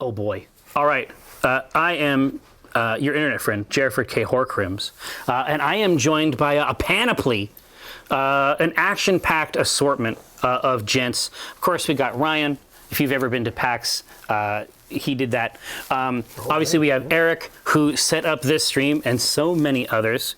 Oh boy. All right. I am your internet friend, Jerford K. Horcrims, and I am joined by a panoply, an action-packed assortment of gents. Of course, we got Ryan. If you've ever been to PAX, he did that. Obviously, we have Eric, who set up this stream, and so many others.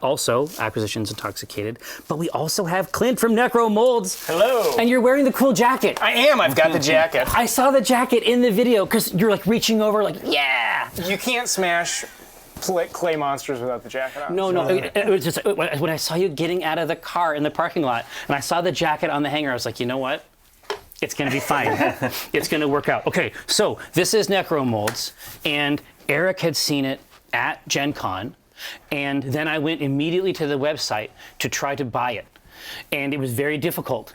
Also, Acquisitions Intoxicated. But we also have Clint from Necro Molds. Hello. And you're wearing the cool jacket. I am. I've got the jacket. I saw the jacket in the video because you're like reaching over, like, yeah. You can't smash clay monsters without the jacket on. No. It was just when I saw you getting out of the car in the parking lot, and I saw the jacket on the hanger, I was like, you know what? It's going to be fine. It's going to work out. Okay, so this is Necro Molds, and Eric had seen it at Gen Con. And then I went immediately to the website to try to buy it. And it was very difficult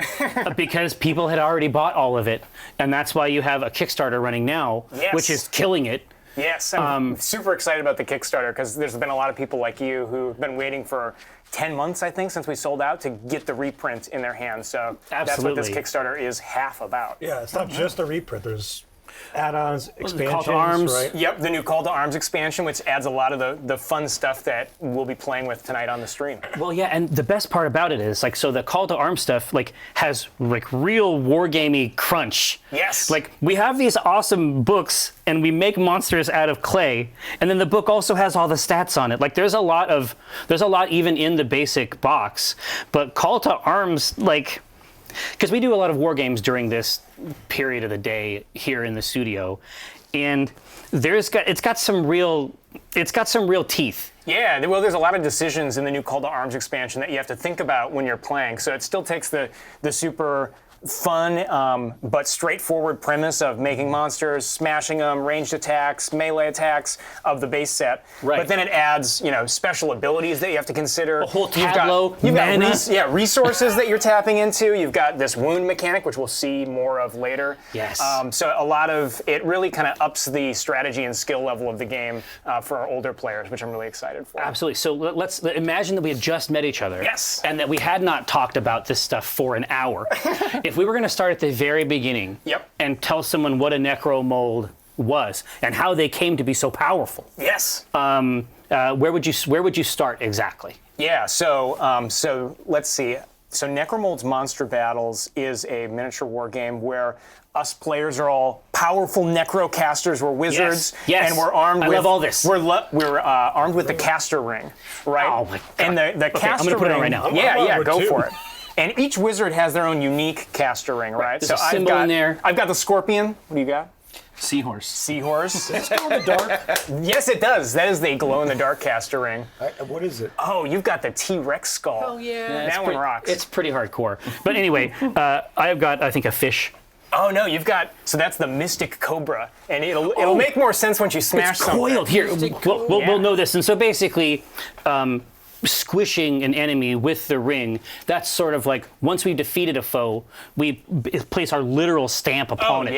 because people had already bought all of it. And that's why you have a Kickstarter running now, yes. which is killing it. Yes, I'm super excited about the Kickstarter because there's been a lot of people like you who've been waiting for 10 months, I think, since we sold out to get the reprint in their hands. So That's what this Kickstarter is half about. Yeah, it's not just a reprint. There's add-ons, expansions, Call to Arms. right? Yep, the new Call to Arms expansion, which adds a lot of the fun stuff that we'll be playing with tonight on the stream. Well, yeah, and the best part about it is, like, so the Call to Arms stuff, like, has, like, real wargamey crunch. Yes. Like, we have these awesome books, and we make monsters out of clay, and then the book also has all the stats on it. Like, there's a lot even in the basic box, but Call to Arms, like, because we do a lot of war games during this period of the day here in the studio, and it's got some real teeth. Yeah, well, there's a lot of decisions in the new Call to Arms expansion that you have to think about when you're playing. So it still takes the super fun but straightforward premise of making monsters, smashing them, ranged attacks, melee attacks of the base set. Right. But then it adds, special abilities that you have to consider. A whole tableau, mana. Resources that you're tapping into. You've got this wound mechanic, which we'll see more of later. Yes. So a lot of it really kind of ups the strategy and skill level of the game for our older players, which I'm really excited for. Absolutely. So let's imagine that we had just met each other. Yes. And that we had not talked about this stuff for an hour. If we were going to start at the very beginning and tell someone what a Necro Mold was and how they came to be so powerful. Yes. Where would you start exactly? Yeah. So let's see. So Necromolds Monster Battles is a miniature war game where us players are all powerful necrocasters. We're wizards, yes. And we're armed. I with, love all this. We're armed with the caster ring, right? Oh my God. And the caster I'm gonna put it on ring. right now. Yeah, go for it. And each wizard has their own unique caster ring, right? There's a symbol in there. I've got the scorpion. What do you got? Seahorse. Seahorse. Does it glow in the dark? Yes, it does. That is the glow-in-the-dark caster ring. What is it? Oh, you've got the T-Rex skull. Oh, yeah. That one rocks. It's pretty hardcore. But anyway, I've got, I think, a fish. Oh, no, you've got, so that's the Mystic Cobra. And it'll make more sense once you smash It's something. coiled. Here, we'll know this. And so basically, squishing an enemy with the ring, that's sort of like, once we've defeated a foe, we place our literal stamp upon it.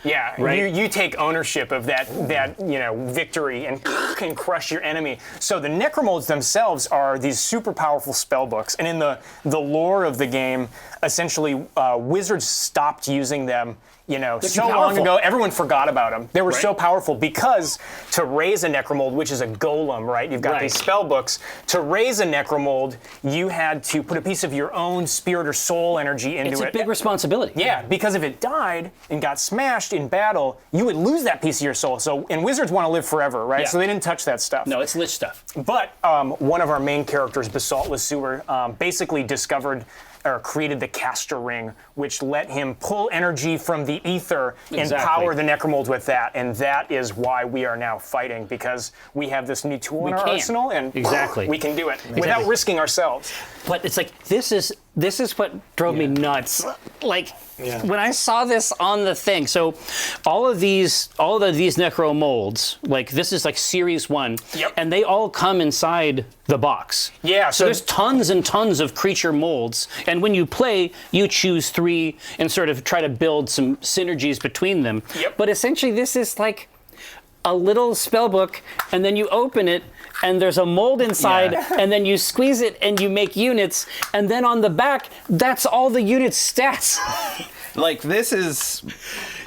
Yeah. Right? You take ownership of that victory and can crush your enemy. So the Necromolds themselves are these super powerful spell books, and in the lore of the game, essentially wizards stopped using them. So long ago, everyone forgot about them. They were so powerful because to raise a Necromold, which is a golem, right? You've got these spell books. To raise a Necromold, you had to put a piece of your own spirit or soul energy into it. It's a big responsibility. Yeah, because if it died and got smashed in battle, you would lose that piece of your soul. And wizards want to live forever, right? Yeah. So they didn't touch that stuff. No, it's lich stuff. But one of our main characters, Basalt Lesueur, basically discovered or created the caster ring, which let him pull energy from the ether and power the Necromolds with that. And that is why we are now fighting, because we have this new tool in our arsenal, and we can do it without risking ourselves. But it's like, this is what drove me nuts. Like, when I saw this on the thing, so all of these Necro Molds, like, this is like series 1, and they all come inside the box. Yeah. So there's tons and tons of creature molds, and when you play, you choose 3 and sort of try to build some synergies between them. But essentially, this is like a little spell book, and then you open it, and there's a mold inside, and then you squeeze it, and you make units, and then on the back, that's all the unit stats. Like, this is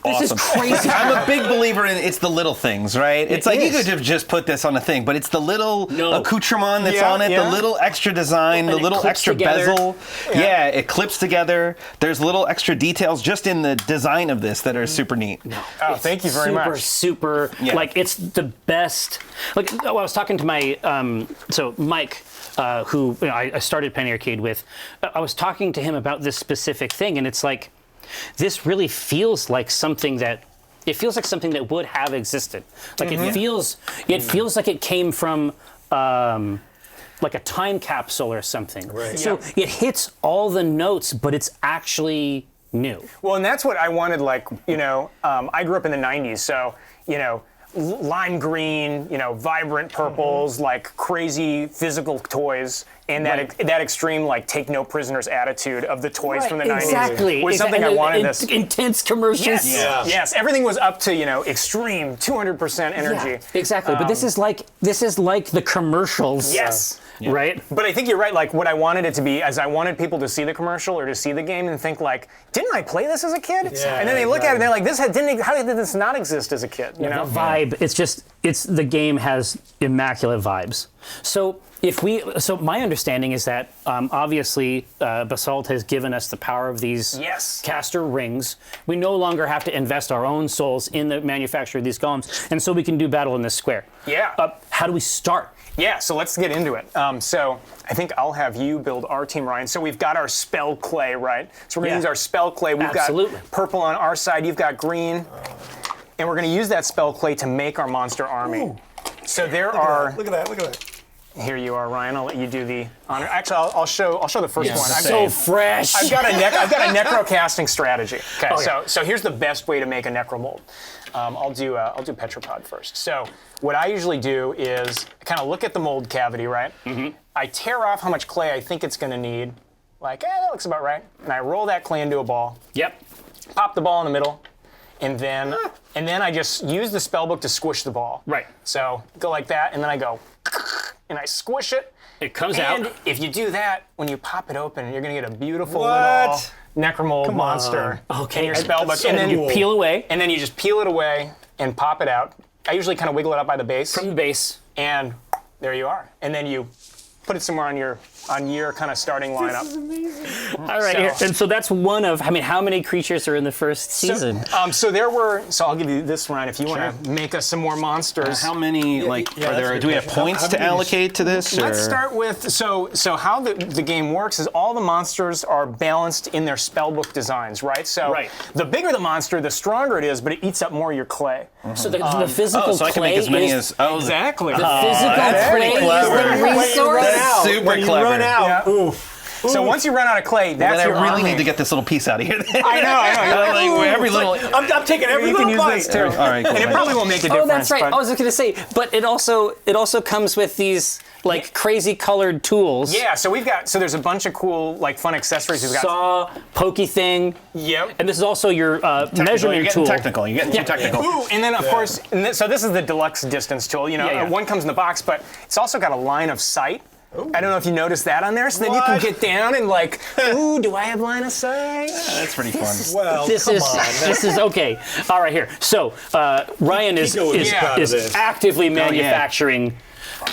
This awesome. is crazy. I'm a big believer in it's the little things, right? It's like you is. could have just put this on a thing, but it's the little No. accoutrement that's Yeah, on it, yeah. the little extra design, the it little clips extra together. bezel. Yeah, it clips together. There's little extra details just in the design of this that are super neat. Oh, thank you very much. Super, Yeah. like it's the best. Like I was talking to my, so Mike, who I started Penny Arcade with, I was talking to him about this specific thing, and it's like, this really feels like something that, it feels like something that would have existed. Like it feels like it came from, like a time capsule or something. Right. So it hits all the notes, but it's actually new. Well, and that's what I wanted, like, I grew up in the 90s, so, lime green, vibrant purples, like crazy physical toys, and that extreme, like, take no prisoners attitude of the toys from the 90s. Exactly. Was something I wanted this. Intense commercials. Yes. Yeah. Yes, everything was up to, extreme 200% energy. Yeah, exactly. But this is like the commercials. Yes. Right? But I think you're right. Like, what I wanted it to be is I wanted people to see the commercial or to see the game and think, like, didn't I play this as a kid? Yeah, and then they look at it and they're like, how did this not exist as a kid? You know? The vibe, it's the game has immaculate vibes. So my understanding is that obviously Basalt has given us the power of these Yes. caster rings. We no longer have to invest our own souls in the manufacture of these golems, and so we can do battle in this square. Yeah. How do we start? Yeah, so let's get into it. So I think I'll have you build our team, Ryan. So we've got our spell clay, right? So we're going to use our spell clay. We've Absolutely. got purple on our side. You've got green. And we're going to use that spell clay to make our monster army. Ooh. So there are... Look at that. Here you are, Ryan. I'll let you do the honor. Actually, I'll show the first one. So fresh. I've got a necro casting strategy. Okay, so here's the best way to make a necro mold. I'll do Petropod first. So what I usually do is kind of look at the mold cavity, right? Mm-hmm. I tear off how much clay I think it's going to need. Like, that looks about right. And I roll that clay into a ball. Yep. Pop the ball in the middle, and then I just use the spellbook to squish the ball. Right. So go like that, and then I go, and I squish it. It comes And out. if you do that, when you pop it open, you're gonna get a beautiful What? little Necromold monster in your spellbook. And then you peel away And then you just peel it away and pop it out. I usually kind of wiggle it up by the base. from the base. And there you are. And then you put it somewhere on your kind of starting lineup. All right, and so that's one of, how many creatures are in the first season? So I'll give you this, Ryan, if you want to make us some more monsters. How many, do we have points to allocate to this? Let's or? start with, so how the game works is all the monsters are balanced in their spellbook designs, right? So the bigger the monster, the stronger it is, but it eats up more of your clay. So the physical so I can clay make as many is as... Exactly. the physical clay clever. is the resource. That's super when clever. You run out. Yeah. Oof. So once you run out of clay, that's Then your I really army. need to get this little piece out of here. I know. You're like, Every little... I'm taking every you can little use bite. this too. All right, cool. And it probably won't make a difference. Oh, that's right. but- I was just gonna say, but it also comes with these like crazy colored tools. Yeah, so there's a bunch of cool, like, fun accessories. We've got Saw, pokey thing, Yep. and this is also your measurement You're getting tool. technical. You're getting too technical. Ooh, and then of course, so this is the deluxe distance tool. Yeah. One comes in the box, but it's also got a line of sight. I don't know if you noticed that on there. So then you can What? get down and like, ooh, do I have line of sight? That's pretty fun. Well, This come is on. this is okay. All right, here. So Ryan is Pico is proud of is this. actively manufacturing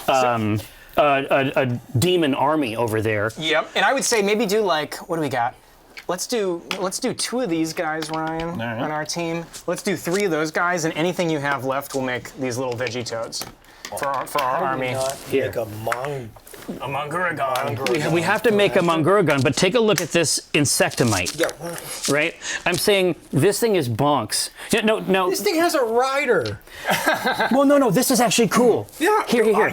a demon army over there. Yep. And I would say maybe do like, what do we got? Let's do 2 of these guys, Ryan, right. on our team. Let's do 3 of those guys, and anything you have left will make these little veggie toads for our army. Here. Like a A Manguragon. We have to make a Manguragon, but take a look at this Insectomite. Yeah. Right? I'm saying this thing is bonks. No. This thing has a rider. Well, no. This is actually cool. Yeah. Here.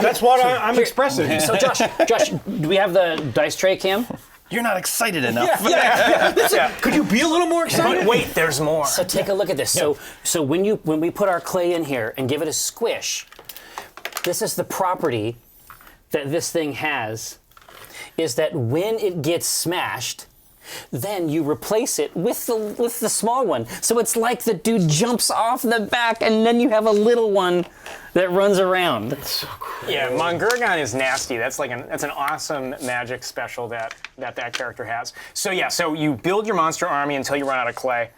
That's what I'm expressing. So, Josh, do we have the dice tray cam? You're not excited enough. Could you be a little more excited? But wait, there's more. So take a look at this. So when we put our clay in here and give it a squish, this is the property that this thing has, is that when it gets smashed, then you replace it with the small one. So it's like the dude jumps off the back, and then you have a little one that runs around. That's so cool. Yeah, Mongurgon is nasty. That's an awesome magic special that character has. So yeah, so you build your monster army until you run out of clay,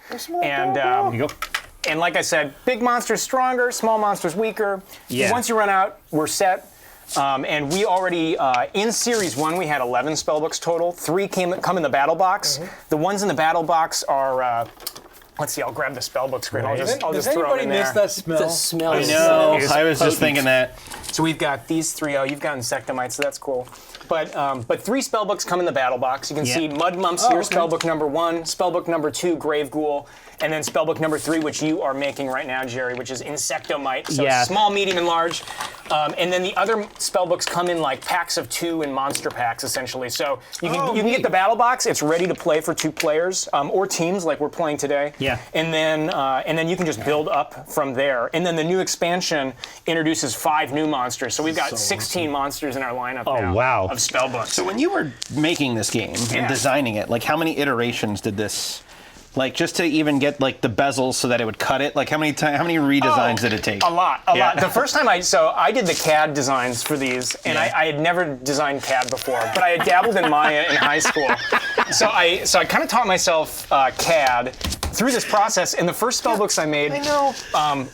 and There you go. and like I said, big monsters stronger, small monsters weaker. Yeah. Once you run out, we're set. And we already, in Series 1, we had 11 spellbooks total. 3 come in the battle box. The ones in the battle box are, let's see, I'll grab the spellbook screen. I'll just Does throw them anybody in there. miss that smell? The smell I is know. is I was just potent. thinking that. So we've got these 3. Oh, you've got Insectomites, so that's cool. But 3 spellbooks come in the battle box. You can see Mud Mumps here, okay. spellbook number 1, spellbook number 2, Grave Ghoul, and then spellbook number 3, which you are making right now, Jerry, which is Insectomite. So small, medium, and large. And then the other spellbooks come in like packs of 2 and monster packs, essentially. So you can get the battle box. It's ready to play for 2 players or teams, like we're playing today. Yeah. And then you can just build up from there. And then the new expansion introduces 5 new monsters. So we've got 16 monsters in our lineup now. Wow. Of spellbooks. So when you were making this game and designing it, like how many iterations did this, like just to even get like the bezels so that it would cut it, like how many redesigns did it take? A lot. The first time I did the CAD designs for these, and I had never designed CAD before, but I had dabbled in Maya in high school. So I kind of taught myself CAD through this process, and the first spellbooks I made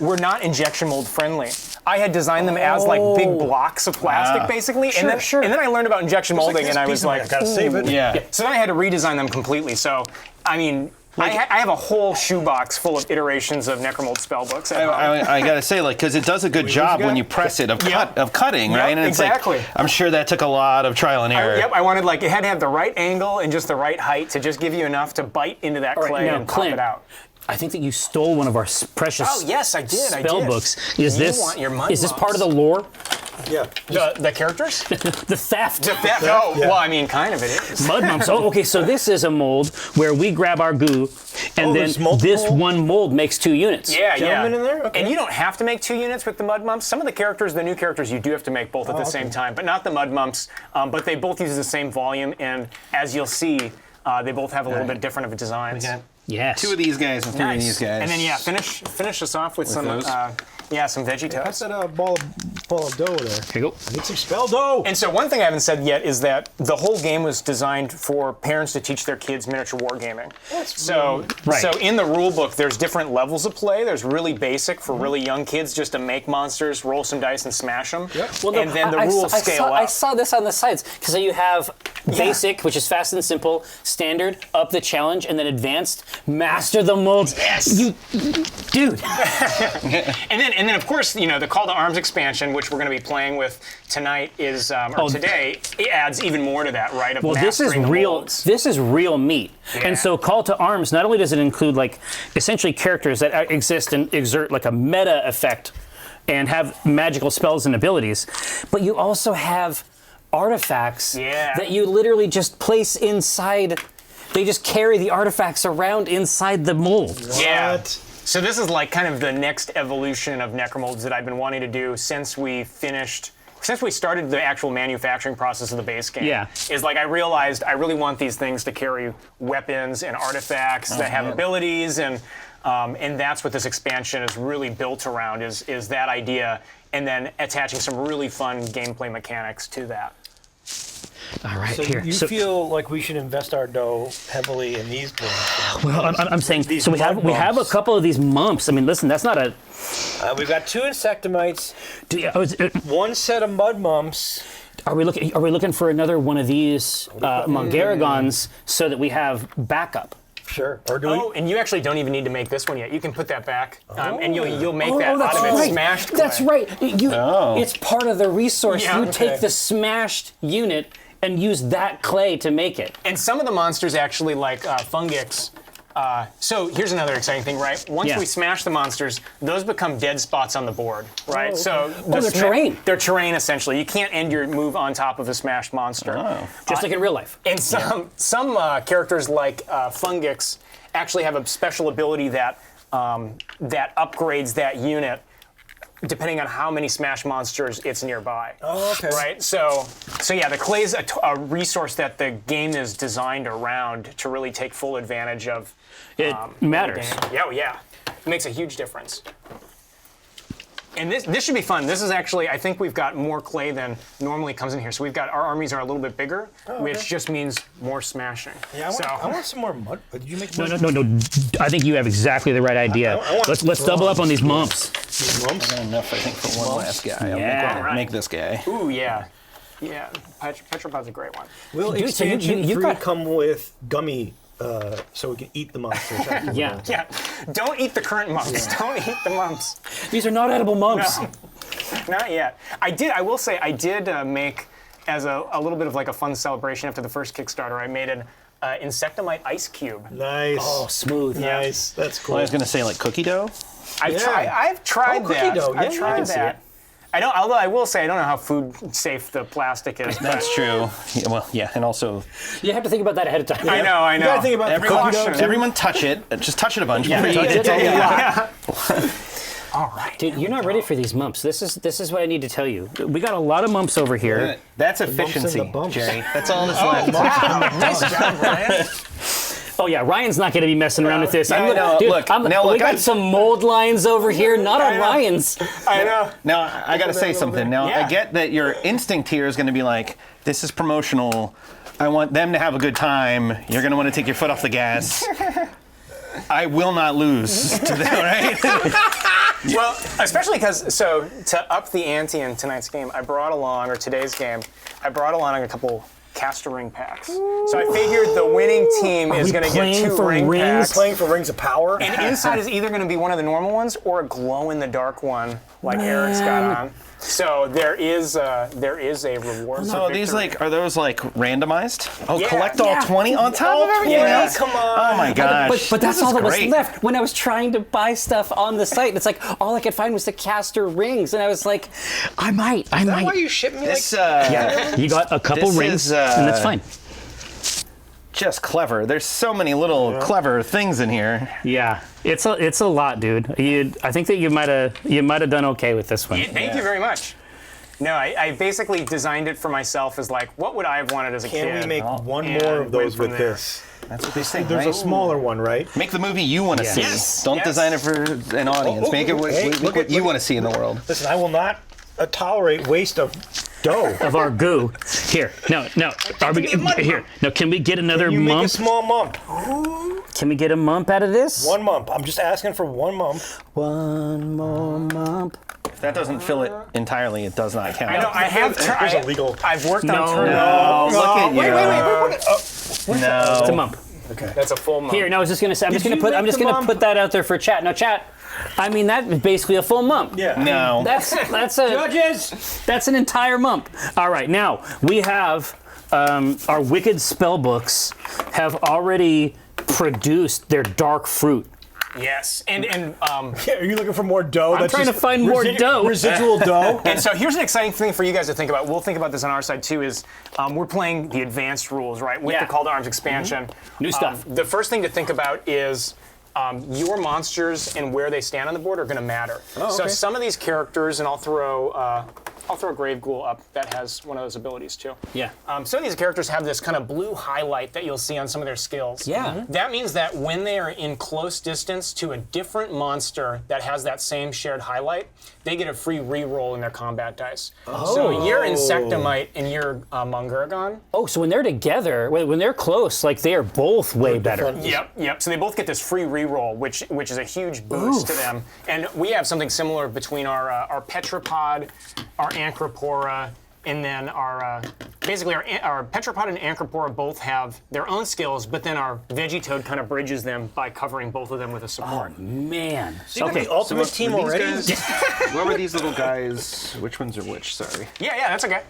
were not injection mold friendly. I had designed them as like big blocks of plastic, basically, and then I learned about injection molding, and I was like, gotta save it. Yeah. so then I had to redesign them completely. So, I mean, I have a whole shoebox full of iterations of Necromolds spellbooks. I gotta say, like, because it does a good job when you press it of cutting, right? And it's exactly. like, I'm sure that took a lot of trial and error. I wanted it had to have the right angle and just the right height to just give you enough to bite into that clay now, and pop Clint, it out. I think that you stole one of our precious Oh yes, I did. spell books. Is You this want your Mud is this part of the Mumps. lore? Yeah. The characters? The theft. Well, I mean, kind of it is. Mud Mumps. Oh, okay. So this is a mold where we grab our goo, and there's then multiple? this one mold makes 2 units. Yeah, Gentlemen in there? Okay. And you don't have to make 2 units with the Mud Mumps. Some of the new characters, you do have to make both at the same time, but not the Mud Mumps. But they both use the same volume, and as you'll see, they both have a little bit different of a designs. Yes. 2 of these guys and 3 of these guys. And then finish us off with some those? some veggie That's toast. that ball of dough there. Here you go. Need some spell dough. And so one thing I haven't said yet is that the whole game was designed for parents to teach their kids miniature wargaming. So in the rule book, there's different levels of play. There's really basic for really young kids, just to make monsters, roll some dice, and smash them. Well, And then the rules scale up. I saw this on the sides because you have basic, which is fast and simple, standard, up the challenge, and then advanced, master the molds. Yes. Dude. And then of course, the Call to Arms expansion, which we're going to be playing with tonight, is today. It adds even more to that, right? Of Well, this is mastering the real. molds. This is real meat. Yeah. And so, Call to Arms not only does it include like essentially characters that exist and exert like a meta effect and have magical spells and abilities, but you also have artifacts that you literally just place inside. They just carry the artifacts around inside the mold. Yeah. So this is like kind of the next evolution of Necromolds that I've been wanting to do since we started the actual manufacturing process of the base game. Yeah. Is like I realized I really want these things to carry weapons and artifacts that have abilities, and that's what this expansion is really built around, is that idea, and then attaching some really fun gameplay mechanics to that. All right, So here. you feel like we should invest our dough heavily in these games? Well, I'm saying These so. We have mumps. a couple of these mumps. I mean, listen, that's not a. We've got 2 insectomites, Are 1 set of mud mumps. we looking for another one of these Mongaragons so that we have backup? Sure. Or do we? And you actually don't even need to make this one yet. You can put that back, and you'll make that that's out of right. it smashed clay. That's right. It's part of the resource. Yeah, you okay. take the smashed unit and use that clay to make it. And some of the monsters actually, like Fungix. So here's another exciting thing, right? Once we smash the monsters, those become dead spots on the board, right? So they're terrain. They're terrain, essentially. You can't end your move on top of a smashed monster. Just like in real life. And some characters like Fungix actually have a special ability that upgrades that unit depending on how many smash monsters it's nearby. Oh, okay. Right? So yeah, the clay is a resource that the game is designed around to really take full advantage of. It matters. Yeah, yeah. It makes a huge difference. And this should be fun. This is actually, I think we've got more clay than normally comes in here. So our armies are a little bit bigger, which just means more smashing. Yeah, I want some more mud. Did you make No. I think you have exactly the right idea. Let's double up on these mumps. mumps? I got enough, I think, for one last guy. I'll Yeah. make this guy. Ooh, yeah. Yeah, Petropod's a great one. Will Dude, so expansion you've 3 got- come with gummy so we can eat the monsters? Yeah. Yeah, don't eat the current mumps. Don't eat the mumps. These are not edible mumps. No, not yet. I will say, I did make, as a little bit of like a fun celebration after the first Kickstarter, I made an Insectomite ice cube. Nice. Oh, smooth. Nice. That's cool. Well, I was gonna say like cookie dough. I've Yeah. tried cookie that. dough. Yeah, I've I tried can see that. it. I don't. Although I will say, I don't know how food safe the plastic is. But That's true. Yeah, well, yeah, and also You have to think about that ahead of time. I know. You gotta think about the everyone, cookie dough, too. everyone touch it. Just touch it a bunch. Yeah, before you touch eat it. Yeah. All right. Dude, you're not ready for these mumps. This is what I need to tell you. We got a lot of mumps over here. That's bumps and efficiency, the bumps. Jerry. That's all that's left. Wow. Nice job, Ryan. Oh yeah, Ryan's not going to be messing around with this. Yeah, I'm, no, dude, look, I'm, now we look, got I'm- some mold lines over here, not on know. Ryan's. I know. Now, I gotta say something. Now, Yeah. I get that your instinct here is gonna be like, this is promotional. I want them to have a good time. You're gonna want to take your foot off the gas. I will not lose to that, right? Well, especially because, so to up the ante in tonight's game, or today's game, I brought along a couple caster ring packs. So I figured the winning team is we going to get playing 2 for ring rings? packs. Playing for Rings of Power. And inside is either going to be one of the normal ones or a glow-in-the-dark one like Eric's got on. So there is a reward. So for these victory. are those collect Yeah. collect all Yeah. 20 on top of everything Yeah. else? Come on. Oh my gosh. But that's this all is that was great. left. When I was trying to buy stuff on the site, it's like all I could find was the caster rings, and I was like, I might. Why you ship me This Yeah, you got a couple This rings, is, and that's fine. just clever. There's so many little clever things in here. Yeah, it's a lot, dude. I think that you might have done okay with this one. Thank you very much. No, I basically designed it for myself as like, what would I have wanted as a kid? Can we make one and more of went those from with there. this? That's what they say, There's right? a smaller one, right? Make the movie you want to see. Yes. Don't Yes. design it for an audience. Make it hey, look what you want to see in the world. Listen, I will not tolerate waste of dough. Of our goo. Here, no. Are we, here, no. Can we get another You make a mump? small mump. Can we get a mump out of this? One mump. I'm just asking for one mump. One more mump. If that doesn't fill it entirely, it does not count. I know, I have. There's a legal. I've worked on No. turning. Oh, look at you. Wait. No. It's a mump. Okay. That's a full month. Here, no. I was just gonna say. I'm just you gonna make the mump? put that out there for chat. Now, chat. I mean, that is basically a full mump. Yeah. No. That's That's an entire mump. All right, now we have our wicked spell books have already produced their dark fruit. Yes, and Yeah, are you looking for more dough? I'm trying to find more dough. Residual dough. and so here's an exciting thing for you guys to think about. We'll think about this on our side too. Is we're playing the advanced rules, right? With Yeah. the Call to Arms expansion. New stuff. The first thing to think about is your monsters and where they stand on the board are going to matter. So some of these characters, and I'll throw Grave Ghoul up that has one of those abilities too. Yeah. Some of these characters have this kind of blue highlight that you'll see on some of their skills. Yeah. Mhm. That means that when they are in close distance to a different monster that has that same shared highlight, they get a free re-roll in their combat dice. So your Insectomite and your Mongurgon. Oh, so when they're together, when they're close, like they are both way better. Yep. So they both get this free re-roll, which is a huge boost to them. And we have something similar between our Petropod, our Anchropora, and then our basically our Petropod and Anchropora both have their own skills, but then our Vegetoad kind of bridges them by covering both of them with a support. Man. Okay. The ultimate team already. What were these little guys? Which ones are which? Sorry. Yeah, that's okay.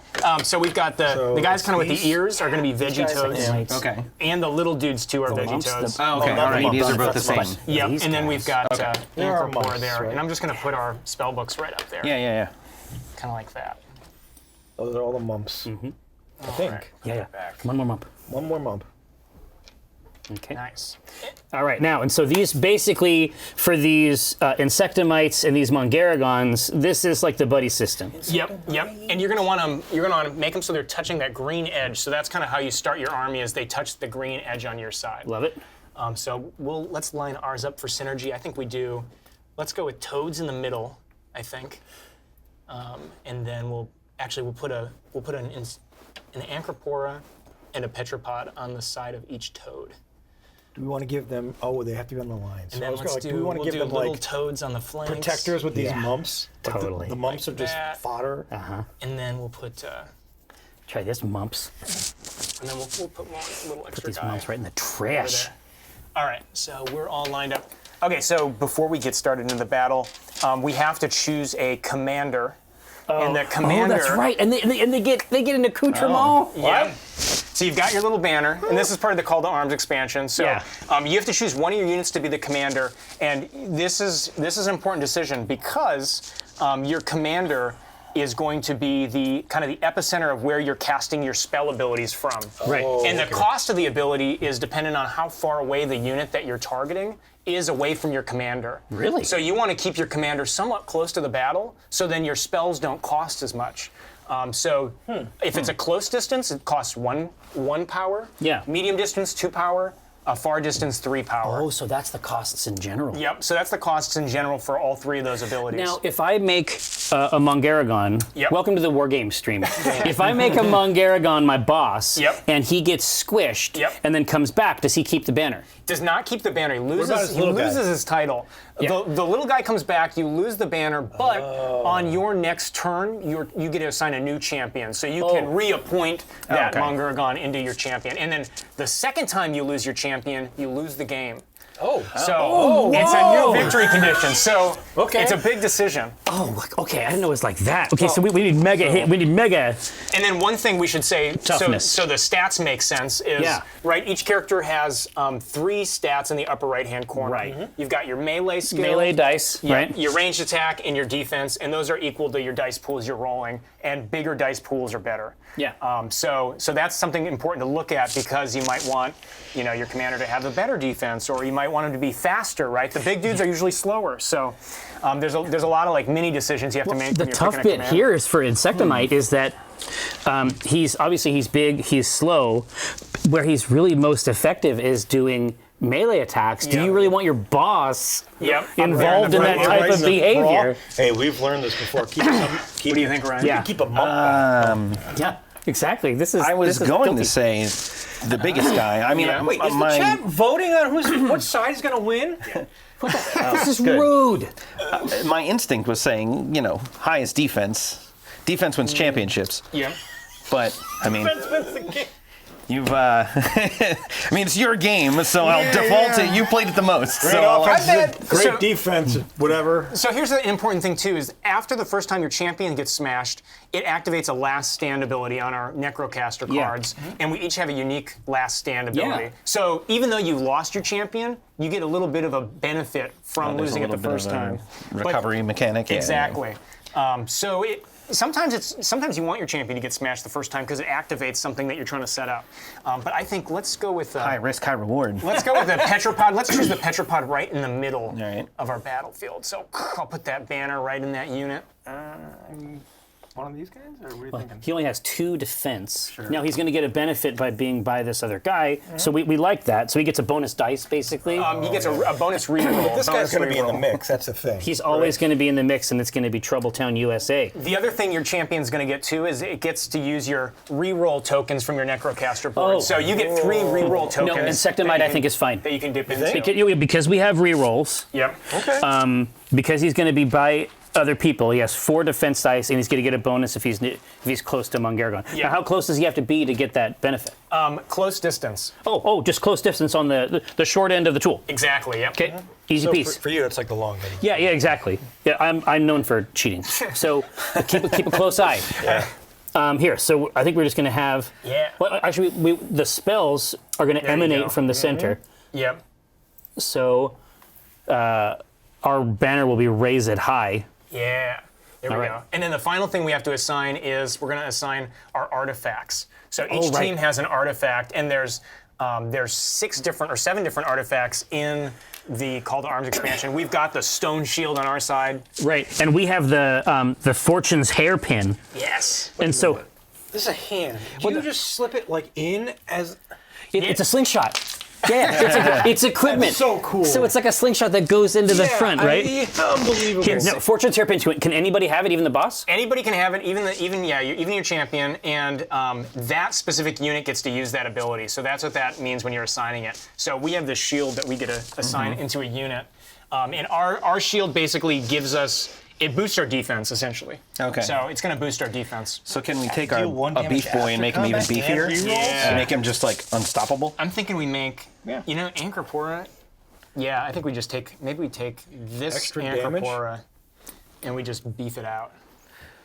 So we've got the guys kind of with the ears are going to be Vegetoads, Okay. and the little dudes too are lumps, Vegetoads. the- Oh, okay. All right. These are both the same. Yep, These and then guys. we've got There are Anchropora monks, there, right? and I'm just going to put our spell books right up there, Yeah. kind of like that. Those are all the mumps. I think. Yeah. Back. One more mump. One more mump. Okay. Nice. All right, now, and so these basically, for these Insectomites and these Mongaragons, this is like the buddy system. Yep. And you're gonna want to make them so they're touching that green edge. So that's kind of how you start your army, is they touch the green edge on your side. Love it. So let's line ours up for synergy. I think we do. Let's go with toads in the middle, I think, and then we'll put an Anchropora and a Petropod on the side of each toad. Do we want to give them? Oh, they have to be on the line. So And I then was let's gonna, do, do we want to we'll give do them little like toads on the flanks. protectors with these Yeah. mumps? Like Totally. the mumps are just that. fodder. And then we'll put, Try this mumps. and then we'll put one little extra Put these guy mumps right in the over trash. there. All right, so we're all lined up. Okay, so before we get started into the battle, we have to choose a commander. And the commander. Oh, that's right. And they get an accoutrement. Yeah. So you've got your little banner, and this is part of the Call to Arms expansion. So Yeah. You have to choose one of your units to be the commander, and this is an important decision because your commander is going to be the kind of the epicenter of where you're casting your spell abilities from. Right. And the cost of the ability is dependent on how far away the unit that you're targeting is away from your commander. Really? So you want to keep your commander somewhat close to the battle, so then your spells don't cost as much. If it's a close distance, it costs one power. Yeah. Medium distance, 2 power. A far distance, 3 power. Oh, so that's the costs in general. Yep. So that's the costs in general for all 3 of those abilities. Now, if I make a Mongaragon, Yep. welcome to the War Games stream. If I make a Mongaragon my boss, Yep. and he gets squished, Yep. and then comes back, does he keep the banner? does not keep the banner. He about loses. his little guy? His title. Yeah. The little guy comes back. You lose the banner, but on your next turn, you get to assign a new champion. So you can reappoint that okay. Mongaragon into your champion. And then the second time you lose your champion, you lose the game. Oh. So it's a new victory condition. So Okay. it's a big decision. Oh, okay. I didn't know it was like that. Okay, so we need mega hit. We need mega. And then one thing we should say, Toughness. so the stats make sense, is, right, each character has 3 stats in the upper right-hand corner. Right. You've got your melee skill. Melee dice, Yeah, right? your ranged attack and your defense, and those are equal to your dice pools you're rolling, and bigger dice pools are better. Yeah. So that's something important to look at, because you might want, your commander to have a better defense, or you might want him to be faster, right? The big dudes are usually slower, so there's a lot of mini decisions you have to make. The when you're tough picking a bit commander. here is for Insectomite is that he's big, he's slow. Where he's really most effective is doing melee attacks. Do Yeah. you really want your boss Yep. involved in that Right, type right of in the behavior? brawl. Hey, we've learned this before. Keep What do you think, Ryan? Yeah. Keep a mump. Yeah, exactly. This is. I was this is going filthy. to say the biggest guy. I mean, Yeah. Wait, is the my, chat voting on what side is going to win? This is good. rude. my instinct was saying, highest defense. Defense wins championships. Yeah. But, I mean, you've, it's your game, so I'll default to you played it the most. Great So offense, great so- defense, whatever. So here's the important thing too: is after the first time your champion gets smashed, it activates a last stand ability on our Necrocaster Yeah. cards, and we each have a unique last stand ability. Yeah. So even though you lost your champion, you get a little bit of a benefit from there's a losing it the little bit first of a time. But- recovery mechanic. yeah. Exactly. So sometimes you want your champion to get smashed the first time because it activates something that you're trying to set up. But I think let's go with High risk, high reward. let's go with the Petropod. Let's choose the Petropod right in the middle right. of our battlefield. So I'll put that banner right in that unit. One of these guys, or what are you thinking? He only has 2 defense. Now he's going to get a benefit by being by this other guy, so we like that. So he gets a bonus dice, basically. He gets a bonus reroll. This guy's going to be in the mix. That's the thing. He's always going to be in the mix, and it's going to be Troubletown, USA. The other thing your champion's going to get too is it gets to use your reroll tokens from your Necrocaster board. Oh. So you get 3 reroll tokens. No, Insectomite I think is fine. that you can dip into. Because we have rerolls, Yep. Okay. because he's going to be by other people, he has 4 defense dice, and he's going to get a bonus if he's close to Mongaragon. Yeah. Now, how close does he have to be to get that benefit? Close distance. Just close distance on the short end of the tool. Exactly. Yep. Okay, easy So piece. for you, it's like the long game. Yeah, exactly. Yeah, I'm known for cheating, so keep a close eye. Here, so I think we're just going to have. Yeah. Well, actually, the spells are going to you go. emanate from the center, Yep. so our banner will be raised at high. Yeah. There we All go. right. And then the final thing we have to assign is we're going to assign our artifacts. So each Oh, right. team has an artifact, and there's There's 7 different artifacts in the Call to Arms expansion. We've got the stone shield on our side. Right, and we have the Fortune's hairpin. Yes. And so This is a hand. Do you just slip it like in as? it's a slingshot. Yeah, it's equipment. That's so cool. So it's like a slingshot that goes into the front, right? Unbelievable. Here, no, Fortune's hairpin to it. Can anybody have it? Even the boss? Anybody can have it, even your champion, and that specific unit gets to use that ability. So that's what that means when you're assigning it. So we have the shield that we get to assign into a unit, and our shield basically gives us. It boosts our defense, essentially. Okay. So it's going to boost our defense. So can we take Deal one a damage beef boy and make him even after combat beefier? and rerolls? Yeah. And make him just like unstoppable? I'm thinking we make, Anchorpora. Yeah, I think we just take this Extra damage? Anchorpora and we just beef it out.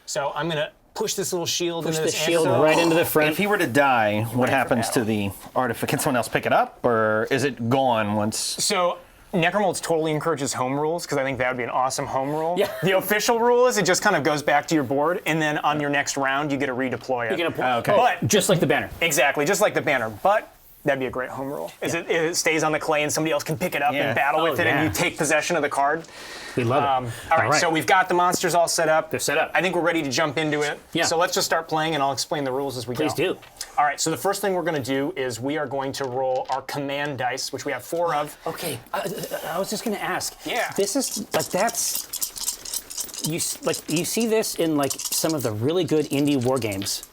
So I'm going to push this little shield Push into the this shield Anchorpora. right into the front. If he were to die, what for happens to battle. the artifact? Can someone else pick it up, or is it gone once? So Necromolds totally encourages home rules because I think that would be an awesome home rule. Yeah. The official rule is it just kind of goes back to your board, and then on your next round you get to redeploy it. You're gonna Okay. But just like the banner. exactly, just like the banner. But that'd be a great home rule. It stays on the clay and somebody else can pick it up Yeah. and battle with it, yeah. and you take possession of the card. We love it. All right, so we've got the monsters all set up. They're set up. I think we're ready to jump into it. Yeah. So let's just start playing, and I'll explain the rules as we Please go. do. All right, so the first thing we're going to do is we are going to roll our command dice, which we have 4 of. Okay, I was just gonna ask. Yeah. This is like you see this in like some of the really good indie war games.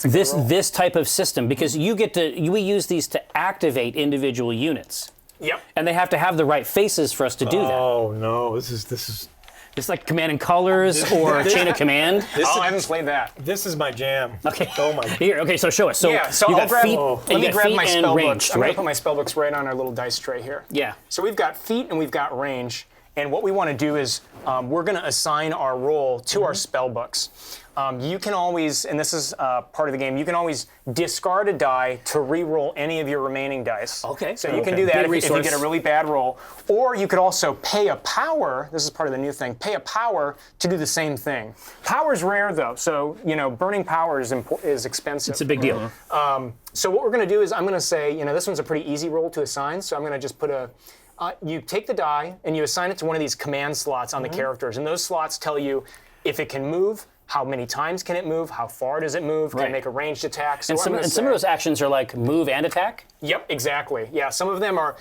This type of system, because we use these to activate individual units, Yep. and they have to have the right faces for us to do that. Oh no, this is It's like Command and Colors or Chain of Command. I haven't played that. this is my jam. Okay. Oh my. Here, okay, so show us. So Yeah, so you I'll got grab, feet, let and me you got grab feet my and spell ranged, books. I'm going right? to put my spell books right on our little dice tray here. Yeah. So we've got feet and we've got range, and what we want to do is we're going to assign our roll to our spell books. You can always, and this is part of the game, you can always discard a die to re-roll any of your remaining dice. Okay. So you can do that Good if you resource. get a really bad roll. Or you could also pay a power, this is part of the new thing, pay a power to do the same thing. Power's rare though, so burning power is expensive. It's a big deal. So what we're going to do is I'm going to say, this one's a pretty easy roll to assign, so I'm going to just put you take the die and you assign it to one of these command slots on the characters, and those slots tell you if it can move, how many times can it move, how far does it move, can Right. it make a ranged attack. So And what I'm some gonna of those actions are like move and attack. Yep, exactly. Yeah, some of them are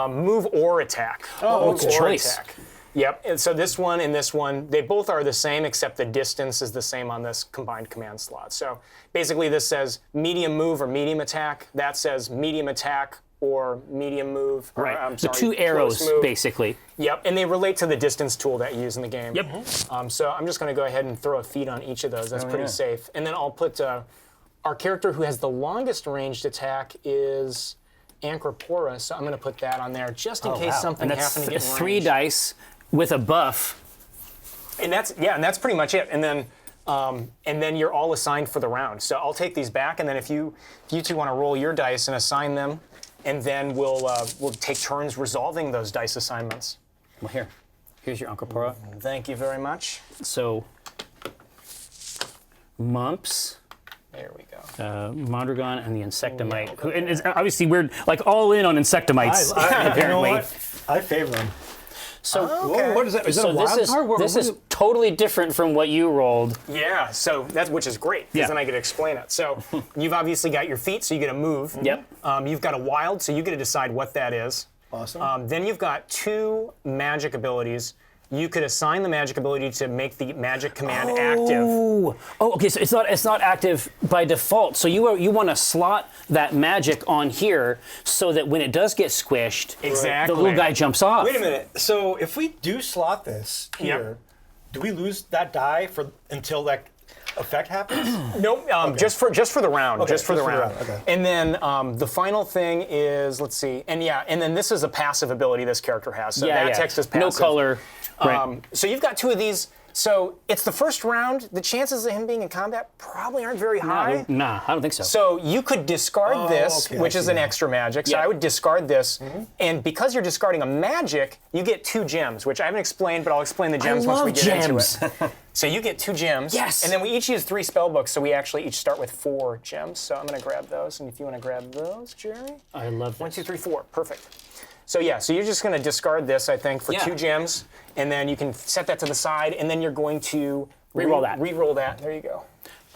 move or attack. Oh, Move it's a or choice. attack. Yep, and so this one and this one, they both are the same except the distance is the same on this combined command slot. So basically this says medium move or medium attack. That says medium attack or medium move. Or, Right. I'm The sorry, two close arrows, move. basically. Yep, and they relate to the distance tool that you use in the game. Yep. So I'm just going to go ahead and throw a feat on each of those. That's pretty safe. And then I'll put our character who has the longest ranged attack is Anchorpora, so I'm going to put that on there just in case something And that's happened to get in 3 range. dice with a buff. And that's pretty much it. And then you're all assigned for the round. So I'll take these back, and then if you two want to roll your dice and assign them, and then we'll take turns resolving those dice assignments. Well, here's your Anchorpora. Thank you very much. So, Mumps, There we go. Mondragon, and the Insectomite. And it's obviously we're like all in on Insectomites, You know apparently. what? I favor them. So, Whoa, what is that? Is that so a wild this is card? this is totally different from what you rolled. Yeah, so that's which is great because Yeah. then I get to explain it. So you've obviously got your feet, so you get to move. Yep. You've got a wild, so you get to decide what that is. Awesome. Then you've got 2 magic abilities. You could assign the magic ability to make the magic command active. Oh, okay. So it's not active by default. So you want to slot that magic on here so that when it does get squished, Exactly. the little guy jumps off. Wait a minute. So if we do slot this here, do we lose that die until that effect happens? Nope, just for the round. Okay, just for the round. okay. And then the final thing is, let's see, and then this is a passive ability this character has. So that text is passive. No color. Right. So you've got 2 of these. So it's the first round. The chances of him being in combat probably aren't very high. Nah, I don't think so. So you could discard this, okay, which I is see an now. extra magic. So Yeah. I would discard this. And because you're discarding a magic, you get 2 gems, which I haven't explained, but I'll explain the gems once we love get gems. into it. So you get 2 gems. Yes. And then we each use 3 spell books, so we actually each start with 4 gems. So I'm going to grab those. And if you want to grab those, Jerry? I love 1, this. 2, 3, 4. Perfect. So yeah, so you're just going to discard this, I think, for Yeah. 2 gems. And then you can set that to the side, and then you're going to Reroll that. Reroll that. There you go.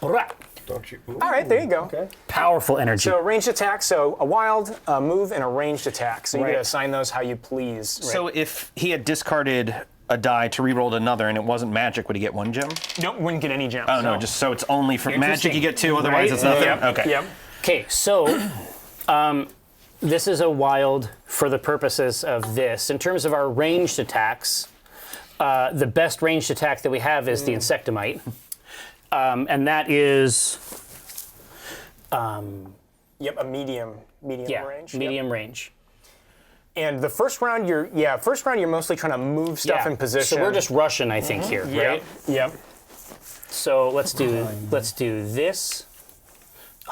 Blah. Don't you? All right, there you go. Okay. Powerful energy. So ranged attack, so a wild, a move, and a ranged attack. So you Right. get to assign those how you please. So if he had discarded a die to reroll another and it wasn't magic, would he get 1 gem? Nope, wouldn't get any gems. Oh no, just so it's only for magic you Interesting. get 2, otherwise Right. it's nothing. Yep. Okay. Yep. Okay, so this is a wild for the purposes of this. In terms of our ranged attacks, the best ranged attack that we have is the Insectomite. And that is, Yep, a medium range. Yep. medium range. And the first round, you're mostly trying to move stuff in position. So we're just rushing, I think, here, Yep. right? Yep. So let's do this.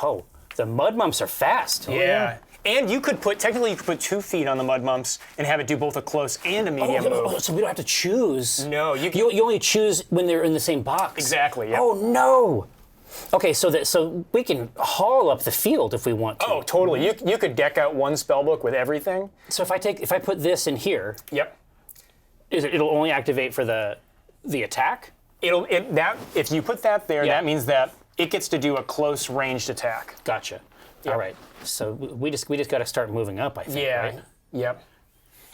Oh, the mud mumps are fast. Yeah. And you could put 2 feet on the mud mumps and have it do both a close and a medium move. So we don't have to choose. No, you can. You only choose when they're in the same box. Exactly. Yep. Oh no. Okay, so we can haul up the field if we want to. Oh, totally. You could deck out one spellbook with everything. So if I put this in here, Yep. it'll only activate for the attack? If you put that there, Yeah. that means that it gets to do a close ranged attack. Gotcha. All right. So we just got to start moving up, I think. Yeah. Right? Yep.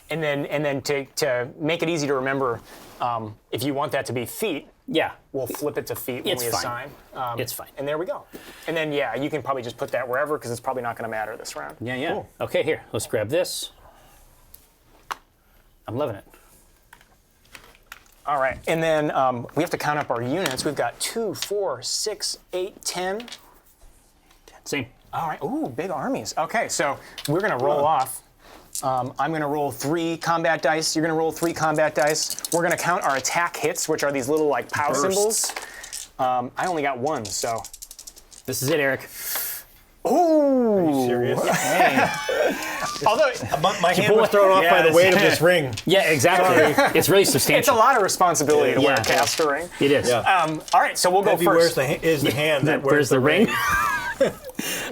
And then to make it easy to remember, if you want that to be feet, Yeah. we'll flip it to feet when It's we fine. assign. It's fine. And there we go. And then you can probably just put that wherever because it's probably not going to matter this round. Yeah. Cool. Okay, here. Let's grab this. I'm loving it. All right. And then we have to count up our units. We've got 2, 4, 6, 8, 10. Same. All right. Ooh, big armies. Okay, so we're going to roll off. I'm going to roll 3 combat dice. You're going to roll 3 combat dice. We're going to count our attack hits, which are these little like POW symbols. I only got 1, so. This is it, Eric. Ooh. Serious? Although My hand was thrown off by the weight of this ring. Yeah, exactly. It's really it's a substantial. lot of responsibility to wear a Yeah. caster ring. It is. Yeah. All right, so we'll go Heavy first. is the hand that Where's wears the ring?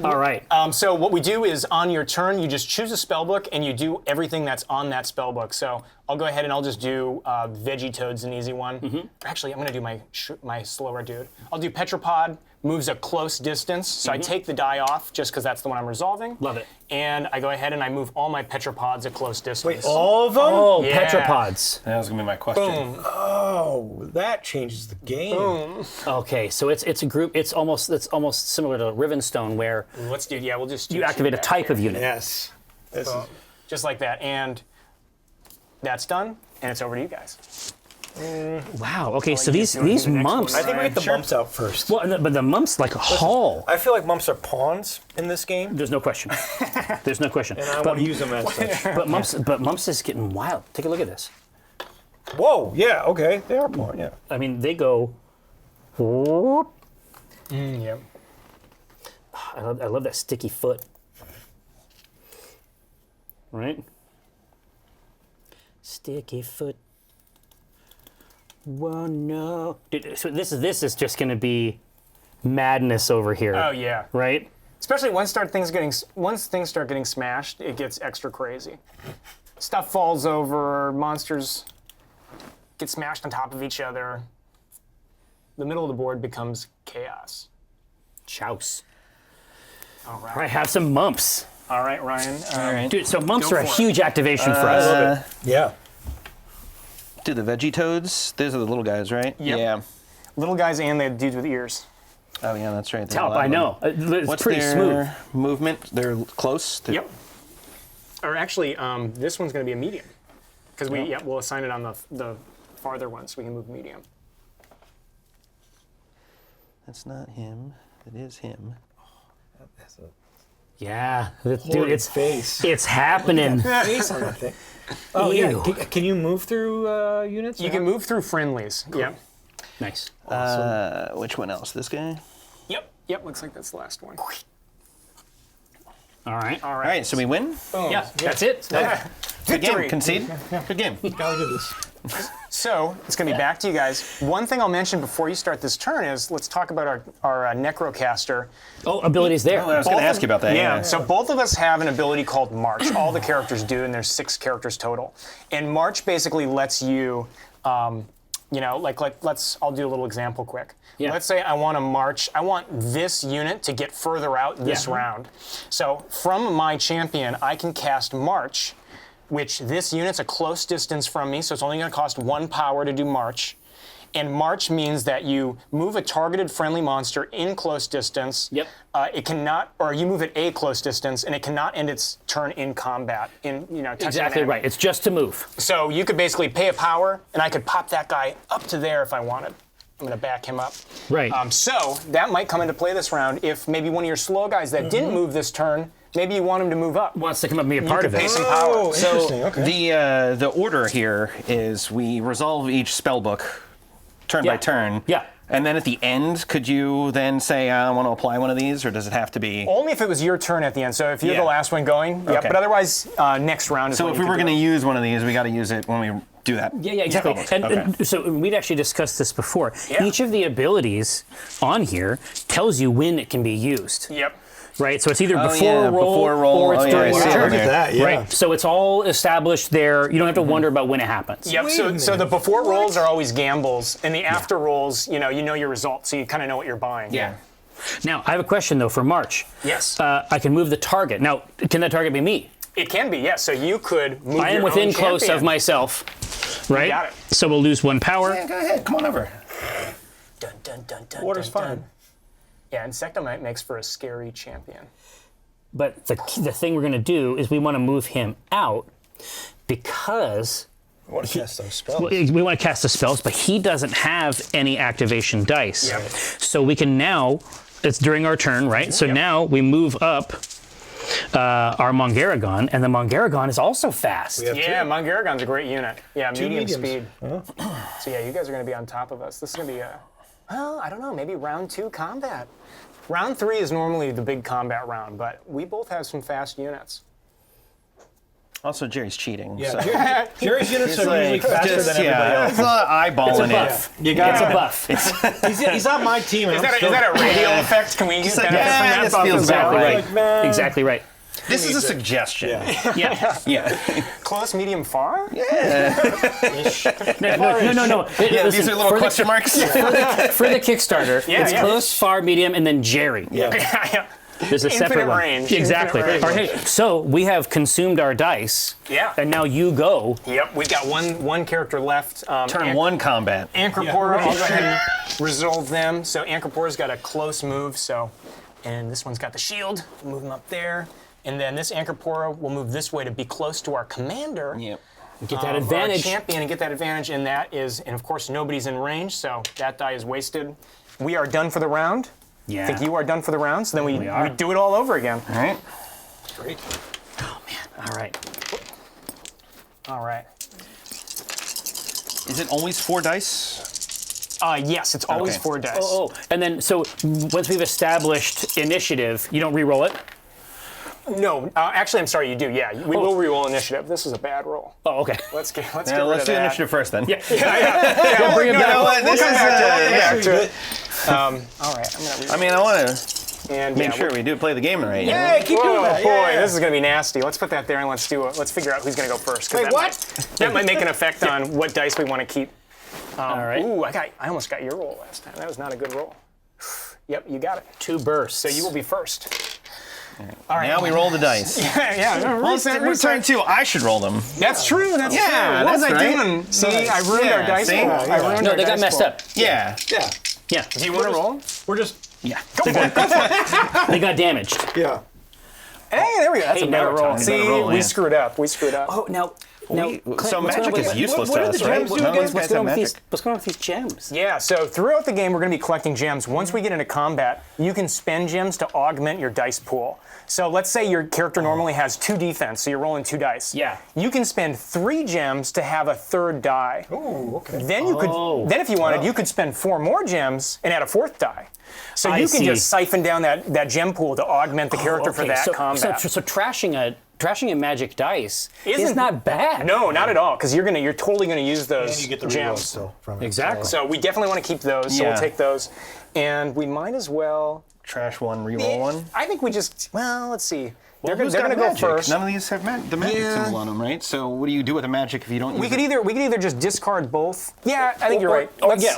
All right. So what we do is on your turn, you just choose a spell book and you do everything that's on that spell book. So I'll go ahead and I'll just do Veggie Toad's an easy one. Actually, I'm going to do my slower dude. I'll do Petropod, moves a close distance. So I take the die off just because that's the one I'm resolving. Love it. And I go ahead and I move all my Petropods a close distance. All of them? Oh, Yeah. Petropods. That was gonna be my question. Oh, that changes the game. Okay, so it's a group. It's almost similar to Rivenstone, where Let's do, we'll just do you activate a that type here. of unit. Yes. This is, Just like that. And that's done. And it's over to you guys. Wow. Okay, so you these do it in these the next mumps. one, I think we get the mumps out first. Well, but the mumps like haul. I feel like mumps are pawns in this game, There's no question. There's no question. and I But, want to use them as such. but mumps is getting wild. Take a look at this. Whoa, yeah, okay. They are pawn, yeah. I mean, they go. whoop. Yep. I love that sticky foot. Right? Sticky foot. Whoa, no. Dude, so this is just going to be madness over here. Oh, yeah. Right? Especially once things start getting smashed, it gets extra crazy. Stuff falls over, monsters get smashed on top of each other. The middle of the board becomes chaos. Chouse. All right. All right, have some mumps. All right, Ryan. Dude, so mumps Go are a for it. huge activation for us. Yeah. Do the veggie toads? Those are the little guys, right? Yep. Yeah. Little guys and the dudes with ears. Oh yeah, that's right. There's a Top, lot I of them. know. It's What's pretty their smooth. movement? They're close. They're- Yep. Or actually, this one's going to be a medium. Because we'll assign it on the farther one so we can move medium. That's not him. It is him. Yeah, dude, Horrid it's face. it's happening. Face on that thing. Oh, yeah. Ew. Can you move through units? You can move through friendlies. Yep. Nice. Which one else? This guy? Yep, looks like that's the last one. All right. All right, so we win? Yeah, that's it. Good game. Victory. Concede? Good game. Gotta do this. So it's going to be back to you guys. One thing I'll mention before you start this turn is let's talk about our Necrocaster. Oh, abilities there. I was going to ask you about that. Yeah, so both of us have an ability called March. All the characters do, and there's 6 characters total. And March basically lets you, I'll do a little example quick. Yeah. Let's say I want to march. I want this unit to get further out this round. So from my champion, I can cast March, which this unit's a close distance from me, so it's only going to cost 1 power to do March. And March means that you move a targeted friendly monster in close distance. Yep. It cannot, or you move it a close distance, and it cannot end its turn in combat. Touching Exactly an enemy. right. It's just to move. So you could basically pay a power, and I could pop that guy up to there if I wanted. I'm going to back him up. Right. So that might come into play this round if maybe one of your slow guys that didn't move this turn, maybe you want him to move up. Wants to come up and be a part of Pay it. some power. Oh, interesting. Okay. The order here is we resolve each spell book turn by turn. Yeah. And then at the end, could you then say, I want to apply one of these, or does it have to be? Only if it was your turn at the end. So if you're Yeah. the last one going, yeah. Okay. But otherwise, next round is So when if you we were could going to do it. use one of these, we got to use it when we do that. Yeah, exactly. spell book. And so we'd actually discussed this before. Yeah. Each of the abilities on here tells you when it can be used. Yep. Right? So it's either Oh, before yeah, a roll, before a roll. or it's Oh, yeah, during I your see it turn. on Look at there. that, yeah. Right? So it's all established there. You don't have to wonder about when it happens. Yep. Wait So, a so the minute. before rolls are always gambles, and the after rolls, you know your results, so you kind of know what you're buying. Yeah. Now, I have a question though for March. Yes. I can move the target. Now, can that target be me? It can be. Yes. So you could move. I am your within own close champion. of myself. Right? got it. So we'll lose 1 power. Yeah, go ahead. Come on over. Dun, dun, dun, dun, Water's dun, fine. dun. Yeah, Insectomite makes for a scary champion. But the thing we're going to do is we want to move him out because I want to cast those spells. we want to cast the spells, but he doesn't have any activation dice. Yep. So we can now, it's during our turn, right? So Yep. now we move up our Mongaragon, and the Mongaragon is also fast. have Yeah, Mongaragon's a great unit. Yeah, medium mediums. speed. So yeah, you guys are going to be on top of us. This is going to be well, I don't know, maybe round 2 combat. Round 3 is normally the big combat round, but we both have some fast units. Also, Jerry's cheating. Yeah, So. Jerry's units are usually Like, faster just, than everybody yeah, else. it's a lot of eyeballing buff. You got It's a buff. He's on my team. Is that a radio effect? Can we get like, benefit yeah, from that this buff feels as well? about right. Like, man. Exactly right. This is a suggestion. Yeah. Yeah. Close, medium, far? No. Yeah, Listen, these are little for question marks. for the Kickstarter, Yeah, it's yeah. close, far, medium, and then Jerry. Yeah. There's a separate Infinite one. range. Exactly. Infinite All range. right, so we have consumed our dice. Yeah. And now you go. Yep, we've got one character left. Turn 1 combat. Anchorpora, I'll go ahead and resolve them. So Anchorpora's got a close move, and this one's got the shield. We'll move him up there. And then this Anchorpora will move this way to be close to our commander. Yep. Get that Our advantage. champion and get that advantage, and of course nobody's in range, so that die is wasted. We are done for the round. Yeah. I think you are done for the round, so then we are. do it all over again. All right. Great. All right. All right. Is it always 4 dice? Yes, it's always Okay. 4 dice. Oh, and then so once we've established initiative, you don't re-roll it. No, actually, I'm sorry, you do. Yeah, we will re-roll initiative. This is a bad roll. Oh, okay. Let's get rid Yeah, of let's do that. initiative first then. Yeah. Yeah, bring it we'll back. go- You know what? we'll This come is, back to it. We'll come back to yeah. it. All right, I'm gonna re-roll. I mean, I want to and make yeah, sure we do play the game right. Hey, keep doing Oh that. boy, Yeah. this is gonna be nasty. Let's put that there and let's figure out who's gonna go first. 'Cause Wait, that what? that might make an effect on what dice we want to keep. All right. Ooh, I almost got your roll last time. That was not a good roll. Yep, you got it. 2 bursts. So you will be first. All right. Now we roll the dice. Yeah. Well, it's return 2. I should roll them. That's true. That's Yeah, true. What was that's I right. doing? See, I ruined our Yeah, dice see? pool. I ruined No, our they got dice messed pool. up. Yeah. Yeah. Yeah. Do you want to roll? We're just. Yeah. They got damaged. Yeah. Hey, there we go. That's Hey, a better now we're roll. talking. See, Better roll, we yeah. screwed up. We screwed up. Oh, now So magic is useless what to did us, the right? gems do None of again? these guys have magic. What's going on with these gems? Yeah, so throughout the game, we're going to be collecting gems. Once we get into combat, you can spend gems to augment your dice pool. So let's say your character normally has 2 defense, so you're rolling 2 dice. Yeah. You can spend 3 gems to have a 3rd die. Ooh, okay. Then you could, then if you wanted, you could spend 4 more gems and add a 4th die. So I you can see. just siphon down that gem pool to augment the character for that combat. So trashing a magic dice is Isn't- not bad. No, not at all, because you're totally gonna use those And you get the gems. rerolls still from it. Exactly. So we definitely want to keep those. So Yeah. we'll take those, and we might as well. Trash one, reroll one. I think we just. Well, let's see. Well, they're who's gonna got go magic? first. None of these have the magic Yeah. symbol on them, right? So what do you do with the magic if you don't use We it? could either just discard both. Yeah, I think you're right.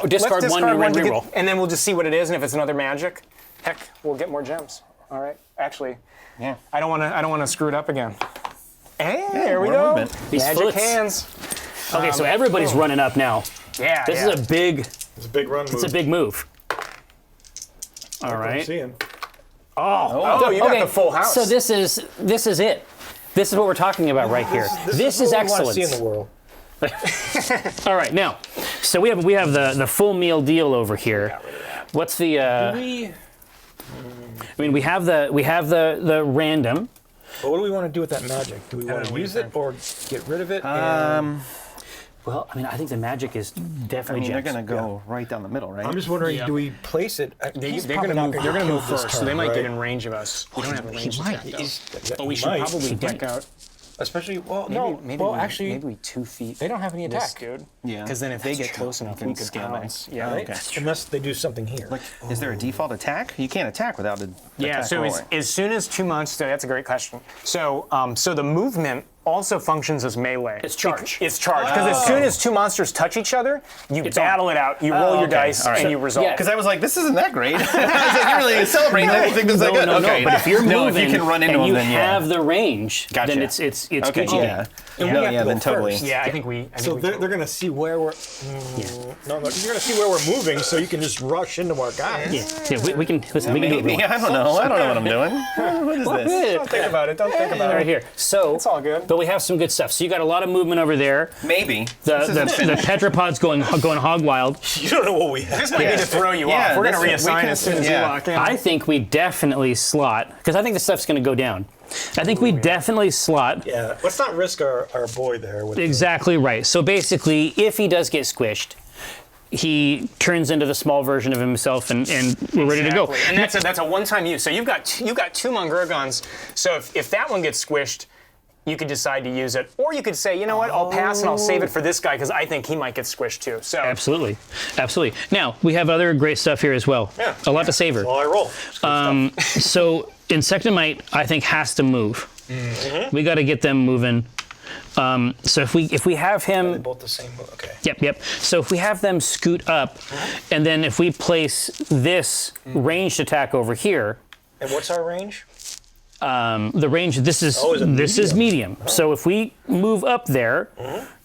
discard one and to reroll. and then we'll just see what it is, and if it's another magic, heck, we'll get more gems. All right. Actually, Yeah. I don't want to screw it up again. Hey, there we more go. movement. These Magic foots. hands. Okay, so everybody's running up now. Yeah. This is a big It's a big run move. it's a big move. All right. See him. Oh, you got the full house. So this is it. This is what we're talking about right here. This is what we want to see in excellence. the world. All right, now, so we have the full meal deal over here. What's the? I mean, we have the random. But what do we want to do with that magic? Do we want know to what use you it or get rid of it? Well, I mean, I think the magic is I definitely. mean, they're gems. going to go right down the middle, right? I'm just wondering, Yeah. do we place it? He's They're probably gonna not move. They're gonna kill move this first, so turn, they might right? get in range of us. We don't have a range attack though. But we should might. probably deck out. Especially, well, Maybe 2 feet. they don't have any This attack. dude. Yeah. Because then if they get close enough, can we could scale them. pounce. Yeah. Okay. Unless they do something here. Like, is there a default attack? You can't attack without an Yeah. attack So rolling. as soon as 2 months, so that's a great question. So so the movement also functions as melee. It's charge. It's charge because as soon as 2 monsters touch each other, you battle it out. You roll your okay. dice All right. and you resolve. yeah, Because I was like, this isn't that great. I was like, you're really celebrating everything that's that good. No, Okay. but if you're no, moving if you can run into and them, you then yeah. have the range, Gotcha. then it's Okay, Gucci yeah. gang. And No, we have yeah, to go then totally. first. Yeah, I think we. So they're going to see where we're. No, you're going to see where we're moving, so you can just rush into our guys. Yeah, we can listen. We can do it. Maybe. I don't know. I don't know what I'm doing. What is this? Don't think about it. Don't think about Right it. here. So It's all good. But we have some good stuff. So you got a lot of movement over there. Maybe. The This isn't the finished. tetrapod's going hog wild. You don't know what we have. This might need to throw you Yeah, off. We're going to this- we reassign can- as soon as you yeah. walk in. I think we definitely slot because I think the stuff's going to go down. I think we definitely slot. Yeah, let's not risk our boy there. With Exactly right. So basically, if he does get squished, he turns into the small version of himself, and we're ready to go. Exactly. And that's a one-time use. So you've got two Mongurgons. So if that one gets squished, you could decide to use it, or you could say, you know what, I'll pass and I'll save it for this guy because I think he might get squished too. So Absolutely, absolutely. Now we have other great stuff here as well. Yeah. A lot to savor. Well, I roll. So Insectomite, I think, has to move. We got to get them moving. So if we have him, Both the same. Okay. yep. So if we have them scoot up, and then if we place this ranged attack over here, And what's our range? the range this is Oh, is it this is medium. So if we move up there,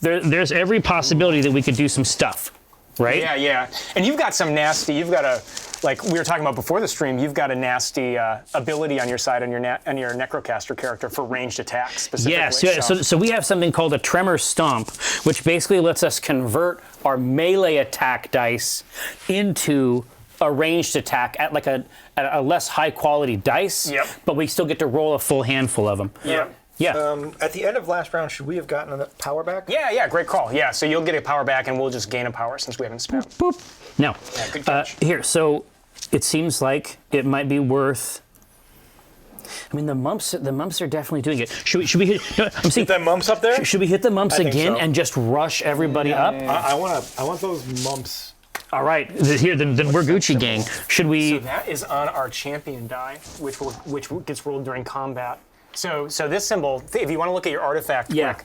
there's every possibility that we could do some stuff, right? yeah. And you've got some nasty. You've got a, like we were talking about before the stream. You've got a nasty ability on your side on your Necrocaster character for ranged attacks specifically. Yes, yeah. So we have something called a Tremor Stomp, which basically lets us convert our melee attack dice into a ranged attack at like a less high quality dice. Yep. But we still get to roll a full handful of them. Yep. Yeah. At the end of last round, should we have gotten a power back? Yeah, great call. Yeah, so you'll get a power back, and we'll just gain a power since we haven't spent. Boop. Now, good catch. here. So it seems like it might be worth. I mean, the mumps are definitely doing it. Should we hit? No, I'm saying. Get them mumps up there? Should we hit the mumps I think again so. and just rush everybody up? I want those mumps. All right. Here, then we're Gucci gang. Should we? So that is on our champion die, which gets rolled during combat. So this symbol, if you want to look at your artifact quick,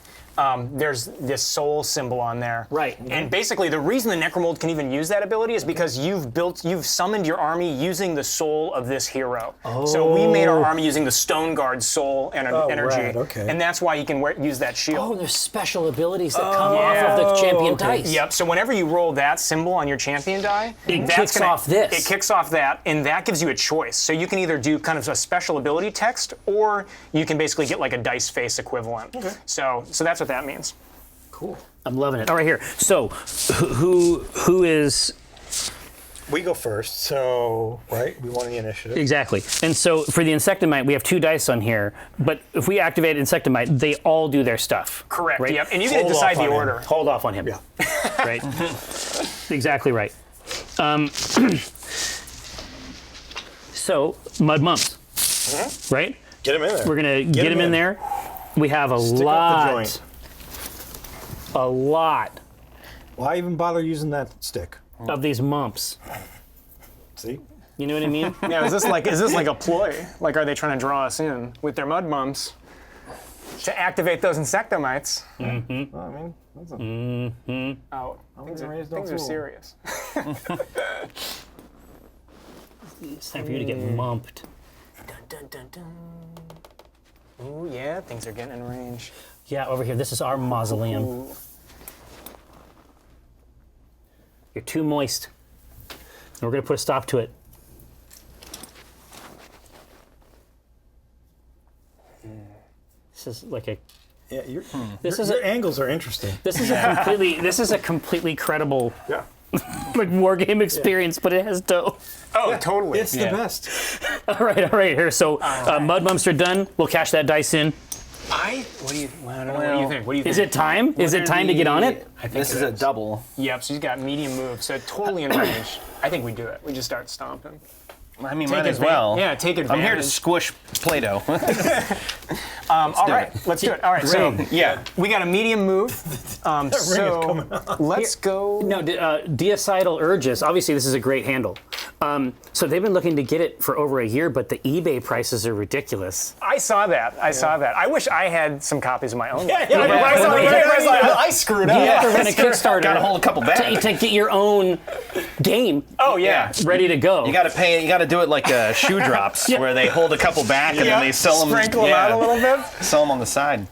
there's this soul symbol on there. Right. And basically the reason the Necromold can even use that ability is because you've summoned your army using the soul of this hero. So we made our army using the Stone Guard soul energy. rad, okay. And that's why he can use that shield. Oh, there's special abilities that come off of the champion dice. Yep. So whenever you roll that symbol on your champion die, It that's kicks off this. It kicks off that, and that gives you a choice. So you can either do kind of a special ability text, or you can basically get like a dice face equivalent. Okay. So that's what that means. Cool. I'm loving it. All right, here. So, who is We go first, so right, we won the initiative. exactly? And so for the Insectomite, we have 2 dice on here. But if we activate Insectomite, they all do their stuff. Correct. Right? Yep. And you get to Hold decide off the on order. Hold off on him. Yeah. Right. Exactly right. So mud mumps, right? Get him in there. We're gonna get him in there. We have a Stick up the lot. joint. A lot Why even bother using that stick? of these mumps. See? You know what I mean? Yeah, is this like a ploy? Like, are they trying to draw us in with their mud mumps to activate those insectomites? Well, I mean, that's a, Oh, things raised no are fool. serious. It's time for you to get mumped. Dun, dun, dun, dun. Ooh, yeah, things are getting in range. Yeah, over here. This is our mausoleum. Ooh. You're too moist. And we're gonna put a stop to it. This is like a. yeah, This your, is your a. angles are interesting. This is a completely. This is a completely credible Yeah. like war game experience, but it has dough. Oh, totally. It's the best. All right. Here. So mud mumps are done. We'll cash that dice in. What do you? Well, I don't know. What do you think? What do you think? Is it time? Is it time to get on it? I think This it is a double. Yep. So he's got medium move, so totally in range. I think we do it. We just start stomping. I mean, Take might as advan- well. Yeah, take advantage. I'm here to squish Play-Doh. All do right, it. let's do it. All right, so yeah. we got a medium move. So let's go. No, deacidal urges. Obviously, this is a great handle. So they've been looking to get it for over a year, but the eBay prices are ridiculous. I saw that. I saw that. I wish I had some copies of my own. Yeah, When I saw the yeah. eBay price, I screwed up. You have to run a Kickstarter Got to hold a couple back. to get your own game Oh yeah. ready to go. You got to pay. You got to do it like shoe drops, where they hold a couple back and then they sell them. Sprinkle them out a little bit. Sell them on the side.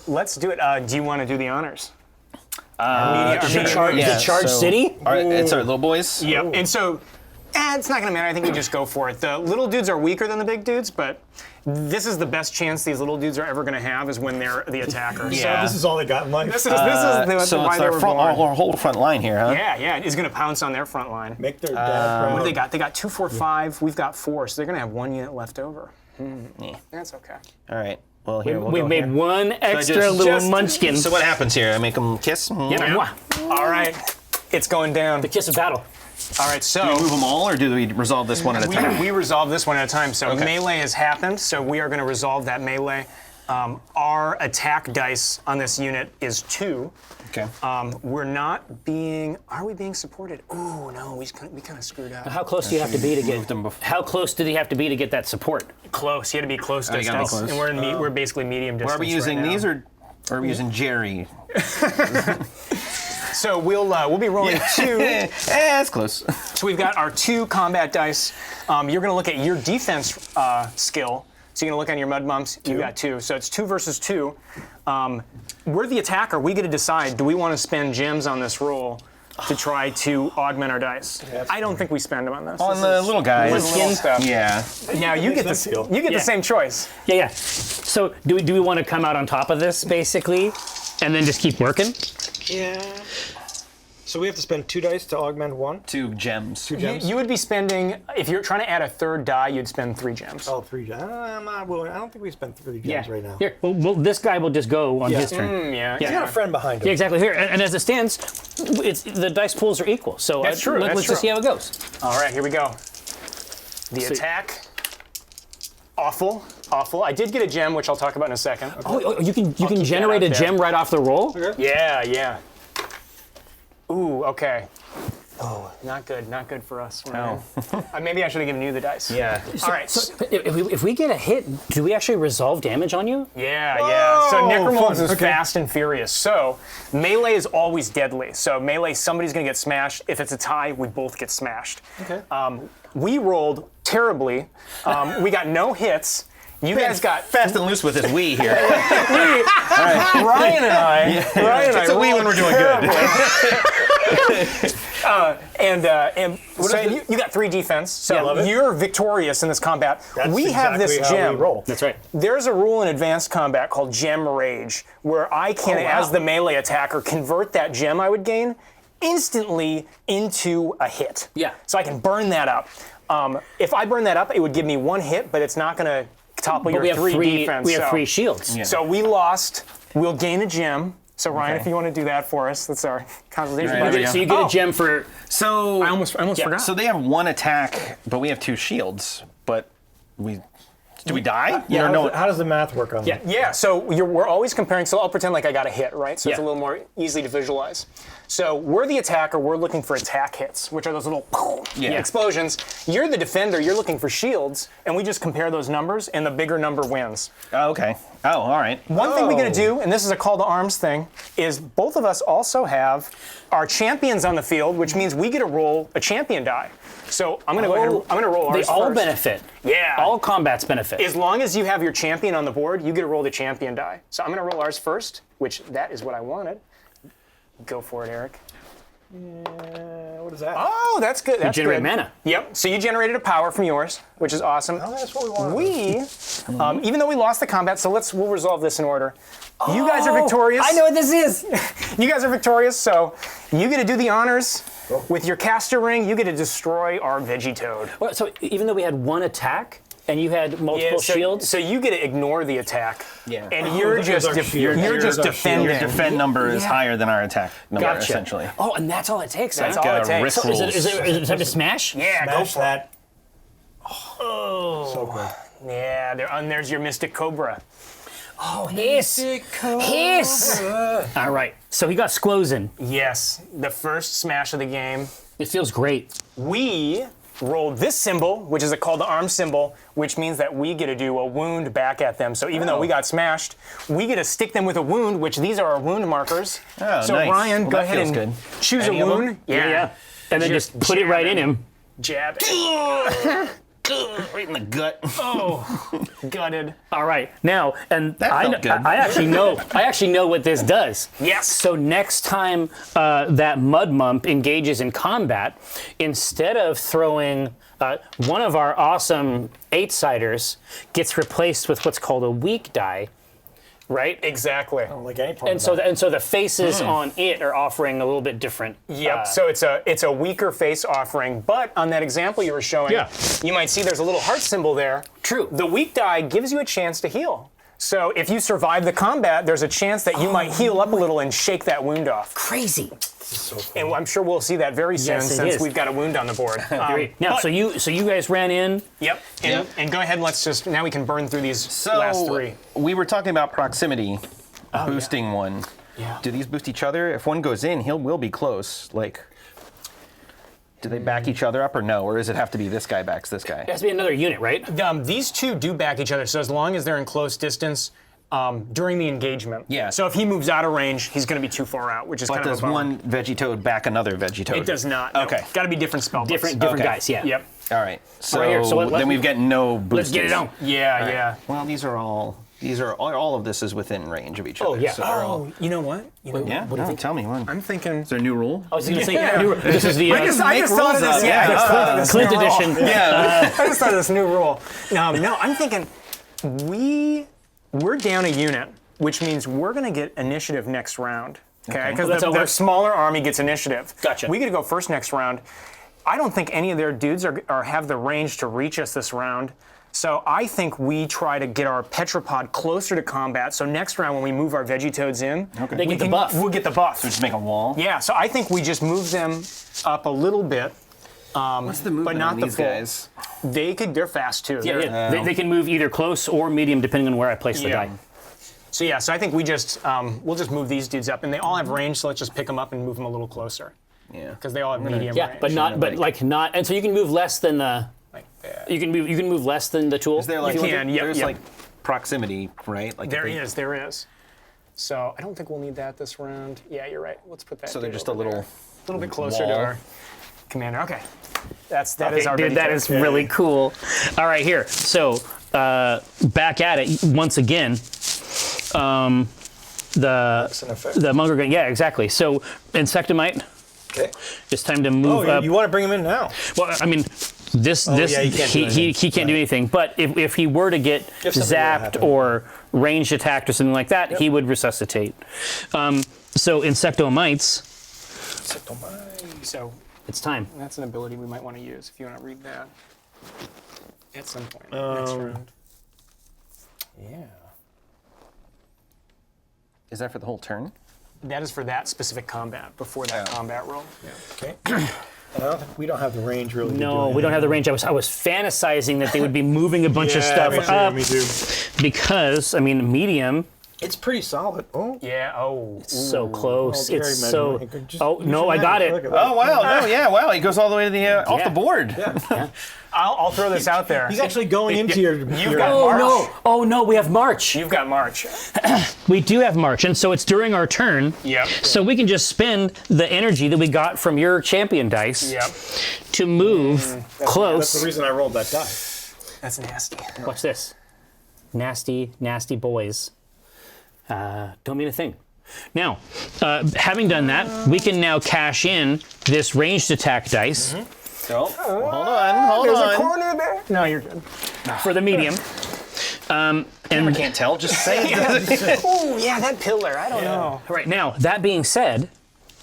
Let's do it. Do you want to do the honors? Is it Charge City? It's our little boys. Yep. And so, it's not going to matter. I think we just go for it. The little dudes are weaker than the big dudes, but this is the best chance these little dudes are ever going to have is when they're the attacker. Yeah. So this is all they got in life. This is So why it's they our were front, born. our whole front line here, huh? Yeah, it's going to pounce on their front line. Make their dad proud. What do they got? They got 2, 4, 5. We've got 4, so they're going to have 1 unit left over. That's okay. All right. Well, here we'll We've go made here. one extra just- little munchkin. So what happens here? I make them kiss. Yeah. All right, it's going down. The kiss of battle. All right, so Do we move them all, or do we resolve this one at a time? we resolve this one at a time. So melee has happened, so we are going to resolve that melee. Our attack dice on this unit is 2. Okay. We're not being. Are we being supported? Oh no, we kind of screwed up. How close do you have to be to get? them before. How close did he have to be to get that support? Close. You had to be close you gotta be distance, close. and we're basically medium distance. Are we using right now. these, or are we using Jerry? So we'll be rolling 2. That's close. So we've got our 2 combat dice. You're going to look at your defense skill. So you're going to look on your mud mumps. You got 2. So it's 2 versus 2. We're the attacker. We get to decide, do we want to spend gems on this roll to try to augment our dice? I don't think we spend them on this. On the little guys. Little stuff. Yeah. Now you get sense, Seal. the Yeah. same choice. Yeah. So do we want to come out on top of this basically, and then just keep working? Yeah. So we have to spend 2 dice to augment 1? 2 gems. 2 gems? You would be spending, if you're trying to add a 3rd die, you'd spend 3 gems. Oh, 3 gems. I'm not willing. I don't think we spend 3 gems right now. Here, well, this guy will just go on his turn. Yeah. He's got a friend behind him. Yeah, exactly. Here, and as it stands, the dice pools are equal. So That's true, that's Let's just true. see how it goes. All right, here we go. The So- attack. Awful. I did get a gem, which I'll talk about in a second. Oh, you can keep generate that a up there. gem right off the roll. Yeah. Ooh, okay. Oh, not good for us. No. Maybe I should have given you the dice. Yeah. All right. So if we get a hit, do we actually resolve damage on you? Yeah. So Necromolds fun. is Okay. fast and furious. So melee is always deadly. So melee, somebody's gonna get smashed. If it's a tie, we both get smashed. Okay. We rolled terribly. We got no hits, You guys got fast and loose with this we here. Ryan and I. Ryan and I It's a we when we're doing good. You got 3 defense, so Yeah, love it. you're victorious in this combat. That's we have this exactly how we gem. roll. That's right. There's a rule in advanced combat called Gem Rage, where I can, as the melee attacker, convert that gem I would gain instantly into a hit. Yeah. So I can burn that up. If I burn that up, it would give me 1 hit, but it's not going to topple your we have 3 three. defense. We have so. 3 shields. Yeah. So we lost. We'll gain a gem. So Ryan, Okay. if you want to do that for us, that's our consultation Right, budget. there we So you get a gem for. So I almost forgot. So they have 1 attack, but we have 2 shields. But do we die? You don't know. How does the math work on that? Yeah, so we're always comparing, so I'll pretend like I got a hit, right? So it's a Yeah. little more easy to visualize. So we're the attacker, we're looking for attack hits, which are those little explosions. You're the defender, you're looking for shields, and we just compare those numbers, and the bigger number wins. Oh, okay. Oh, all right. One thing we're gonna do, and this is a call to arms thing, is both of us also have our champions on the field, which means we get to roll a champion die. So I'm gonna go ahead, I'm gonna roll They ours all first. benefit. Yeah. All combats benefit. As long as you have your champion on the board, you get to roll the champion die. So I'm going to roll ours first, which that is what I wanted. Go for it, Eric. What is that? Oh, that's good. That's generate good. mana. Yep. So you generated a power from yours, which is awesome. Oh, that's what we wanted. We, even though we lost the combat, so we'll resolve this in order. You guys are victorious. I know what this is. You guys are victorious, so you get to do the honors. With your caster ring, you get to destroy our Veggie Toad. Well, so even though we had 1 attack and you had multiple shields, So you get to ignore the attack. Yeah. And you're here's just our shield. you're Here's just our shield. defending. Your defend number is higher than our attack number, gotcha. essentially. Oh, and that's all it takes. That's huh? all it takes. risk So is rolls. it time to smash? Yeah, go Smash for it. that. Oh, so good. Yeah, there's your Mystic Cobra. Oh, hiss! Hiss! All right. So he got Squozen. Yes, the first smash of the game. It feels great. We rolled this symbol, which is a call to arms symbol, which means that we get to do a wound back at them. So even though we got smashed, we get to stick them with a wound, which these are our wound markers. Oh, so nice. Ryan, Well, go that ahead feels and good. choose Any a of them? wound. Yeah. And then just put it right in him. Jab it. Right in the gut. Gutted. All right. Now, and That felt good. I actually know what this does. Yes. So next time that mud mump engages in combat, instead of throwing one of our awesome 8-siders gets replaced with what's called a weak die, right? Exactly. Like any part And so the faces on it are offering a little bit different. Yep. So it's a weaker face offering, but on that example you were showing, Yeah. you might see there's a little heart symbol there. True. The weak die gives you a chance to heal. So if you survive the combat, there's a chance that you might heal up a little and shake that wound off. Crazy. And I'm sure we'll see that very soon Yes, it since is. we've got a wound on the board. Now, but- so you guys ran in. Yep. And go ahead. Now we can burn through these So last 3. we were talking about proximity, boosting one. Yeah. Do these boost each other? If one goes in, will be close. Like, do they back each other up or no? Or does it have to be this guy backs this guy? It has to be another unit, right? These two do back each other. So as long as they're in close distance during the engagement. Yeah. So if he moves out of range, he's going to be too far out, which is But kind of does a bummer. one Veggie Toad back another Veggie Toad? It does not. No. Okay. Got to be different spell books. Different Okay. guys. Yeah. Yep. All right. So, Right here. So let- then we've got no boosters. Let's get it on. Yeah, yeah. Well, all of this is within range of each other. yeah. So they're all, Oh, you know what? yeah. What do you think? Tell me one. I'm thinking. Is there a new rule? I was going to say this is the I just thought of this. Yeah, I just thought of this Clint new rule. edition. Yeah. I just thought of this new rule. No, I'm thinking we're down a unit, which means we're going to get initiative next round. Okay, because That's how it the works. smaller army gets initiative. Gotcha. We get to go first next round. I don't think any of their dudes are have the range to reach us this round. So I think we try to get our Petropod closer to combat. So next round when we move our Veggie Toads in, They get the buff. We'll get the buff. Just make a wall. Yeah, so I think we just move them up a little bit. What's the movement but not on the these full. guys? They're fast too. Yeah, They're- yeah. They can move either close or medium depending on where I place the Yeah. die. So I think we just we'll just move these dudes up, and they all have range. So let's just pick them up and move them a little closer Yeah. because they all have medium Yeah, range. but not, and so you can move less than the. Like that. You can move less than the tool. Is there like You can, yep, there's yep. like proximity, right? Like There if they- is. So I don't think we'll need that this round. Yeah, you're right. Let's put that. So they're dude just a over little there. Little bit closer to wall. our commander. Okay, that is Okay, our dude, Veggie that Toad. is really cool. All right, here. So back at it once again. That's an effect. The Munger Gun. Yeah, exactly. So Insectomite. Okay. It's time to move Oh, up. you want to bring him in now? Well, I mean, yeah, he can't do do anything. But if he were to get If something were to zapped happen. or ranged attacked or something like that, he would resuscitate. So Insectomites, So it's time. that's an ability we might want to use if you want to read that at some point next round. Yeah. Is that for the whole turn? That is for that specific combat before that combat roll. Okay. We don't have the range really. No, we don't have the range. I was fantasizing that they would be moving a bunch of stuff up Me too. because, I mean, medium. It's pretty solid. Oh. Yeah. Oh. So close. Oh, it's Gary so. mentioned it. Oh no, I got it. Oh wow! No, yeah, wow! He goes all the way to the off the board. I'll throw this out there. He's actually going into your. You've got Oh March. no! Oh no! We have March. You've got March. We do have March, and so it's during our turn. Yep. So we can just spend the energy that we got from your champion dice Yep. to move close. That's the reason I rolled that die. That's nasty. Watch this. Nasty, nasty boys. Don't mean a thing. Now, having done that, we can now cash in this ranged attack dice Oh, hold on. corner there. No, you're good. for the medium. I can't tell. Just say it. Oh, yeah, that pillar. I don't know. Right now, that being said,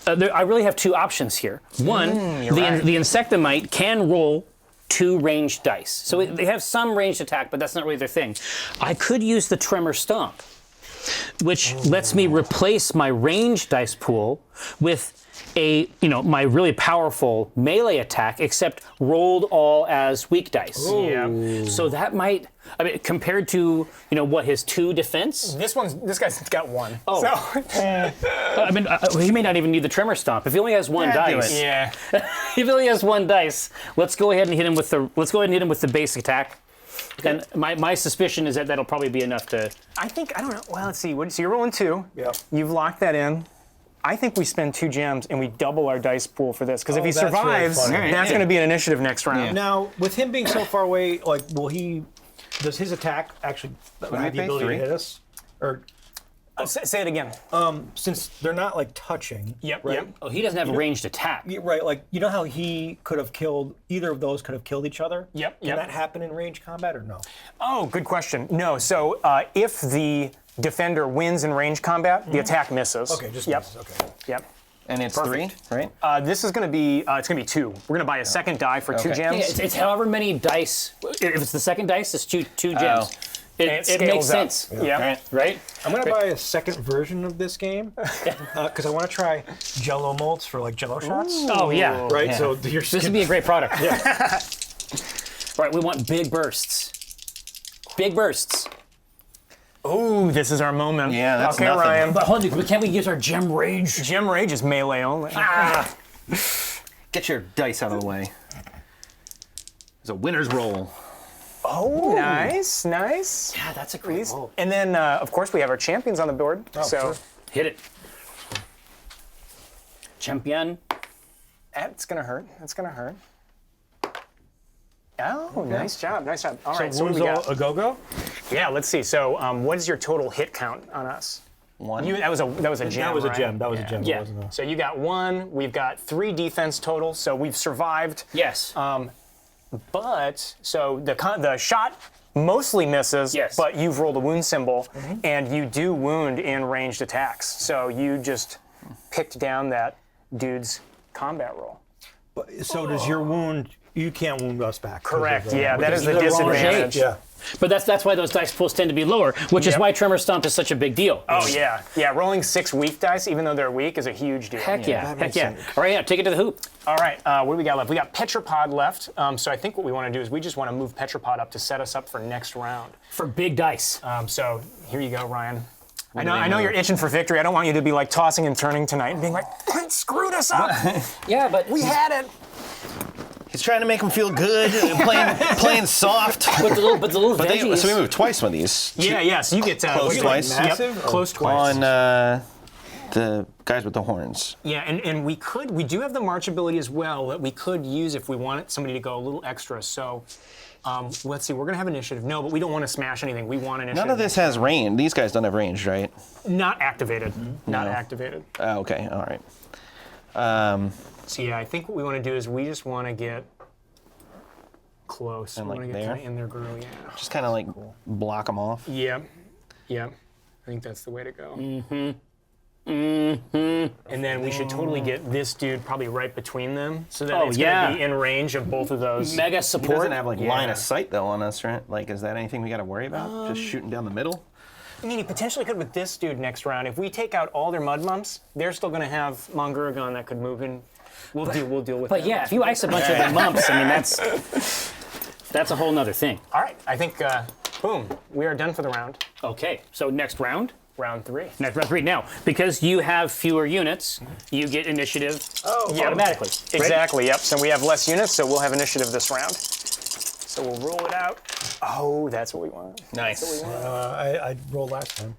I really have two options here. One, the Insectomite can roll 2 ranged dice. So they have some ranged attack, but that's not really their thing. I could use the Tremor Stomp, which lets me replace my ranged dice pool with my really powerful melee attack, except rolled all as weak dice. Yeah. So that might, I mean, compared to, what, his 2 defense? This guy's got 1. Oh. So, I mean, he may not even need the Tremor Stomp. If he only has 1 Yeah, do dice. it. yeah. If he only has 1 dice, let's go ahead and hit him with the base attack. And my suspicion is that that'll probably be enough to. I don't know. Well, let's see. So you're rolling 2. Yep. You've locked that in. I think we spend 2 gems and we double our dice pool for this. Because if he that's really survives, funny. that's going to be an initiative next round. Now, with him being so far away, does his attack actually have the pay ability 3? to hit us? Or Say it again. since they're not touching. Yep, Right? yep. Oh, he doesn't have a ranged attack. Yeah, right. You know how he could have killed either of those could have killed each other? Yep, Can yep. that happen in range combat or no? Oh, good question. No, so if the defender wins in range combat, the attack misses. Okay, just yep. misses, okay. Yep. And it's Perfect. 3, right? This is going to be 2. We're going to buy a second die for 2 Okay. gems. Yeah, it's however many dice. If it's the second dice, it's two gems. And It scales makes up. sense, Yeah. right? I'm gonna buy a second version of this game because I want to try Jello molds for Jello shots. Oh yeah. Right. Yeah. So your This would be a great product. Yeah. Right. We want big bursts. Big bursts. Ooh, this is our moment. Yeah, that's okay, nothing. Ryan. But hold on, can't we use our gem rage? Gem Rage is melee only. Get your dice out of the way. It's a winner's roll. Oh, nice, nice. Yeah, that's a great roll. And then, of course, we have our champions on the board. So sure. Hit it. Champion. that's going to hurt. That's going to hurt. Oh, nice job, nice job. All right, so what do we got? a go-go? Yeah, let's see. So what is your total hit count on us? 1. That was a gem, That was a right? gem. That was a gem. It Yeah. wasn't a- So you got 1. We've got 3 defense total. So we've survived. Yes. But so the shot mostly misses. Yes. But you've rolled a wound symbol, and you do wound in ranged attacks. So you just picked down that dude's combat roll. So does your wound? You can't wound us back. Correct. Yeah, that is the Because of the disadvantage. Yeah. But that's why those dice pools tend to be lower, which is Yep. why Tremor Stomp is such a big deal. Oh yeah, yeah. Rolling 6 weak dice, even though they're weak, is a huge deal. Heck yeah. that Heck makes yeah. sense. All right, yeah, take it to the hoop. All right, what do we got left? We got Petropod left. So I think what we want to do is we just want to move Petropod up to set us up for next round. For big dice. So here you go, Ryan. I know you're itching for victory. I don't want you to be like tossing and turning tonight and being like, Clint screwed us up. Yeah, but We had it. He's trying to make him feel good, playing soft. but the little But veggies. so we moved twice with these. Yeah, yeah. So you get Close you get, twice? Yep, Massive or close twice. On the guys with the horns. Yeah, and we do have the march ability as well that we could use if we wanted somebody to go a little extra. So let's see, we're gonna have initiative. No, but we don't want to smash anything. We want initiative. None of this has range. These guys don't have range, right? Not activated. Not No. activated. Oh, okay, all right. So yeah, I think what we want to do is we just want to get close. And We want like to get there? kind of in their grill, yeah. Just kind of like block them off. Yeah, yeah. I think that's the way to go. And then we should totally get this dude probably right between them, so that it's gonna be in range of both of those. Mega He support. doesn't have like line Yeah. of sight though on us, right? Like, is that anything we got to worry about? Just shooting down the middle? I mean, he potentially could with this dude next round. If we take out all their mud mumps, they're still gonna have Monguragon that could move in. We'll deal with But that. yeah, if you ice a bunch of the mumps, I mean that's a whole nother thing. All right, I think, boom, we are done for the round. Okay, so next round. Round 3. Next round 3. Now, because you have fewer units, you get initiative Yeah, automatically. right? Exactly, yep. So we have less units, so we'll have initiative this round. So we'll roll it out. Oh, that's what we want. Nice. I rolled last time.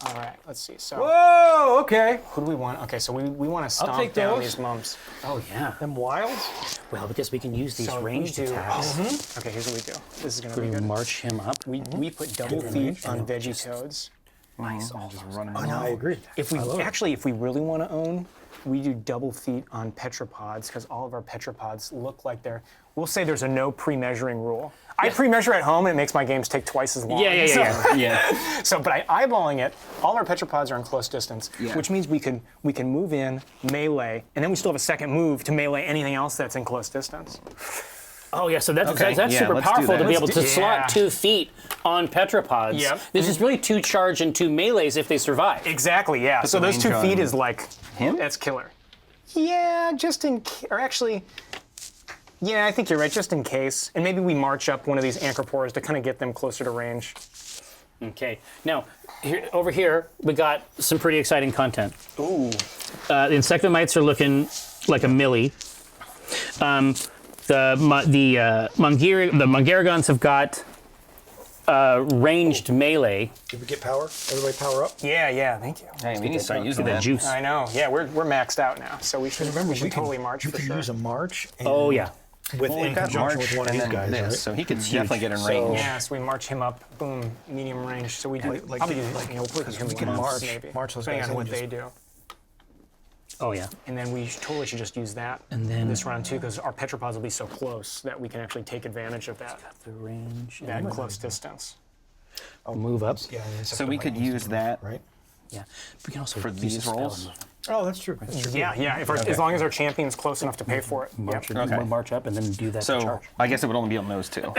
All right, let's see. So Whoa, okay. who do we want? Okay, so we want to stomp take down those. these mumps. Oh yeah. Them wilds? Well, because we can use these So ranged we do. attacks. Okay, here's what we do. This is gonna be We good. march him up. We put double feet on veggie toads. Nice. Just running I agree. If we if we really want to own, we do double feet on petropods because all of our petropods look like they're. We'll say there's a no pre-measuring rule. I pre-measure at home and it makes my games take twice as long. Yeah. Yeah. So, but eyeballing it, all our petropods are in close distance, which means we can move in, melee, and then we still have a second move to melee anything else that's in close distance. Oh yeah, so that's Okay, that's yeah, super let's do powerful to that. be able to Yeah. slot 2 feet on petropods. Yep. This is really 2 charge and 2 melees if they survive. Exactly, yeah. So the those range 2 feet on is like him? That's killer. Yeah, or actually. Yeah, I think you're right, just in case. And maybe we march up one of these anchorpores to kind of get them closer to range. Okay. Now, over here we got some pretty exciting content. Ooh. The insectomites are looking like a milli. The Mongaragons have got ranged melee. Did we get power? Everybody power up? Yeah, thank you. Hey, we need to start using The that. juice. I know. Yeah, we're maxed out now, so we should Remember, we should totally march you for can sure. use a march. And Oh yeah. With Well, in we've got conjunction March with one of and these then guys, this, right? so he could definitely get in range. Yeah, so we march him up, boom, medium range. So we do Like- probably do like- we'll put him we can once, march- maybe, march those depending guys on in what and they do. Oh yeah. And then we totally should just use that And then- this round too, because our petropods will be so close that we can actually take advantage of that The range. that close distance. Move up. Yeah, So we could use that. right? Yeah. We can also For use these a spell rolls? and move them. Oh, that's true. That's true. Yeah. If as long as our champion's close enough to pay for it. March, Yep. Okay. march up and then do that to So charge. I guess it would only be on those two.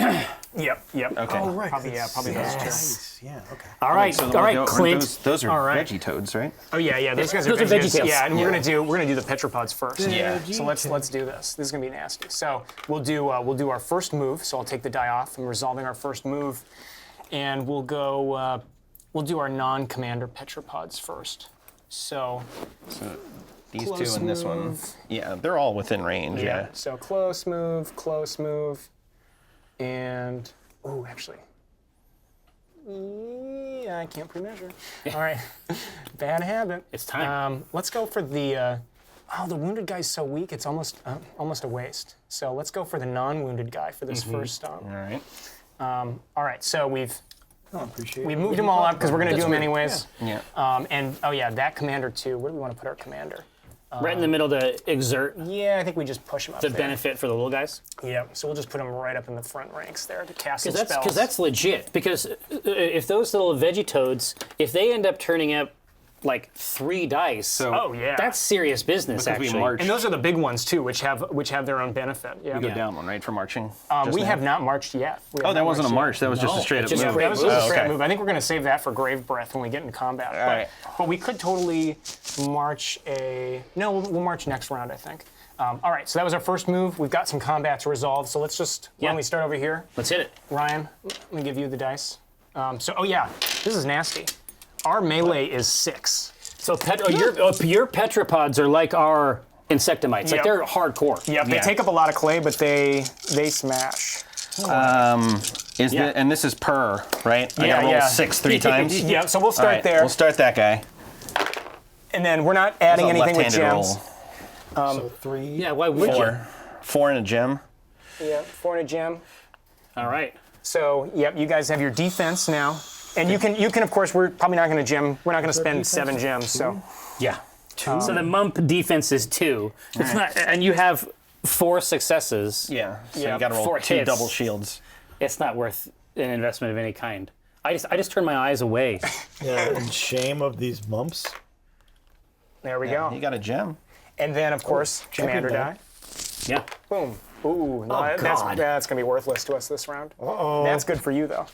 Yep. Okay. Oh, right. Probably, yeah, probably those two. Nice. Yeah, okay. All right, So all right, aren't Clint. Those are All right. veggie toads, right? Oh yeah. Those guys Those are are veggies. VeggieTales. Yeah, and we're gonna do the petropods first. Yeah. So let's do this. This is gonna be nasty. So we'll do our first move. So I'll take the die off. I'm resolving our first move, and we'll go. We'll do our non-commander petropods first. So These Close two and this one. move. Yeah, they're all within range. Yeah. So close move, and actually. Yeah, I can't pre-measure. All right, bad habit. It's time. Let's go for the. The wounded guy's so weak; it's almost a waste. So let's go for the non-wounded guy for this first stomp. All right. All right, so we've Appreciate we moved them all up because we're gonna do them weird. anyways. Yeah. And that commander too. Where do we want to put our commander? Right in the middle to exert Yeah, I think we just push him up the there. benefit for the little guys. Yep. So we'll just put him right up in the front ranks there to cast some Because spells. that's legit. Because if those little veggie toads, if they end up turning up like 3 dice, So yeah. that's serious business. because we Actually, march, And those are the big ones too, which have their own benefit. Yeah. we go down one, right, for marching? We just have now? not marched yet. We have Oh, that not wasn't a marched march. That was just No, a straight up it's just move. a yet. That was just a Oh, straight okay. move. I think we're going to save that for Grave Breath when we get in combat. But, right. but we could totally march we'll march next round, I think. All right, so that was our first move. We've got some combat to resolve, so let's just, why don't we start over here? let's hit it. Ryan, let me give you the dice. This is nasty. Our melee is 6. So your petropods are like our insectomites. Like Yep. they're hardcore. Yep, they Yeah. take up a lot of clay, but they smash. And this is per, right? I gotta roll 6 3 times. Yeah, so we'll All start right, there. We'll start that guy. And then we're not adding It's a anything with left-handed gems. So 3. Yeah, why would you? Four and a gem. Yeah, 4 and a gem. All right. So, yep, you guys have your defense now. And you can of course, we're probably not going to gem. We're not going to spend 7 gems, so. Yeah. So the mump defense is 2. It's not, and you have 4 successes. Yeah. So Yeah, you got to roll 4 2 hits. double shields. It's not worth an investment of any kind. I just turn my eyes away. Yeah, and shame of these mumps. There we You go. got a gem. And then, of course, champion commander die. die. Yeah. Boom. Ooh, no, Oh, God. that's going to be worthless to us this round. Uh-oh. That's good for you, though.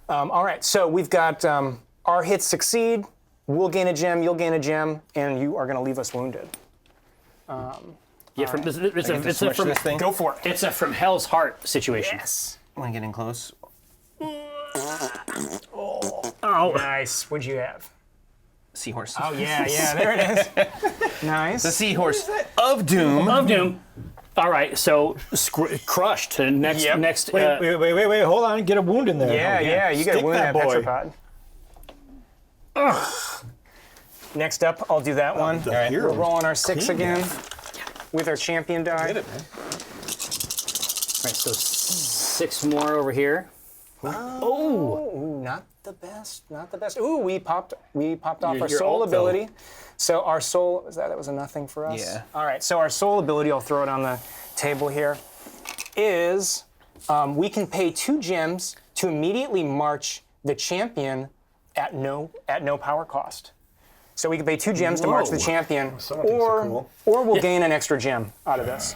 All right, so we've got our hits succeed. We'll gain a gem, you'll gain a gem, and you are going to leave us wounded. Yeah. From, it's a Switch from this thing. Go for it. it's a from hell's heart situation. Yes. Want to get in close? Oh. Nice. What'd you have? Seahorse. Oh, yeah, there it is. Nice. The seahorse of doom. Of doom. All right. So crushed to next Yep. next. Wait, hold on. Get a wound in there. Yeah, you got to Stick wound that that boy. Petripod. Next up, I'll do that one. The hero. We're rolling our 6 Clean. again with our champion die. Did it, man. All right. So 6 more over here. Ooh, not the best, not the best. Ooh, we popped off our Your soul ult, though. ability. So our soul, that was a nothing for us? Yeah. All right, so our soul ability, I'll throw it on the table here, is we can pay 2 gems to immediately march the champion at no power cost. So we can pay 2 gems to march the Whoa. champion, Some of these are cool. or we'll gain an extra gem out of this.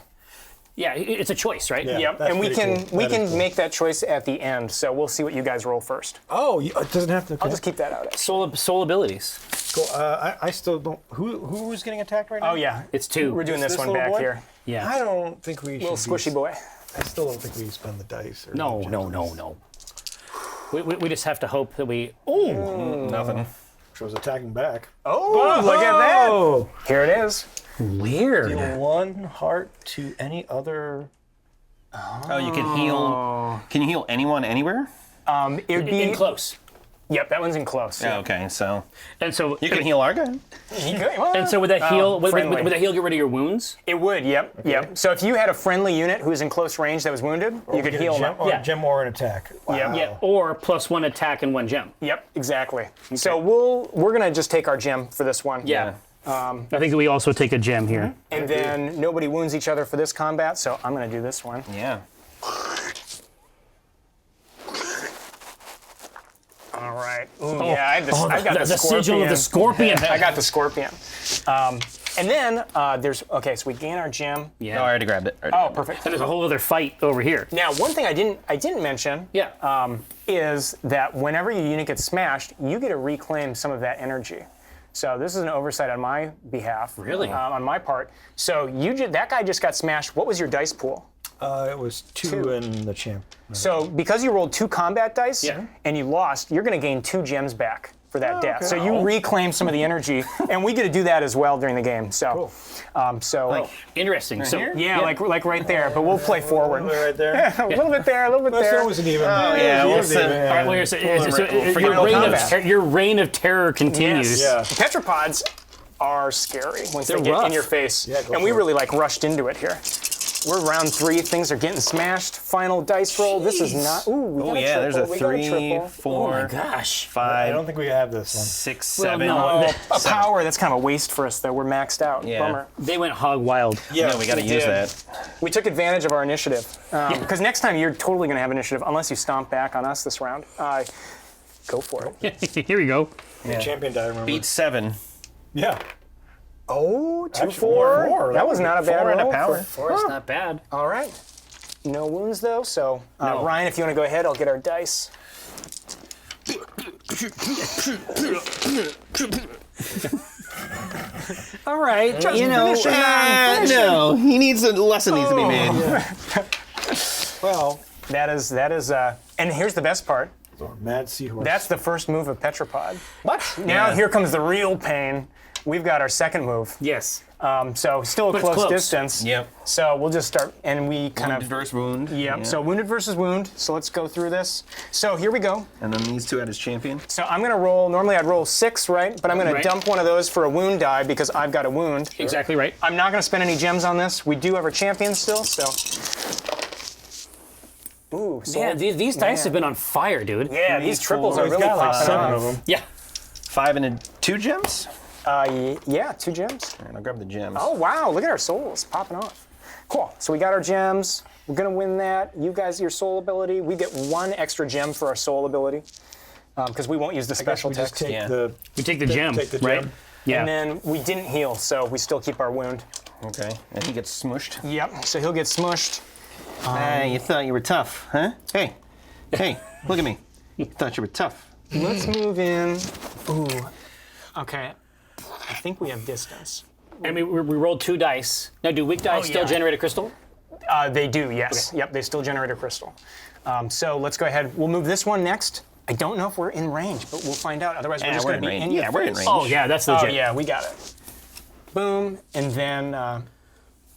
Yeah. It's a choice, right? Yeah. Yep, that's and we pretty can cool. we That is can cool. make that choice at the end. So we'll see what you guys roll first. Oh, it doesn't have to. I'll just keep that out. Soul abilities. Cool. I still don't. Who's getting attacked right now? Oh yeah, It's 2. we're doing this this one little back boy? here. Yeah. I don't think we Little should. squishy boy. I still don't think we spend the dice. Or No. the No. gems. No. No. We just have to hope that we. Nothing. Which was attacking back. Oh, look at that! Oh! Here it is. Weird. Deal 1 heart to any other. Oh, you can heal. Can you heal anyone anywhere? It would be In close. Yep, that one's in close. Oh, okay, so And so you can heal our guy. And so would that heal? Would friendly. that heal? Get rid of your wounds? It would. Yep. So if you had a friendly unit who was in close range that was wounded, you could Get a heal gem, them. or Yeah. a gem or an attack. Wow. Yeah. Or +1 attack and 1 gem. Yep. Exactly. So we're gonna just take our gem for this one. Yeah. I think that we also take a gem here. And then nobody wounds each other for this combat, so I'm gonna do this one. Yeah. All right. Ooh, yeah, I got the sigil of the scorpion. I got the scorpion. And then there's so we gain our gem. Yeah. Oh, I already grabbed it. Oh, perfect. And there's a whole other fight over here. Now, one thing I didn't mention Yeah. is that whenever your unit gets smashed, you get to reclaim some of that energy. So this is an oversight on my behalf. Really? On my part. So that guy just got smashed. What was your dice pool? It was 2 in the champ. So because you rolled 2 combat dice Yeah. and you lost, you're going to gain 2 gems back for that death. So you reclaim some of the energy, and we get to do that as well during the game. So, Interesting. So here? yeah, like right there. But we'll play forward. Right there. A little bit there, a little bit That there. wasn't even. Oh, yeah, we'll send- all right, well, here's, Forget all combat. your reign of terror continues. Yes. The Petropods are scary once They're they get rough. in your face. Yeah, go and we for it. really rushed into it here. We're round 3. Things are getting smashed. Final dice roll. This is not. Ooh, we got Oh a yeah, there's a triple. We got 3, triple. Oh 4, my gosh. 5, I don't think we have this one. 6, Well, 7. no. A power. That's kind of a waste for us, though. We're maxed out. Yeah. Bummer. They went hog wild. Yeah, No, we got to we use did. that. We took advantage of our initiative. Because next time you're totally going to have initiative, unless you stomp back on us this round. Go for it. Here we go. Champion die, remember? Beat 7. Yeah. Oh, 2, Actually, 4. four. That was not a bad 4 and a roll. power. 4 is not bad. All right. No wounds, though. So, No. Ryan, if you want to go ahead, I'll get our dice. All right. No, he needs a lesson needs to be made. Well, That is, and here's the best part. mad seahorse. That's the first move of Petropod. What? Now here comes the real pain. We've got our second move. Yes. So still a But it's close close. distance. Yep. So we'll just start, and we kind Wounded of. versus wound. Yep. Yeah. So wounded versus wound. So let's go through this. So here we go. And then these two at his champion. So I'm gonna roll. Normally I'd roll 6, right? But I'm gonna Right. dump one of those for a wound die because I've got a wound. Exactly right. I'm not gonna spend any gems on this. We do have our champion still, so. Ooh, so Yeah, these dice have been on fire, dude. yeah, these triples are He's really got like popping 7 off. of them. Yeah. 5 and 2 gems. Yeah, 2 gems. All right, I'll grab the gems. Oh wow, look at our souls popping off. Cool. So we got our gems. We're gonna win that. You guys, your soul ability. We get 1 extra gem for our soul ability because we won't use the special We just text. take Yeah. the. We take the gem, take the right? gem. Yeah. And then we didn't heal, so we still keep our wound. Okay. And he gets smushed. Yep. So he'll get smushed. Hey, you thought you were tough, huh? Hey, look at me. You thought you were tough. Let's move in. Ooh. Okay. I think we have distance. And we rolled 2 dice. Now, do weak dice still yeah. generate a crystal? They do, yes. Okay. Yep, they still generate a crystal. So let's go ahead. We'll move this one next. I don't know if we're in range, but we'll find out. Otherwise, we're Yeah, just we're going to in be range. in your Yeah, we're in face. range. Oh, yeah, that's Oh, legit. yeah, we got it. Boom, and then,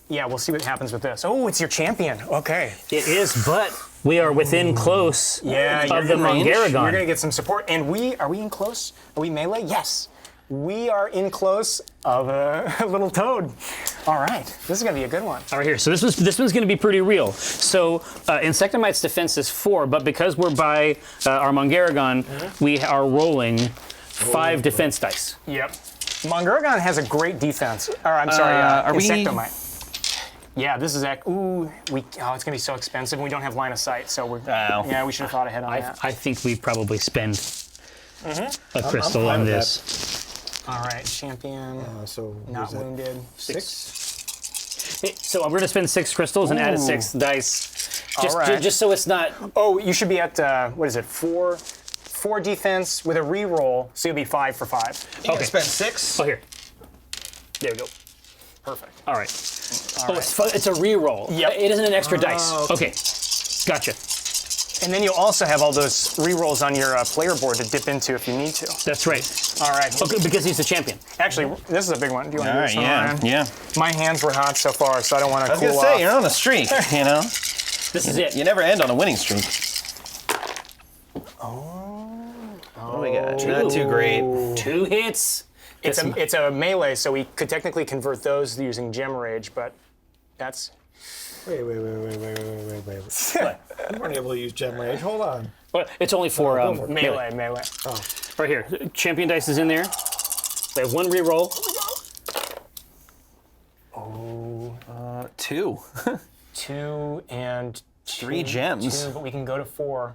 yeah, we'll see what happens with this. Oh, it's your champion. Okay. It is, but we are within close Yeah, of the in range. Mongaragon. You're going to get some support. And are we in close? Are we melee? Yes. We are in close of a little toad. All right, this is going to be a good one. All right, here. So this one's going to be pretty real. So Insectomite's defense is 4, but because we're by our Mongaragon, we are rolling 5 defense dice. Yep. Mongaragon has a great defense. Or I'm sorry, are we- Insectomite. Yeah, this is ooh, it's gonna be so expensive. And we don't have line of sight, so we're. Oh. Yeah, we should have thought ahead on that. I think we probably spend a crystal fine on with this. All right, champion, So not was that wounded. 6. So I'm going to spend 6 crystals and add 6 dice, just, All right. just so it's not. Oh, you should be at what is it? 4 defense with a reroll, so you'll be 5 for 5. Okay. Spend 6. Oh, here. There we go. Perfect. All right. It's a reroll. Yep. It isn't an extra dice. Okay. Gotcha. And then you'll also have all those rerolls on your player board to dip into if you need to. That's right. All right. Okay, because he's the champion. Actually, this is a big one. Do you want All to do right, this one, yeah, Ryan? yeah. My hands were hot so far, so I don't want to I was cool gonna say, off. you're on a streak, you know? This is it. You never end on a winning streak. What do we got? Not too great. 2 hits. It's a melee, so we could technically convert those using Gem Rage, but that's. Wait. We weren't able to use Gem Rage. Hold on. But it's only for go for it. Melee. Right here. Champion dice is in there. We have 1 reroll. 2. 2 and 3 gems. 2, but we can go to 4.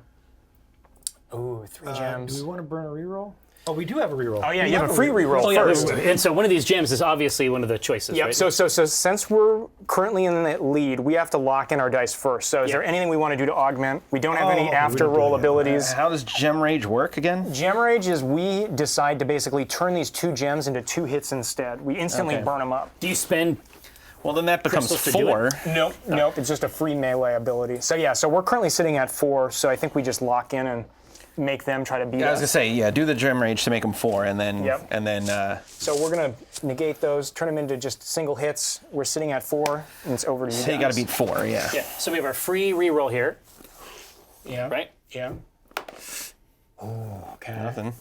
Ooh, 3 gems. Do we want to burn a reroll? Oh, we do have a reroll. Oh yeah, you have a free reroll Oh, yeah. first. And so one of these gems is obviously one of the choices. Yep. Right? So since we're currently in the lead, we have to lock in our dice first. So is there anything we want to do to augment? We don't have any okay, we after don't do roll that. abilities. How does Gem Rage work again? Gem Rage is we decide to basically turn these 2 gems into 2 hits instead. We instantly Okay. burn them up. do you spend? Well, then that becomes Crystals to do 4. Nope. It's just a free melee ability. So yeah, so we're currently sitting at 4. So I think we just lock in and make them try to beat I was gonna us. say, yeah, do the Gem Rage to make them 4, and then, Yep. So we're gonna negate those, turn them into just single hits. We're sitting at 4, and it's over to you. so you got to guys. beat 4, yeah. Yeah. So we have our free reroll here, Yeah. right? Yeah. Oh, okay. Nothing.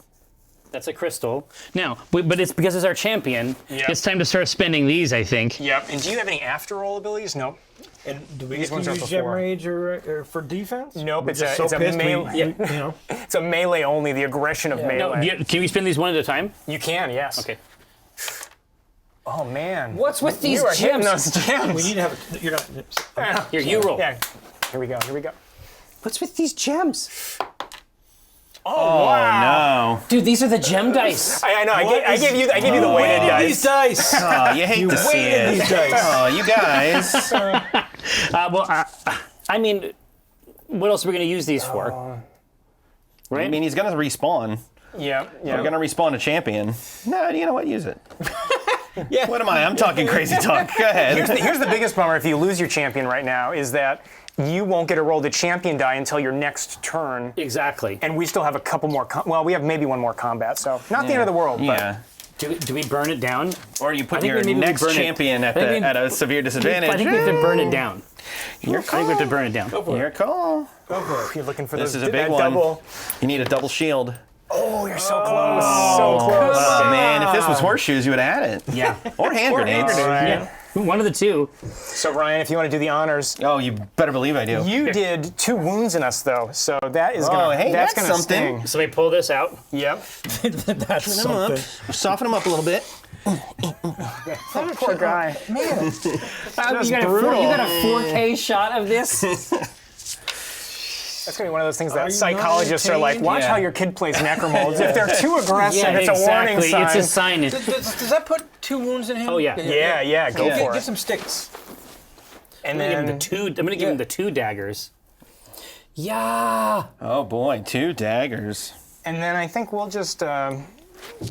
That's a crystal. Now, but it's because it's our champion. Yeah. It's time to start spending these, I think. Yep. And do you have any after roll abilities? Nope. And do we These get ones to are use for Gem 4. Rage or for defense? Nope, We're it's just a- it's a pissed melee- you know. It's a melee only. The aggression of melee. No, can we spend these one at a time? You can, yes. Okay. Oh man. What's with these You are hitting gems? those gems. We need to have. You're not. Here, you roll. Yeah. Here we go. What's with these gems? Oh, wow. No. Dude, these are the gem dice. I know. I gave you the weighted dice. These dice. Oh, you hate to see weighted it. these dice. Oh, you guys. I mean, what else are we going to use these for? Right? I mean, he's gonna respawn. Yeah. We're gonna respawn a champion. No, you know what? Use it. Yeah. What am I? I'm talking crazy talk. Go ahead. Here's the biggest bummer if you lose your champion right now is that you won't get to roll the champion die until your next turn. Exactly. And we still have a couple more. Well, we have maybe one more combat, so not the end of the world. Yeah. Do we burn it down? Or you I put think your maybe we next burn it. champion at I think we- at a severe disadvantage. I think we have to burn it down. Your I think we have to burn it down. Your call. You're looking for This is a that big one. double. You need a double shield. Oh, you're so close. So close. Oh man, if this was horseshoes, you would have had it. Yeah. Or hand grenades. All right. Yeah. One of the two. So Ryan, if you want to do the honors, Oh, you better believe I do. you did 2 wounds in us though, so that is Oh, gonna hey, that's that's gonna something. sting. So we pull this out. Yep. That's something. Soften them up a little bit. Poor guy. You got brutal. a 4K shot of this? That's gonna be one of those things Are that you psychologists are like, entertained? watch Yeah. how your kid plays Necromolds. If they're too aggressive, it's a warning sign. It's a sign. Does that put 2 wounds in him? Oh, yeah. Yeah, go Yeah. for Get it. some sticks. And I'm then gonna give him the 2 daggers. Yeah. Oh boy, 2 daggers. and then I think we'll just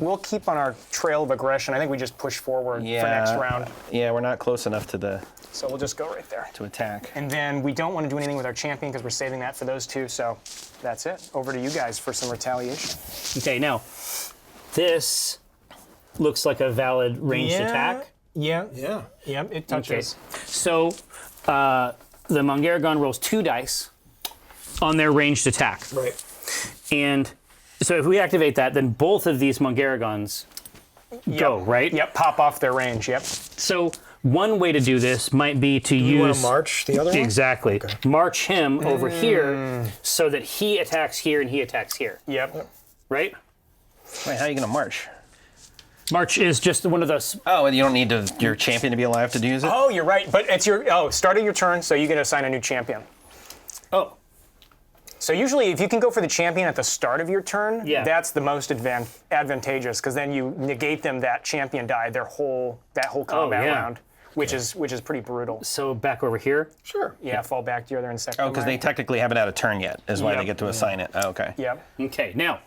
we'll keep on our trail of aggression. I think we just push forward for next round. Yeah, we're not close enough to So we'll just go right there. attack. And then we don't want to do anything with our champion because we're saving that for those 2. So that's it. Over to you guys for some retaliation. Okay, now this looks like a valid ranged attack. Yeah. Yeah. Yep. It Okay. touches. So the Mongaragon rolls 2 dice on their ranged attack. Right. And so if we activate that, then both of these Mongaragons go, right? Yep. Pop off their range. Yep. So one way to do this might be to You want use to march the other one? exactly march him over here so that he attacks here and he attacks here, Yep. right? Wait, how are you gonna march? March is just one of those. Oh, and you don't need your champion to be alive to use it? Oh, you're right. But it's your start of your turn, so you get to assign a new champion. Oh, So usually, if you can go for the champion at the start of your turn, Yeah. that's the most advantageous because then you negate them that champion die that whole combat yeah. round, which is pretty brutal. so back over here. Sure. Yeah, fall back to the other in second. Oh, because they technically haven't had a turn yet, is why Yep. they get to assign it. Oh, okay. Yep. Okay, now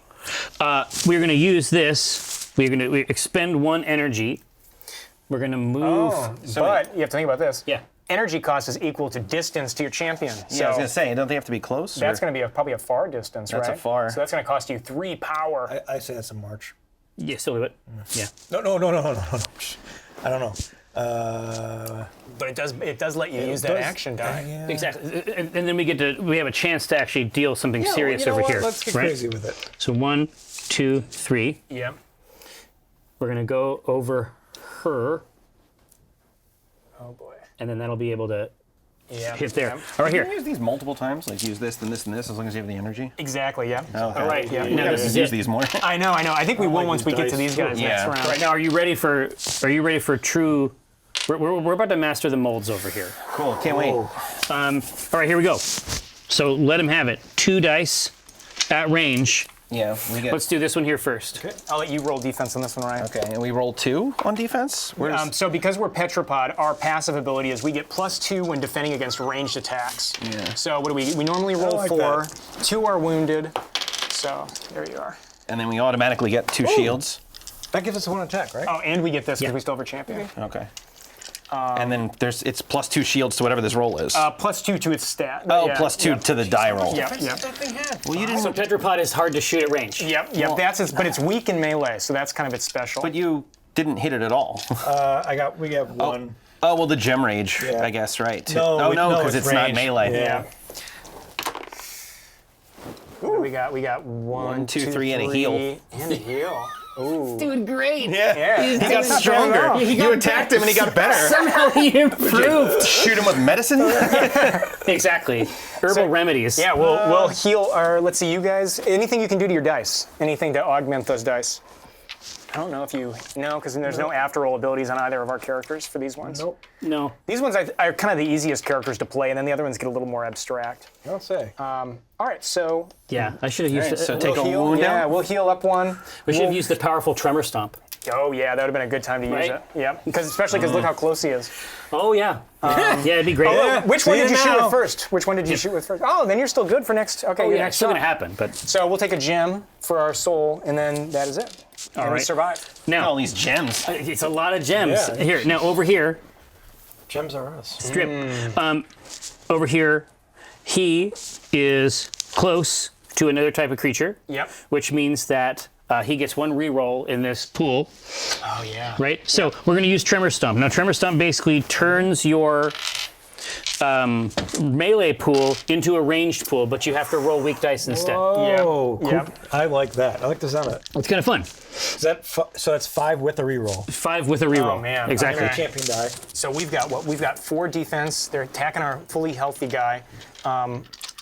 we're going to use this. We're going to expend 1 energy. We're going to move. But you have to think about this. Yeah. Energy cost is equal to distance to your champion. So Yeah, I was gonna say, don't they have to be close? that's or- going to be probably a far distance, That's a right? far. So that's going to cost you 3 power. I say that's a march. Yeah, still do it. Yeah. No. I don't know. But it does let you use that does- action die. Yeah. Exactly. And then we have a chance to actually deal something Yeah, well, serious you know over what? here. Let's get right? crazy with it. So 1, 2, 3. Yep. We're going to go over her, Oh boy. and then that'll be able to Yeah. hit there. Yep. All right, Can you here. use these multiple times? Like use this, then this, and this, as long as you have the energy? Exactly. Yeah. Okay. All right. Yeah. Now Yeah, this just is use it. these more. I know. I think we will like once we these get to dice. these guys Yeah. next round. Right now, are you ready for true? We're about to master the molds over here. Cool, can't wait. All right, here we go. So let him have it. 2 dice at range. Yeah, we get. Let's do this one here first. I'll let you roll defense on this one, Ryan. Okay, and we roll 2 on defense? Where's, So because we're Petropod, our passive ability is we get +2 when defending against ranged attacks. Yeah. So what do we normally roll like 4, that. 2 are wounded. So there you are. and then we automatically get 2 shields. That gives us 1 attack, right? Oh, and we get this because Yeah. we still have a champion. Okay. And then it's +2 shields to whatever this roll is. +2 to its stat. oh, Yeah, +2 yep. to the die roll. Yep, That's yep. that thing had. Well, you So didn't. Petropod is hard to shoot at range. Yep, that's its, but it's weak in melee, so that's kind of its special. But you didn't hit it at all. We got 1. Oh, well, the gem rage, Yeah. I guess, right? No, no, no, because it's it's not range. melee. Yeah. What do we got? We got 1, 2, 3, and a heal. And a heal. Ooh. Doing great. Yeah. He got stronger. You attacked him and he got better. Somehow he improved. Shoot him with medicine? Exactly. Herbal remedies. Yeah, we'll heal our. Let's see, you guys. Anything you can do to your dice? Anything to augment those dice? I don't know if you know, because there's no after roll abilities on either of our characters for these ones. Nope. No. These ones are kind of the easiest characters to play, and then the other ones get a little more abstract. Don't say. All right, so Yeah, I should have used it. so take we'll a heal. wound Yeah, down? we'll heal up 1. We should have used the powerful Tremor Stomp. Oh yeah, that would have been a good time to use Right? it. Yeah, especially because look how close he is. Oh yeah. Yeah, it'd be great. Oh, which one see did you it shoot now. with first? Which one did you shoot with first? Oh, then you're still good for next. Okay, Oh, your yeah, next it's still shot. gonna happen, but So we'll take a gem for our soul, and then that is it. And we right. survive. now All these gems. it's a lot of gems. Yeah. Here, now over here, Gems are us. strip. Over here, he is close to another type of creature, Yep. which means that he gets 1 reroll in this pool. Oh yeah. Right? So we're going to use Tremor Stomp. Now, Tremor Stomp basically turns your melee pool into a ranged pool, but you have to roll weak dice instead. Oh, Yep. cool. Yep. I like that. I like the sound of that. It's kind of fun. Is that so that's 5 with a reroll. 5 with a reroll. Oh, man. Exactly. Okay. Champion die. So we've got what? We've got 4 defense. They're attacking our fully healthy guy.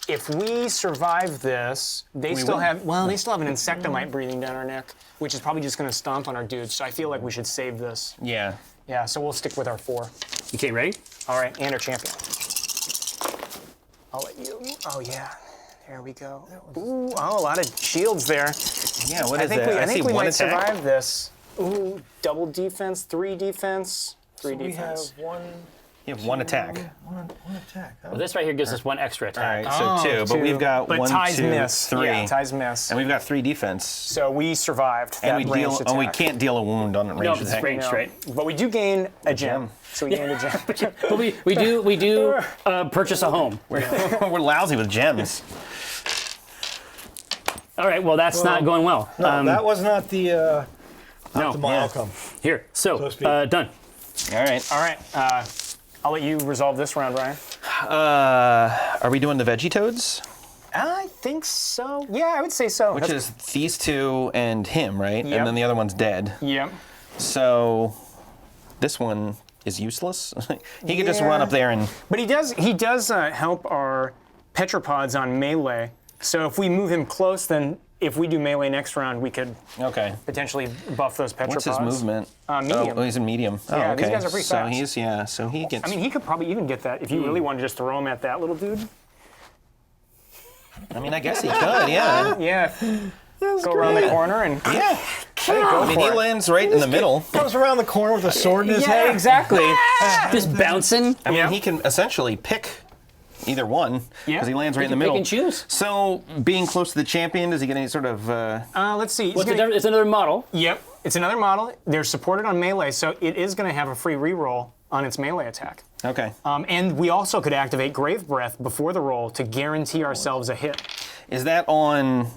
If we survive this, they still have an insectomite breathing down our neck, which is probably just going to stomp on our dudes. So I feel like we should save this. Yeah. Yeah. So we'll stick with our 4. Okay, ready? All right, and our champion. I'll let you. Oh yeah. There we go. Ooh, a lot of shields there. Yeah, what I is think that? we, I think see we one might attack. survive this. Ooh, double defense, 3 defense, 3 So we have defense. one You have 1 attack. attack. Well, this right here gives us 1 extra All attack. right, so 2, but we've got but 1, ties 2, miss. 3. Yeah, ties miss. And we've got 3 defense. So we survived And that we ranged attack. we can't deal a wound on a No, ranged it's attack. ranged, right? But we do gain a gem. So we gained a gem. But we do purchase a home. We're lousy with gems. All right, well, that's not going well. No, that was not the No. optimal outcome. Here, so, to speak. done. All right. All right. I'll let you resolve this round, Ryan. Are we doing the veggie toads? I think so. Yeah, I would say so. Which is these 2 and him, right? Yep. And then the other one's dead. Yep. So this one is useless. He could just run up there and. But he does help our Petropods on melee. So if we move him close, then if we do melee next round, we could Okay. potentially buff those Petropods. What's his movement? Medium. Oh, he's in medium. Oh, Yeah, okay. these guys are pretty so fast. so he gets. I mean, he could probably even get that if you really want to just throw him at that little dude. I guess he could. Yeah. Yeah. Go around the corner and Yeah. go I mean, for he it. lands right in the middle. Comes around the corner with a sword in his head. exactly. Just bouncing. I mean, Yeah. he can essentially pick either one because Yeah. he lands right in the can middle. pick and choose. So, being close to the champion, does he get any sort of? Let's see. He's Well, gonna- it's another model. Yep, it's another model. They're supported on melee, so it is going to have a free reroll on its melee attack. Okay. And we also could activate Grave Breath before the roll to guarantee ourselves a hit. Is that on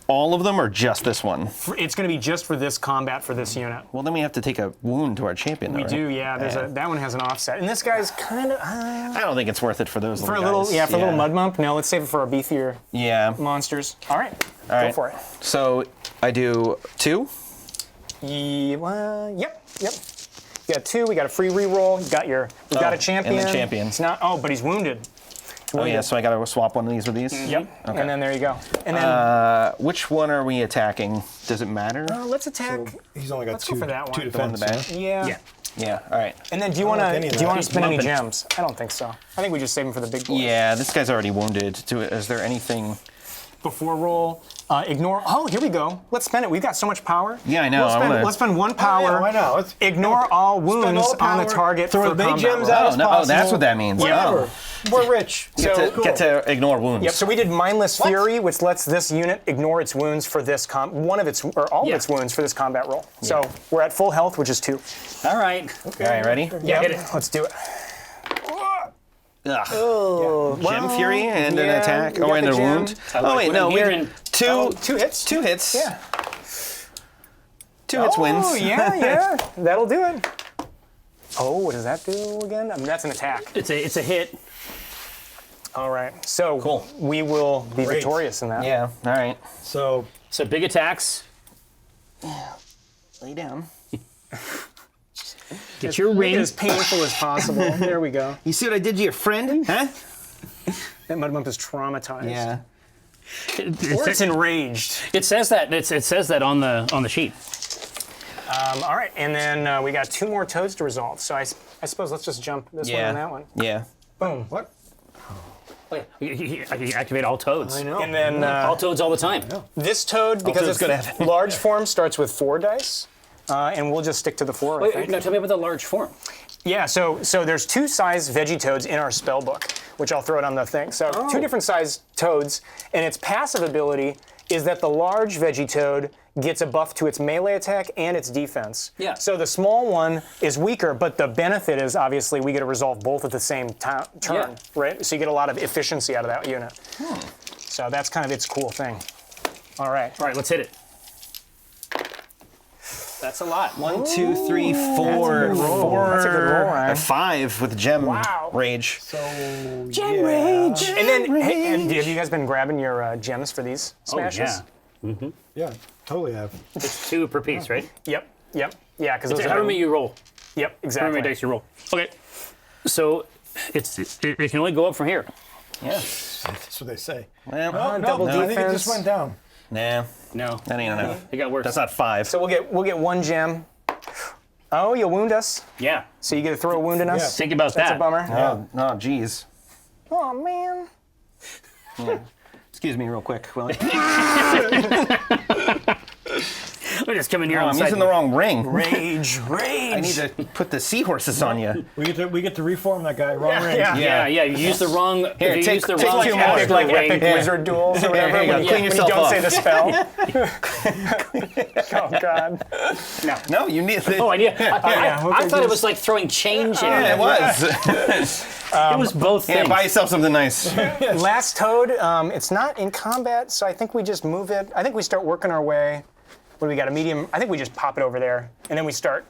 all of them or just this one? It's going to be just for this combat for this unit. Well, then we have to take a wound to our champion. We though, do, right? yeah. That one has an offset, and this guy's kind of I don't think it's worth it for those for a little little, guys. for a little mud bump. No, let's save it for our beefier Yeah. monsters. All right, All go right. for it. So I do 2. Yep. You got 2. We got a free reroll. We got a champion. and the champion. It's not. Oh, but he's wounded. Oh yeah. So I got to swap one of these with these. Yep. Okay. And then there you go. And then Which one are we attacking? Does it matter? let's attack. He's only got Let's go 2 for that one. 2 The one in defense. the back. Yeah. Yeah. Yeah. All right. And then do you I want don't like any of to that. spend any bumping. gems? I don't think so. I think we just save them for the big boys. Yeah. This guy's already wounded. Is there anything? Before roll, ignore. Oh, here we go. Let's spend it. We've got so much power. Yeah, I know. Let's spend 1 power. Yeah, why not? Let's Ignore all spend wounds all the on the power, target throw for as many combat gems roll. out Oh as no! possible. Oh, that's what that means. Whatever. Oh. We're rich. Get to ignore wounds. Yep. So we did mindless fury, which lets this unit ignore its wounds for this all of its wounds for this combat roll. So we're at full health, which is 2. All right. All right, ready? Yeah. hit it. Let's do it. Ugh. Gem Fury and an yeah, attack. we Oh, got and the a gem. wound. I Oh like wait, what no. I'm We hearing. 2 2 hits. 2 hits. Yeah. 2 hits wins. Oh, yeah. That'll do it. Oh, what does that do again? I mean, that's an attack. It's a hit. All right. So Cool. we will be Great. victorious in that. Yeah. All right. So So big attacks. Lay down. Get your Make it ring. as painful as possible. There we go. You see what I did to your friend? Huh? That mud bump is traumatized. Yeah. Or it's enraged. It says that. It says that on the sheet. All right, and then we got 2 more toads to resolve. So I suppose let's just jump this one Yeah. and that one. Yeah. Boom. what? I can activate all toads. I know. And then All toads all the time. this toad, because toads it's gonna have it. large form, starts with 4 dice. And we'll just stick to the 4, I Wait, think. no, tell me about the large form. Yeah, so there's 2 size veggie toads in our spell book, which I'll throw it on the thing. So 2 different size toads, and its passive ability is that the large veggie toad gets a buff to its melee attack and its defense. Yeah. So the small one is weaker, but the benefit is obviously we get to resolve both at the same turn, Yeah. right? So you get a lot of efficiency out of that unit. So that's kind of its cool thing. All right. All right, let's hit it. That's a lot. 1, 2, 3, 4. That's a good roll, Ryan. 5 with gem Wow. rage. Gem rage. And then, hey, and have you guys been grabbing your gems for these smashes? Oh, Yeah, totally have. It's 2 per piece, right? Yep. Yeah, because those However many you roll. Yep, However exactly. many dice you roll. Okay. So it can only go up from here. Yeah. That's what they say. Well, double I think it defense. just went down. nah, No. that ain't enough. It got worse. That's not 5. So we'll get 1 gem. Oh, you'll wound us. Yeah. So you get to throw a wound in us. Think about That's that. a bummer. Oh, geez. Oh man. Excuse me real quick, will you? We're just coming here Oh, on I'm the using side. the wrong ring. Rage. I need to put the seahorses on you. We get to reform that guy. Wrong range. Yeah, you use the wrong. Here, you take- use the take wrong 2 more. caster Like ring. epic wizard duels or whatever. here you go. When you, Clean when you yourself don't up. say the spell. Oh god. No, you need the... Oh, I okay, thought it was like throwing change in. Yeah, it was. It was both Yeah, things. buy yourself something nice. Last toad. It's not in combat, so I think we just move it. I think we start working our way. What do we got? A medium. I think we just pop it over there, and then we start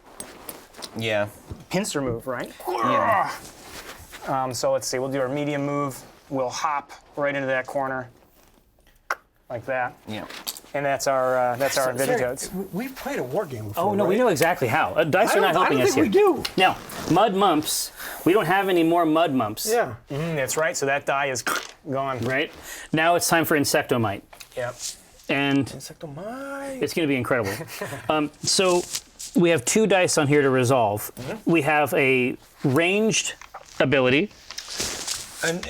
Yeah. pincer move, right? Yeah. So let's see. We'll do our medium move. We'll hop right into that corner, like that, Yeah. and that's our Invitatoads. We've played a war game before. Oh no, we right? know exactly how. Dice are not helping us I don't think here. we do. Now, mud mumps. We don't have any more mud mumps. Yeah. That's right. So that die is gone. Right. Now it's time for Insectomite, Yep. and Insectomite. it's going to be incredible. So we have 2 dice on here to resolve. We have a ranged ability. And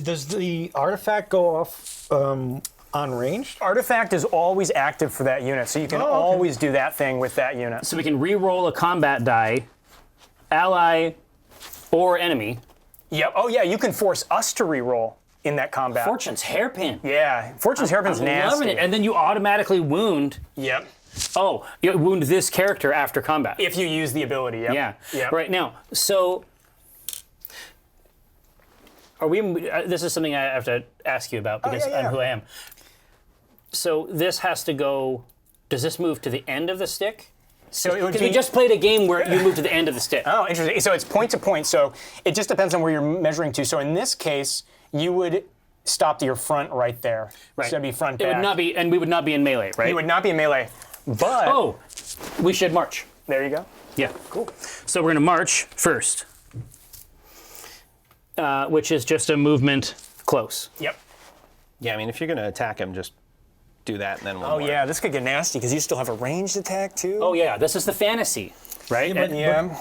does the artifact go off unranged? Artifact is always active for that unit, so you can always do that thing with that unit. So we can re-roll a combat die, ally or enemy. Yep. Oh yeah, you can force us to re-roll in that combat. Fortune's hairpin. Yeah, Fortune's hairpin's I'm nasty. loving it. And then you automatically wound. Yep. Oh, you wound this character after combat. If you use the ability. Yep. Yeah. Yep. Right now, so are we? This is something I have to ask you about because yeah. I'm who I am. So this has to go. Does this move to the end of the stick? So it would Because be we just played a game where you move to the end of the stick. Oh, interesting. So it's point to point. So it just depends on where you're measuring to. So in this case, you would stop to your front right there. Right. So that'd be front It back. would not be, and we would not be in melee, right? You would not be in melee. But Oh, we should march. there you go. Yeah. Cool. So we're going to march first, which is just a movement close. Yep. Yeah, I mean, if you're going to attack him, just do that and then one Oh more. yeah, this could get nasty because you still have a ranged attack too. Oh yeah, this is the fantasy, right? but- Yeah.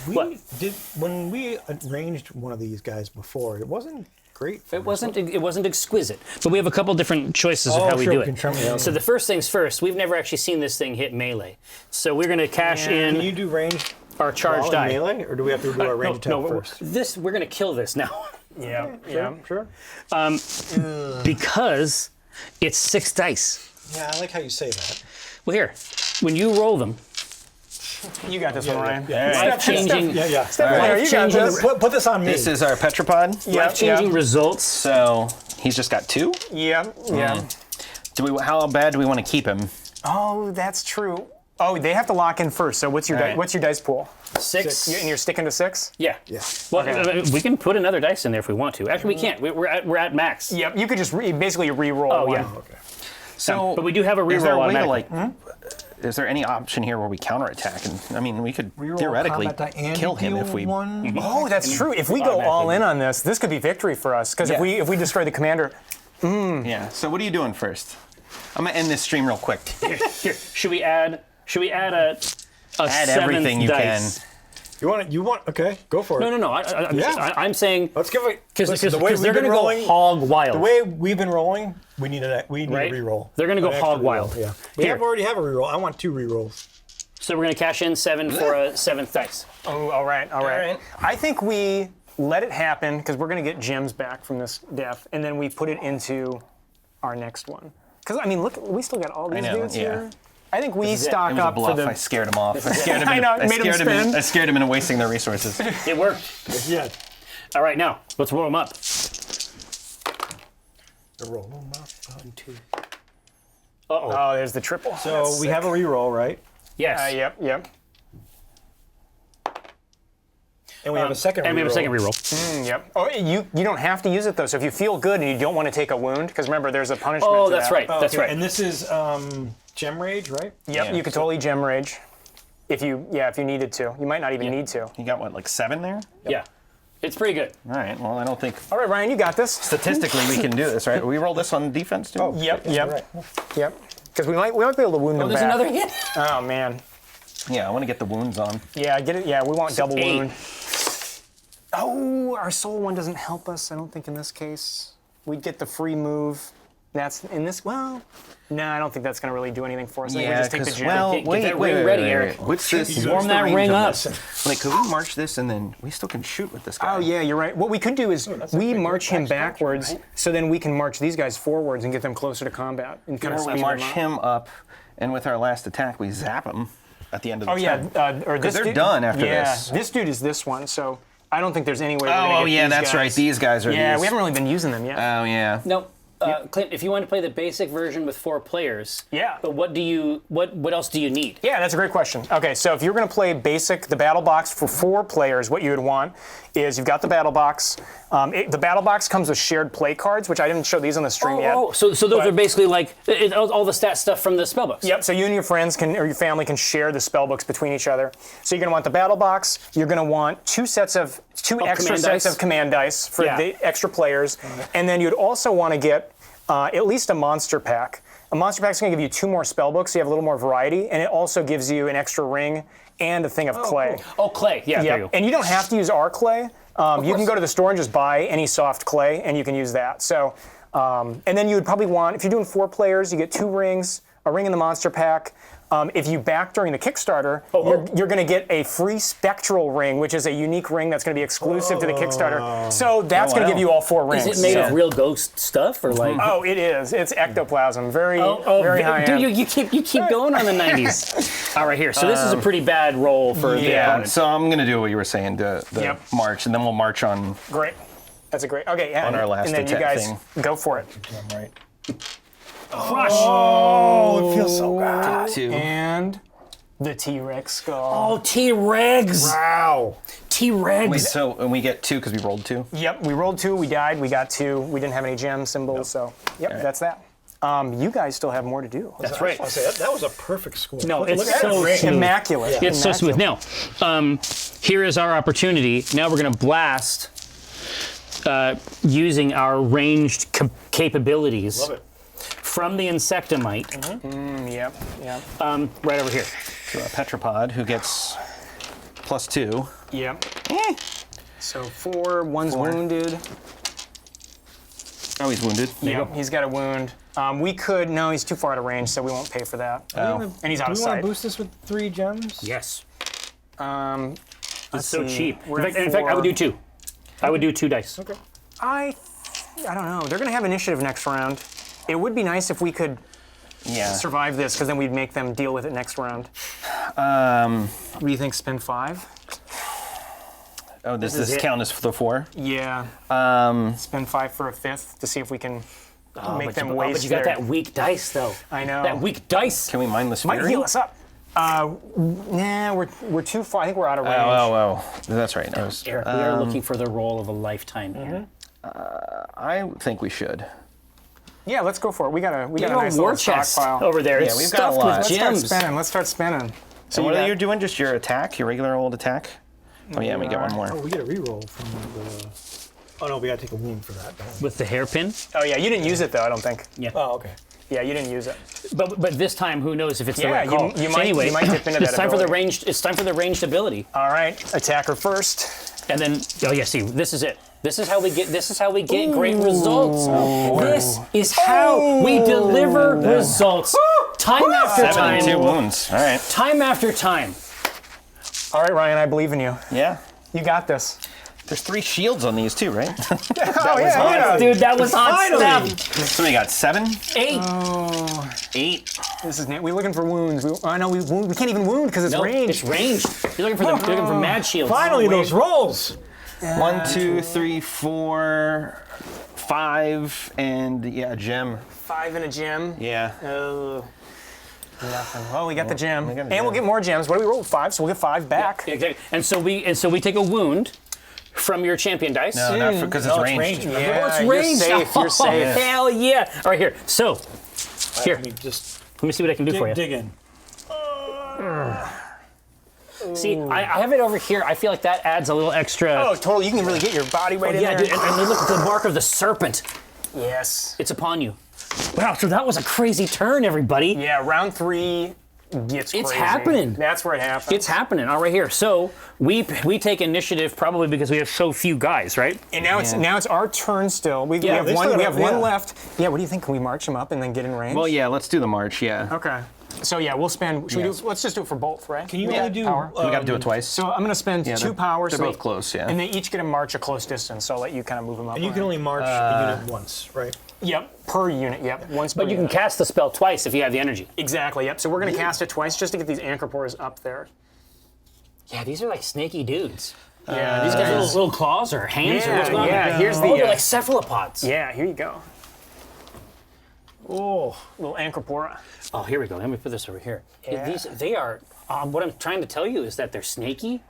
We did when we arranged one of these guys before. It wasn't great. It wasn't exquisite, but we have a couple different choices of how we sure, do we can try it. it. So the first things first, we've never actually seen this thing hit melee. So we're going to cash Can in you do ranged our charge while in die. melee, or do we have to do our ranged attack first? We're going to kill this now Yeah. Yeah. Sure. because it's 6 dice. Yeah, I like how you say that. Well, here, when you roll them, You got this one, Ryan. life-changing, Yeah. Step in there. You got Life-changing- this. Put this on me. This is our Petropod. life-changing results. So he's just got 2. Yeah. Yeah. How bad do we want to keep him? Oh, that's true. Oh, they have to lock in first. So what's your Right. what's your dice pool? 6. And you're sticking to 6? Yeah. Yeah. Well, we can put another dice in there if we want to. Actually, we can't. We're at max. Yep. You could just basically re-roll Oh, one. yeah. Okay. So, But we do have a is there reroll a way to automatically. is there any option here where we counterattack? And I mean, we could theoretically combat die and kill him if we. one. Oh, that's true. If we go all in on this could be victory for us. Because Yeah. if we destroy the commander, Yeah. So what are you doing first? I'm gonna end this stream real quick. Here, should we add a Add seventh everything you dice? You want? Okay, go for it. No. I'm saying Let's give it. because listen, the way they're we've going been to go rolling, hog wild. the way we've been rolling, we need a Right? reroll. They're gonna go An extra hog reroll, wild. Yeah. We Here. already have a reroll. I want 2 rerolls. So we're going to cash in 7 for a 7th dice. oh, all right. right. I think we let it happen because we're going to get gems back from this death, and then we put it into our next one. Because I mean, look, we still got all these know, dudes yeah. here. I think we It stock was a up bluff. for the. I scared him off. I scared him. I know, I made him scared him. spin. I scared him into wasting their resources. It worked. Yeah. All right, now let's roll them up. Roll them up. 1, 2. Uh-oh. Oh, there's the triple. So we have a reroll, right? Yes. Yep. And we have a second And we have a reroll. second reroll. Yep. Oh, you don't have to use it though. So if you feel good and you don't want to take a wound, because remember there's a punishment. Oh, to that's that. right. That's Okay, right. And this is Gem Rage, right? Yep. Yeah. You could totally gem rage, if you needed to. You might not even need to. You got what, like 7 there? Yeah. It's pretty good. All right. Well, I don't think All right, Ryan, you got this. statistically we can do this, right? We roll this on defense too. Yep. Right. Because we might be able to wound them There's back. another hit. Oh man. Yeah, I want to get the wounds on. Yeah, get it. Yeah, we want double 8. wound. Oh, our soul one doesn't help us. I don't think in this case. We'd get the free move. That's in this. Well, no, I don't think that's going to really do anything for us. I think we just take the gem. Get that ring ready, Eric. What's this? Warm that ring up. Like, could we march this and then we still can shoot with this guy? Oh yeah, you're right. What we could do is we march him backwards, so then we can march these guys forwards and get them closer to combat and kind of Or we march him up, and with our last attack we zap him at the end of the Oh yeah, turn. or this they're dude, done after yeah, this. this dude is this one, so I don't think there's any way. We're gonna Oh get yeah, these that's guys. right. These guys are Yeah, these. we haven't really been using them yet. Oh yeah. No, Clint, if you want to play the basic version with 4 players, Yeah. But what else do you need? Yeah, that's a great question. Okay, so if you're going to play basic, the battle box for 4 players, what you would want is you've got the battle box. The battle box comes with shared play cards, which I didn't show these on the stream yet. Oh, so those But- are basically like all the stat stuff from the spellbooks. Yep, so you and your friends or your family can share the spell books between each other. So you're going to want the battle box. You're going to want two extra command sets dice? of command dice for Yeah. the extra players. And then you'd also want to get at least a monster pack. A monster pack's going to give you 2 more spell books, so you have a little more variety. And it also gives you an extra ring and a thing of clay. Oh, clay. Yeah, there you go. And you don't have to use our clay. You can go to the store and just buy any soft clay, and you can use that. So, and then you would probably want, if you're doing 4 players, you get 2 rings, a ring in the monster pack. If you back during the Kickstarter, you're going to get a free spectral ring, which is a unique ring that's going to be exclusive to the Kickstarter. So that's going to give you all 4 rings. Is it made of real ghost stuff or like? Oh, it is. It's ectoplasm. Very high Dude, end. you keep going on the 90s. All right, here. So this is a pretty bad roll for the yeah. opponent. So I'm gonna do what you were saying, the Yep. march, and then we'll march on. Great. That's a great. Okay, yeah. On our last and then you attack guys thing. go for it. Right. Crush. Oh, it feels so good. 2. And the T-Rex skull. Oh, T-Regs. Wow. T-Regs. Wait, so and we get 2 because we rolled 2. Yep, we rolled 2, we died, we got 2, we didn't have any gem symbols, so yep, that's that. You guys still have more to do. That's right. I was gonna say, that was a perfect score. No, Look it's at that so ring. smooth. Immaculate. It's so smooth. Now, here is our opportunity. Now we're going to blast using our ranged capabilities Love it. from the Insectomite Yep. right over here. So a Petropod who gets +2. Yep. So 4, one's 4. wounded. Oh, he's wounded. Yep, he's got a wound. No, he's too far out of range, so we won't pay for that. Oh. And he's out Do of we want sight. to boost this with 3 gems? Yes. Let's It's so see. cheap. We're In fact, I would do 2. I would do 2 dice. Okay. I don't know. They're going to have initiative next round. It would be nice if we could Yeah. survive this, because then we'd make them deal with it next round. What do you think, spin 5? Oh, does is this it. count as the 4? Yeah. Spend 5 for a 5th to see if we can make them waste But you got their- that weak dice, though. I know. That weak dice. Can we mindless Might fury? heal us up. Nah, we're too far. I think we're out of range. Oh. That's right. I was- Eric, we are looking for the roll of a lifetime here. I think we should. Yeah, let's go for it. We got a You have nice a war little chest stockpile. over there. Yeah, It's we've got a stuffed lot. with Let's start gems. spinning. Let's start spinning. So what are you doing? Just your attack, your regular old attack? Oh yeah, we get one Oh, more. we get a reroll from the. Oh no, we gotta take a wound for that. Don't we? With the hairpin. Oh yeah, you didn't use it though. I don't think. Oh, okay. Yeah, you didn't use it. But this time, who knows if it's the Yeah, right call. you So might anyway, you might dip into that. it's time for the ability. ranged. It's time for the ranged ability. All right, attacker first. And then, oh yeah, see, this is it. This is how we get. This is how we get great results. This is how we deliver results. Time after 7 and 2 time. wounds. All right. Time after time. All right, Ryan, I believe in you. Yeah. You got this. There's 3 shields on these too, right? Oh yeah. Dude, that was hot stuff. So we got 7, 8. 8. This is we looking for wounds. We can't even wound because it's No, range. it's ranged. You're looking for mad shields. Finally, those rolls. 1, 2, 3, 4, 5, and yeah, a gem. 5 in a gem. Yeah. Oh. Nothing. Well, we got the gem, got a and gem. we'll get more gems. What do we roll? 5, so we'll get 5 back. Exactly. And so we take a wound from your champion dice. No, not because it's ranged. Yeah, Oh, it's you're ranged. safe. You're Oh, safe. hell yeah! All right, here. So here, Let me just let me see what I can do for you. dig in. See, I have it over here. I feel like that adds a little extra. Oh, totally. You can really get your body weight in yeah, there. dude, and look at the mark of the serpent. Yes. It's upon you. Wow, so that was a crazy turn, everybody. Yeah, round 3 gets It's crazy. happening. That's where it happens. It's happening. All right, here. So we take initiative probably because we have so few guys, right? And now it's our turn still. We Yeah, have they one. still We have- have one yeah. left. Yeah. What do you think? Can we march them up and then get in range? Well, yeah, let's do the march, yeah. Okay. So yeah, we'll spend. Should we do? Let's just do it for both, right? Can you Yeah, only do power? We got to do it twice. So I'm gonna spend 2 power. they're so both close, yeah. And they each get to march a close distance. So I'll let you kind of move them up. And you can only march a unit once, right? Yep, per unit. Yep, once. But per you can unit. cast the spell twice if you have the energy. Exactly. Yep. So we're gonna cast it twice just to get these anchor-pores up there. Yeah, these are like snaky dudes. Yeah. These guys have little claws or hands or what's Yeah. going on? Yeah. Here's the. Oh, they're like cephalopods. Yeah. Here you go. Oh, Little anchor-pora. Oh, here we go. Let me put this over here. Yeah. They are. What I'm trying to tell you is that they're snaky.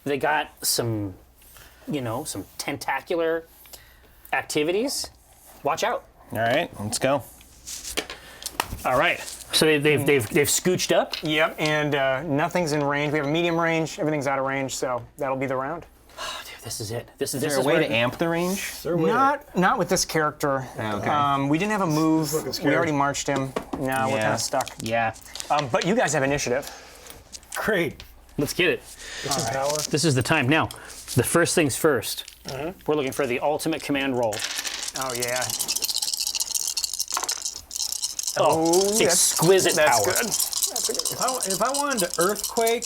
They got some, some tentacular activities. Watch out. All right, let's go. All right. So they've scooched up. Yep. And nothing's in range. We have a medium range. Everything's out of range. So that'll be the round. Dude, this is it. This Is there a way to amp the range? Not with this character. Okay. We didn't have a move. We already marched him. No, we're Yeah. kind of stuck. Yeah. But you guys have initiative. great. Let's get it. Get some power. This is the time. Now, the first things 1st. We're looking for the ultimate command roll. Oh yeah. Exquisite That's power. good. That's a good. If I wanted to earthquake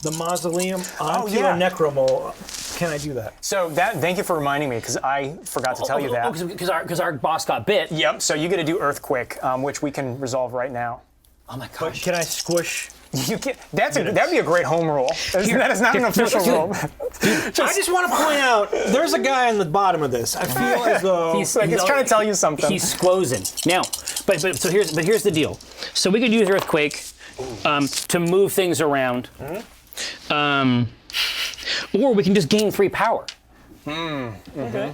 the mausoleum onto yeah. a Necromold, can I do that? So thank you for reminding me because I forgot to tell you that. Because our boss got bit. Yep. So you get to do earthquake, which we can resolve right now. Oh my But gosh. can I squish? You can. That'd be a great home roll. That is not an official roll. I just want to point out, there's a guy on the bottom of this. I feel as though It's trying to tell you something. He's squozing. Now, but here's the deal. So we could use earthquake to move things around, or we can just gain 3 power. Okay.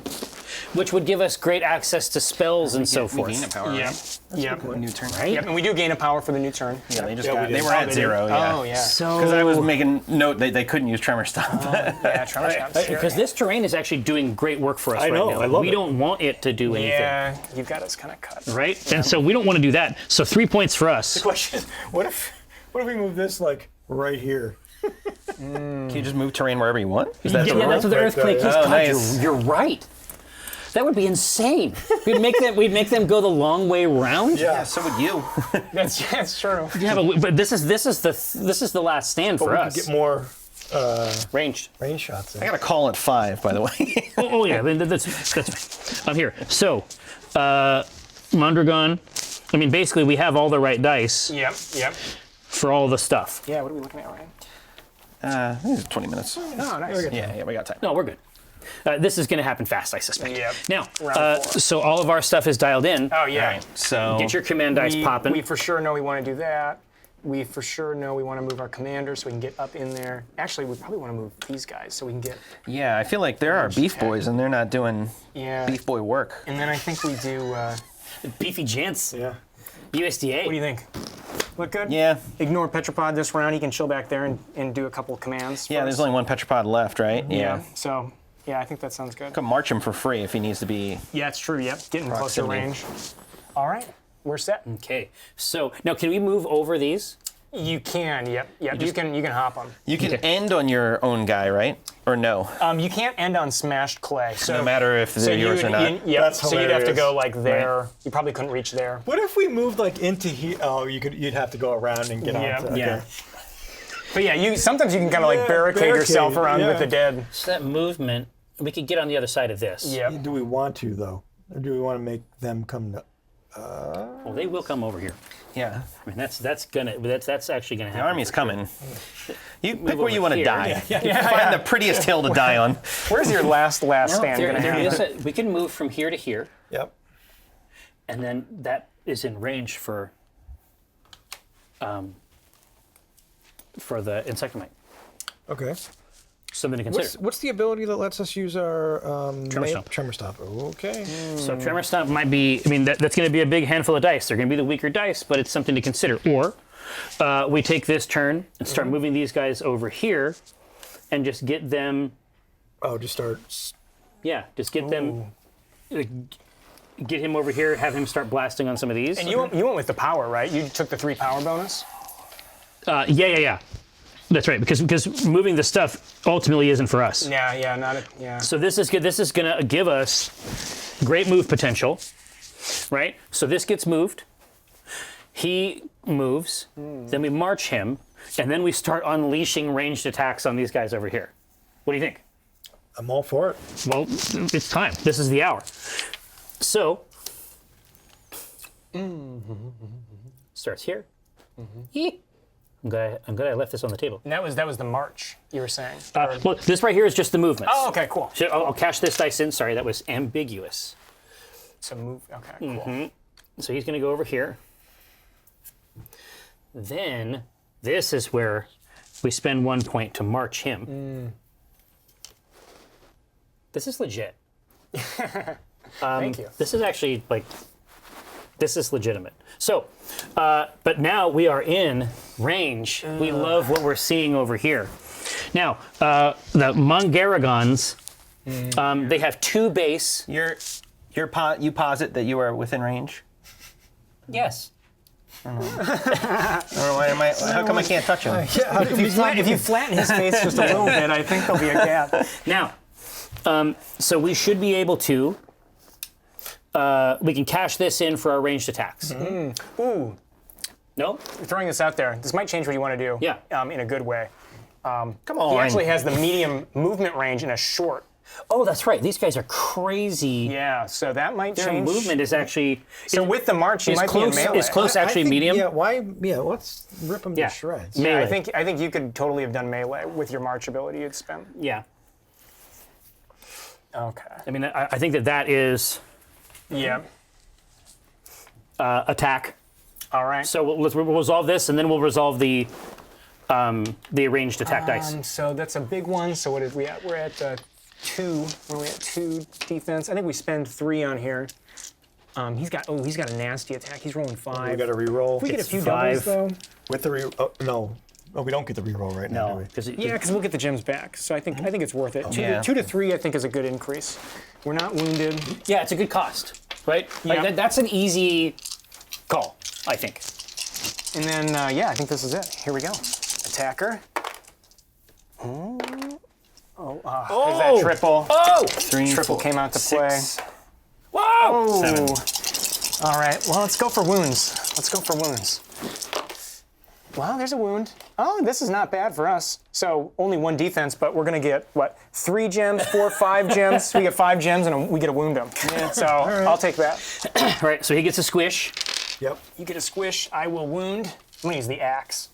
Which would give us great access to spells and so We forth. gain a power, Yep. right? Yep. New turn. Right? Yep. And we do gain a power for the new turn. Yeah, they just Yeah, got, we they did. were at 0, yeah. Oh yeah. So Because I was making note that they couldn't use Tremor Stomp. Yeah. Tremor Stomp. because this terrain is actually doing great work for us I right know, now. I love we it. don't want it to do anything. Yeah, you've got us kind of cut. Right? And so we don't want to do that. So 3 points for us. Question: What if we move this like right here? Can you just move terrain wherever you want? Is that Yeah, the rule? that's what the earthquake is. Oh, God, nice. you're right. That would be insane. We'd make them go the long way round. Yeah, so would you. That's true. Yeah, but this is the last stand for We us. could get more Ranged. range shots in. I got a call at 5, by the way. Oh yeah, that's. I'm here. So, Mondragon. I mean, basically, we have all the right dice Yep. for all the stuff. Yeah. What are we looking at, Ryan? I think it's 20 minutes. Oh, nice. Yeah, we got time. No, we're good. This is going to happen fast, I suspect. Yep. Now, Round 4. so all of our stuff is dialed in. Oh yeah. Alright, so Get your command dice popping. We for sure know we want to do that. We for sure know we want to move our commander so we can get up in there. Actually, we probably want to move these guys so we can get. yeah, I feel like there are beef boys and they're not doing Yeah. beef boy work. And then I think we do. Beefy gents. Yeah. USDA. What do you think? Look good? Yeah, Ignore Petropod this round. He can chill back there and do a couple commands. yeah. for There's us. only one Petropod left, right? Yeah. So, yeah, I think that sounds good. Could march him for free if he needs to be. Yeah, it's true. Yep. Getting closer Proximity. range. All right. We're set. Okay. So now, can we move over these? You can. Yep. You can hop them. You can end on your own guy, right? Or no? You can't end on smashed clay. So No matter if they're yours or not. Yep. That's So you'd have to hilarious. go like there. You probably couldn't reach there. What if we moved like into here? Oh, you'd have to go around and get Yeah. onto. Okay. Yeah. But yeah, sometimes you can kind of like Yeah, barricade yourself barricade, around yeah. with the dead. So that movement, we could get on the other side of this. Yep. Do we want to though, or do we want to make them come? Well, they will come over here. Yeah. I mean, that's actually gonna The happen. army's coming. You pick over where you want to here. die. Find the prettiest hill to die on. Where's your last No, stand there gonna happen? is we can move from here to here, Yep. and then that is in range for for the Insectomite. Okay. Something to consider. What's the ability that lets us use our Tremor Stomp. Tremor Stomp. Okay. So Tremor Stomp might be, I mean, that's going to be a big handful of dice. They're going to be the weaker dice, but it's something to consider. Or we take this turn and start moving these guys over here and just get them. Oh, just start. Yeah, just get them. Get him over here, have him start blasting on some of these. And you went with the power, right? You took the 3 power bonus? Yeah. That's right, because moving the stuff ultimately isn't for us. Yeah. So this is good. This is going to give us great move potential, right? So this gets moved. He moves. Then we march him, and then we start unleashing ranged attacks on these guys over here. What do you think? I'm all for it. Well, it's time. This is the hour. So starts here. Yee. I'm glad I left this on the table. And that was the march you were saying. Well, this right here is just the movement. Oh, okay, cool. So I'll cash this dice in. Sorry, that was ambiguous. So move. Okay, cool. So he's going to go over here. Then this is where we spend 1 point to march him. This is legit. Thank you. This is actually this is legitimate. So, but now we are in range. We love what we're seeing over here. Now, the Mongaragons, they have 2 base. You posit that you are within range? Yes. I don't know how come I can't touch him? If you flatten his face just a little bit, I think there'll be a gap. Now, so we should be able to. We can cash this in for our ranged attacks. Ooh, No? throwing this out there. This might change what you want to do. Yeah. In a good way. Come on. He actually has the medium movement range and a short. Oh, that's right. These guys are crazy. Yeah, so that might Their change. movement is actually. So with the march, you is might close, be in melee. is close actually I think, medium? Yeah, why? Yeah, let's rip them Yeah. to shreds. Melee. Yeah, I think you could totally have done melee with your march ability you'd spend. Yeah. Okay. I mean, I think that is Yeah. attack. All right. So we'll resolve this, and then we'll resolve the ranged attack dice. So that's a big one. So what is we at? We're at 2. We're at 2 defense. I think we spend 3 on here. He's got a nasty attack. He's rolling 5. We got to re-roll. If we get a few 5. doubles though. With the no. Oh, we don't get the re-roll right now, do No, we? because Yeah, because we'll get the gems back. So I think it's worth it. Yeah. 2 to 3, I think, is a good increase. We're not wounded. yeah, it's a good cost, right? Like Yeah. that's an easy call, I think. And then I think this is it. Here we go. Attacker. There's that triple. Oh! 3, Triple 4, came out to 6. Whoa! 7. All right. Well, let's go for wounds. Well, there's a wound. Oh, this is not bad for us. So only 1 defense, but we're gonna get what? 3 gems, 4, 5 gems. We get 5 gems, and we get to wound him. Yeah. So I'll take that. All right, so he gets a squish. Yep. You get a squish. I will wound. I'm gonna use the axe.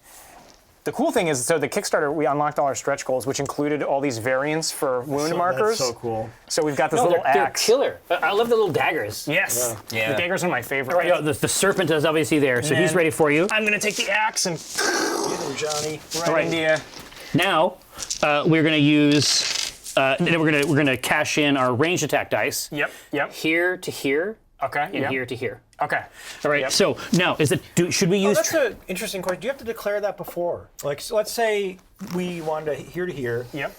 The cool thing is, so the Kickstarter, we unlocked all our stretch goals, which included all these variants for wound markers. That's so cool. So we've got this No, little they're axe. killer. I love the little daggers. Yes. Yeah. The daggers are my favorite. Right, the serpent is obviously there, so he's then- ready for you. I'm gonna take the axe and Johnny. right into you. Now, we're going to use. We're gonna cash in our ranged attack dice. Yep. Here to here. Okay. And yep. here to here. Okay. All right. Yep. So now, should we use? That's an interesting question. Do you have to declare that before? Like, so let's say we wanted to here, Yep.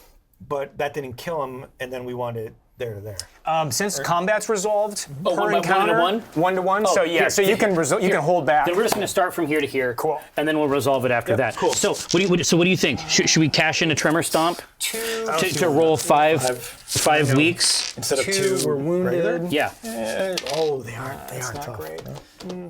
but that didn't kill him, and then we wanted there to there. Since combat's resolved Oh, per one by encounter, 1 to 1? So here, so you can you can hold back. Then we're just going to start from here to here. Cool. And then we'll resolve it after that. cool. So what do you think? Should we cash in a Tremor Stomp 2. to roll 5 weeks? Instead of 2. 2, We're wounded. regular? Yeah. Oh, they are That's not tough. great.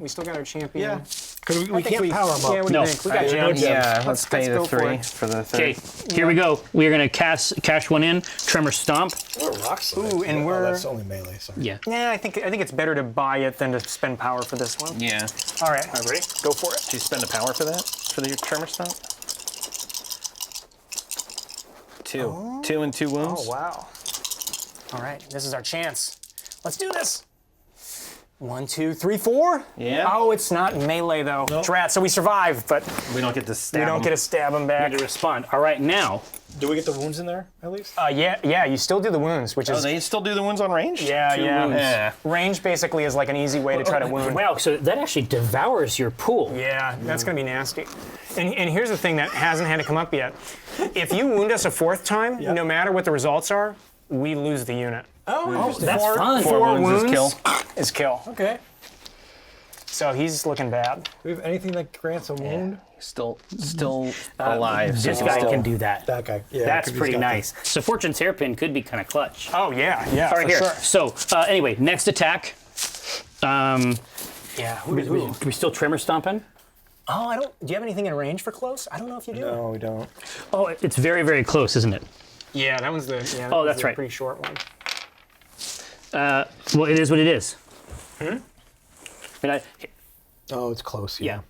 We still got our champion. Yeah. Because we I think can't power them up. Yeah, what do No. you think? We got No gems. gems. Yeah, let's pay the go for 3 it. for the 3rd. Okay, here we go. We are going to cash one in. Tremor Stomp. We're rock solid. Ooh, and Oh, we're- that's only melee. Sorry. Yeah. Yeah, I think it's better to buy it than to spend power for this one. Yeah. All right. Ready? Go for it. Do you spend a power for that? For the Tremor Stomp? 2. 2 and 2 wounds. Oh, wow. All right, this is our chance. Let's do this. 1, 2, 3, 4. Yeah. Oh, it's not melee though. Nope. Drat. So we survive, but We don't get to stab we don't him. get to stab him back. To respond. All right, now. Do we get the wounds in there at least? Yeah. You still do the wounds, which Oh, is they still do the wounds on range? yeah. Yeah. Range basically is like an easy way to try to wound. Wow, so that actually devours your pool. Yeah, that's gonna be nasty. And here's the thing that hasn't had to come up yet. If you wound us a 4th time, no matter what the results are, we lose the unit. Oh, interesting. That's fun. 4 wounds is kill. is kill. Okay. So he's looking bad. Do we have anything that grants a wound? Still alive. so This he's guy still- can do that. That guy. Yeah. That's 'cause he's pretty got nice. So Fortune's hairpin could be kind of clutch. Oh yeah, All right, for here. sure. So anyway, next attack. Yeah. We still Tremor Stomping? Oh, I don't. Do you have anything in range for close? I don't know if you do. No, we don't. Oh, it's very, very close, isn't it? Yeah, that one's the. Yeah, that Oh, one's that's the right. Pretty short one. Well, it is what it is. I mean, Oh, it's close. yeah.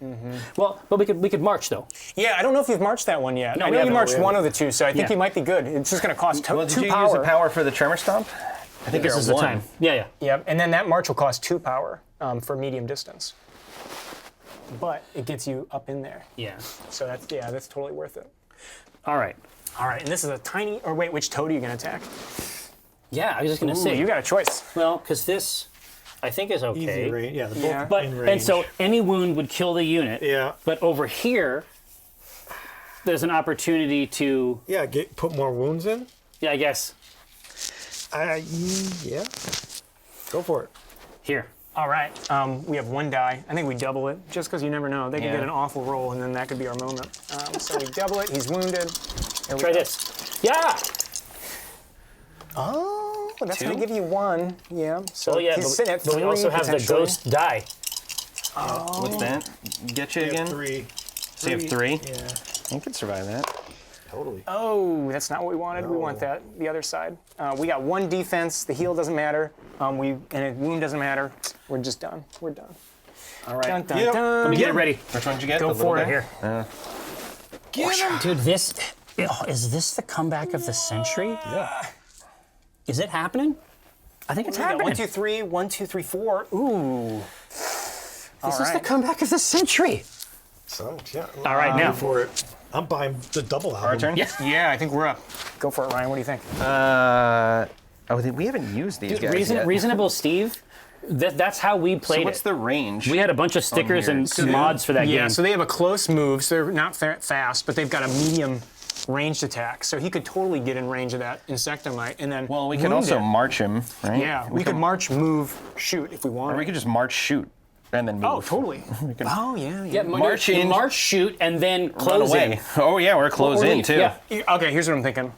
Well, but we could march though. Yeah, I don't know if you've marched that one yet. No, I we know you haven't. marched We one of the two, so I think Yeah. you might be good. It's just going to cost Well, did 2 you power. use a power for the Tremor Stomp? I think This you're is at the 1. time. Yeah. Yep, and then that march will cost 2 power for medium distance. But it gets you up in there, Yeah. so that's totally worth it. All right. All right, and this is a tiny. Or wait, which toe are you going to attack? Yeah, I was just gonna Ooh, say. you got a choice. Well, because this, I think, is okay. Easy range. Yeah. They're Yeah. both But in range. and so any wound would kill the unit. Yeah. But over here, there's an opportunity to. Yeah. Put more wounds in. Yeah, I guess Yeah. Go for it. here. All right, we have 1 die. I think we double it, just because you never know. They could Yeah. get an awful roll, and then that could be our moment. So we double it. He's wounded. Here we Try go. this. Yeah. Oh, that's 2? going to give you 1. Yeah. So Oh yeah. he's But, sitting at but 3. we also have the potentially. ghost die. What's that? Get you again? 3. So you have 3? Yeah. You can survive that. Totally. Oh, that's not what we wanted. We want that the other side. We got 1 defense. The heal doesn't matter. And a wound doesn't matter. We're just done. We're done. All right. Dun, dun, Yep. dun. Let me get it ready. Which one did you get? Go The for little it. guy? Here. Dude, this is this the comeback of the century? Yeah. Is it happening? I think it's We got happening. 1, 2, 3. 1, 2, 3, 4. Ooh. This is the comeback of the century. So yeah. All right, now. Go for it. I'm buying the double album. Our turn? Yeah. Yeah, I think we're up. Go for it, Ryan. What do you think? We haven't used these Dude, guys yet. Reasonable Steve. That's how we played So what's it. the range? We had a bunch of stickers here. and So mods for that Yeah, game. so they have a close move, so they're not fast, but they've got a medium ranged attack. So he could totally get in range of that insectomite and then Well, we can wound also it. march him, right? Yeah, we could march, move, shoot if we Or wanted. we could just march, shoot, and then move. Oh, totally. Oh, yeah. yeah, march you in, march, shoot, and then Run close away. in. Oh yeah, we're close Or in leave, too. yeah. Okay, here's what I'm thinking.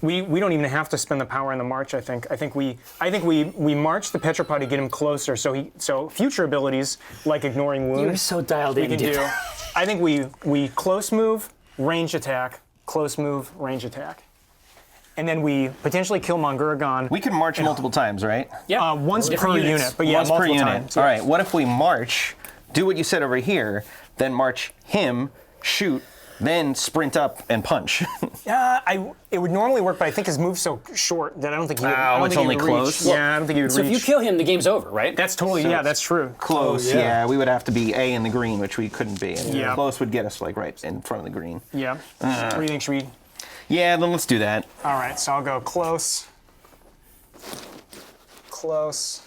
We don't even have to spend the power in the march. I think we march the Petropod to get him closer. So future abilities like ignoring wounds. You're so dialed we in, can dude. do. I think we close move, range attack, close move, range attack, and then we potentially kill Monguragon. We can march multiple times, right? Yeah. Once Different per units. unit, but yeah, Once per multiple unit. times. All right. What if we march, do what you said over here, then march him, shoot, then sprint up and punch? It would normally work, but I think his move's so short that I don't think he would. I don't it's think he only would close? Reach. Yeah, I don't think he would So if reach. you kill him, the game's over, right? That's totally that's true. Close, yeah. yeah. We would have to be A in the green, which we couldn't be. And Yeah. close would get us like right in front of the green. Yeah. What do you think? Should we? Yeah, then let's do that. All right, so I'll go close. Close.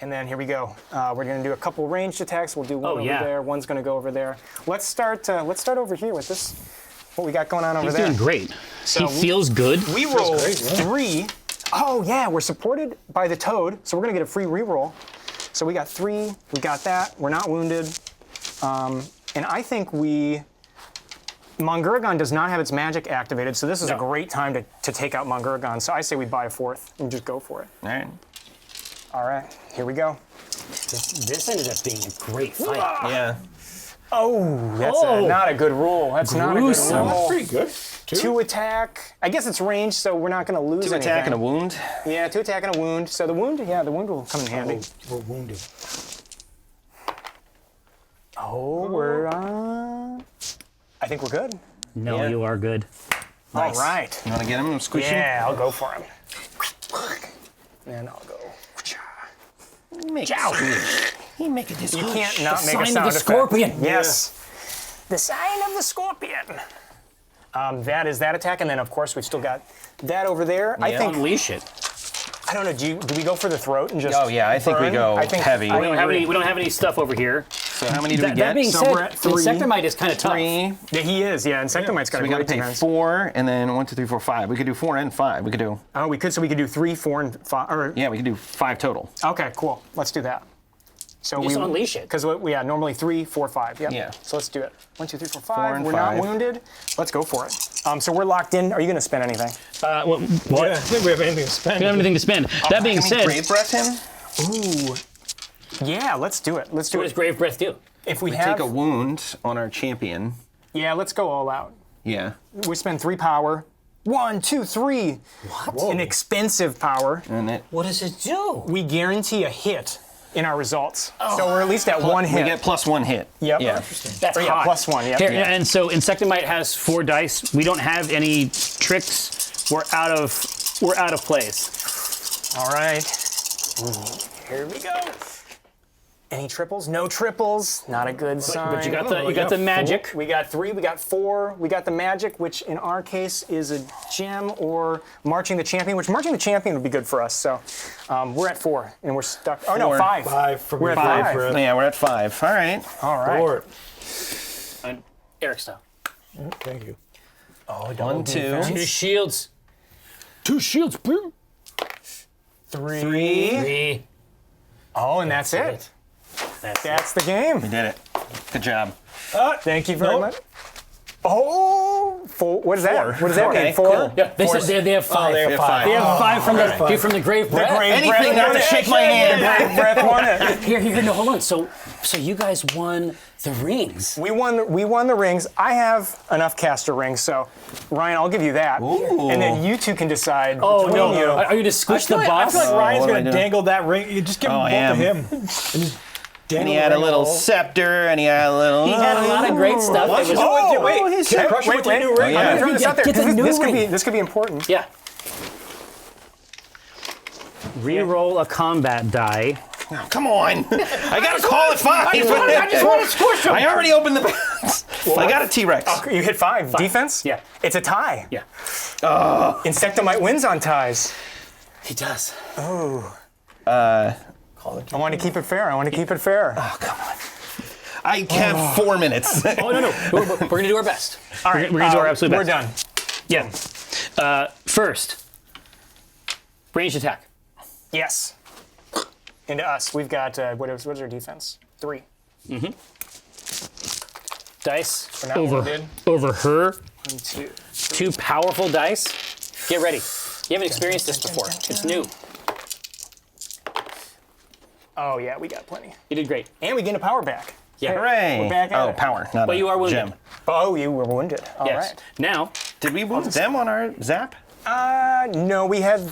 And then here we go. We're going to do a couple ranged attacks. We'll do one Oh, over yeah. there. One's going to go over there. Let's start over here with this. What we got going on over He's there. doing great. So he feels good. We roll great, yeah. 3. Oh yeah, we're supported by the toad, so we're going to get a free reroll. So we got 3. We got that. We're not wounded. And I think Monguragon does not have its magic activated, so this is a No. great time to take out Monguragon. So I say we buy a 4th and just go for it. All right. All right, here we go. This ended up being a great fight. Yeah. Oh, that's Oh. not a good roll. That's not a good Gruesome. roll. Pretty good. 2 attack. I guess it's range, so we're not going to lose 2 anything. attack and a wound. Yeah, 2 attack and a wound. So the wound will come in handy. We're wounded. Oh, we're I think we're good. No, Yeah. you are good. All right. You want to get him? Squish him? Yeah, I'll go for him. And I'll go. Make He make it You can't not make a Sign of sound the effect. scorpion. Yes. The sign of the scorpion. That is that attack, and then of course we've still got that over there. I think. Unleash it. I don't know. Do we go for the throat and just? Oh yeah, I think we burn? go I think heavy. I We don't have any stuff over here. So how many do we That get? being So said, we're at 3. Insectomite is kind of tough. 3. Yeah, he is. Yeah, Insectomite's got So a we got to great pay defense. 4, and then 1, 2, 3, 4, 5. We could do 4 and 5. We could do. Oh, we could. So we could do 3, 4, and 5. Or, Yeah, we could do 5 total. Okay, cool. Let's do that. So Just unleash it. Because normally 3, 4, 5. Yep. Yeah. So let's do it. 1, 2, 3, 4, 5. 4 and We're 5. not wounded. Let's go for it. So we're locked in. Are you going to spend anything? What? Yeah, I think we have anything to spend. We don't have anything to spend. That being Can we said, grave breath him? Ooh. Yeah, let's do it. Let's do what does it. Grave Breath do? If we We have, take a wound on our champion. yeah, let's go all out. Yeah. We spend 3 power. 1, 2, 3. What? An expensive power. And it. What does it do? We guarantee a hit in our results. So we're at least at 1 hit. We get +1 hit. Yep. Yeah. That's Or, yeah, hot. +1. Yep. Here, Yeah. and so Insectomite has 4 dice. We don't have any tricks. We're out of place. All right. Here we go. Any triples? No triples. Not a good sign. But you got the magic. We got 3. We got 4. We got the magic, which in our case is a gem, or marching the champion. Which marching the champion would be good for us. So we're at 4, and we're stuck. Oh no, 4. 5. 5 for We're me. at 5 5. for Yeah, we're at 5. All right. All right. 4. Eric style. Thank you. Oh, 1, 2, 2 shields. 2 shields. Boom. 3. 3. Oh, and that's it. That's the game. We did it. Good job. Thank you very Nope. much. Oh, 4. What is that? What does that Okay, mean? 4? cool. Yeah, they said they have 5. they have 5. They have 5 from okay. the Grave Breath. Anything not to shake my hand. Grave breath won it. Here, no, hold on. So you guys won the rings. We won the rings. I have enough caster rings, so Ryan, I'll give you that. Ooh. And then you two can decide Oh between no! you. Are you to squish the I boss? feel like Ryan's what do I gonna do? dangle that ring. You just give Oh, I both of am. him. And just dangle And he the had a ring little all- scepter, and he had a little. He had a lot of great stuff. Why It don't you was- do it? Wait, he's can I sick. crush you with your new ring? Oh, yeah. I'm throwing this out there. Get the new ring. This could be important. Yeah. Reroll a combat die. Oh, come on. I gotta call it 5. I just want to squish him. I already opened the box. I got a T-Rex. You hit 5. Defense? Yeah. It's a tie. Yeah. Insectomite wins on ties. He does. I want to keep it fair. I have 4 minutes. Oh no! We're gonna do our best. All right. We're gonna do our absolute We're best. done. Yeah. First, ranged attack. Yes. Into us. We've got, what is our defense? 3. Dice We're not wounded. over her. 1, 2. 2 powerful dice. Get ready. You haven't experienced this before. It's new. Oh, yeah, we got plenty. You did great. And we get a power back. Yeah. Hooray. We're back at Oh, it. power. Not But a you are wounded. gem. Oh, you were wounded. All right. Yes. Now, Did we wound them on our zap? No, we had.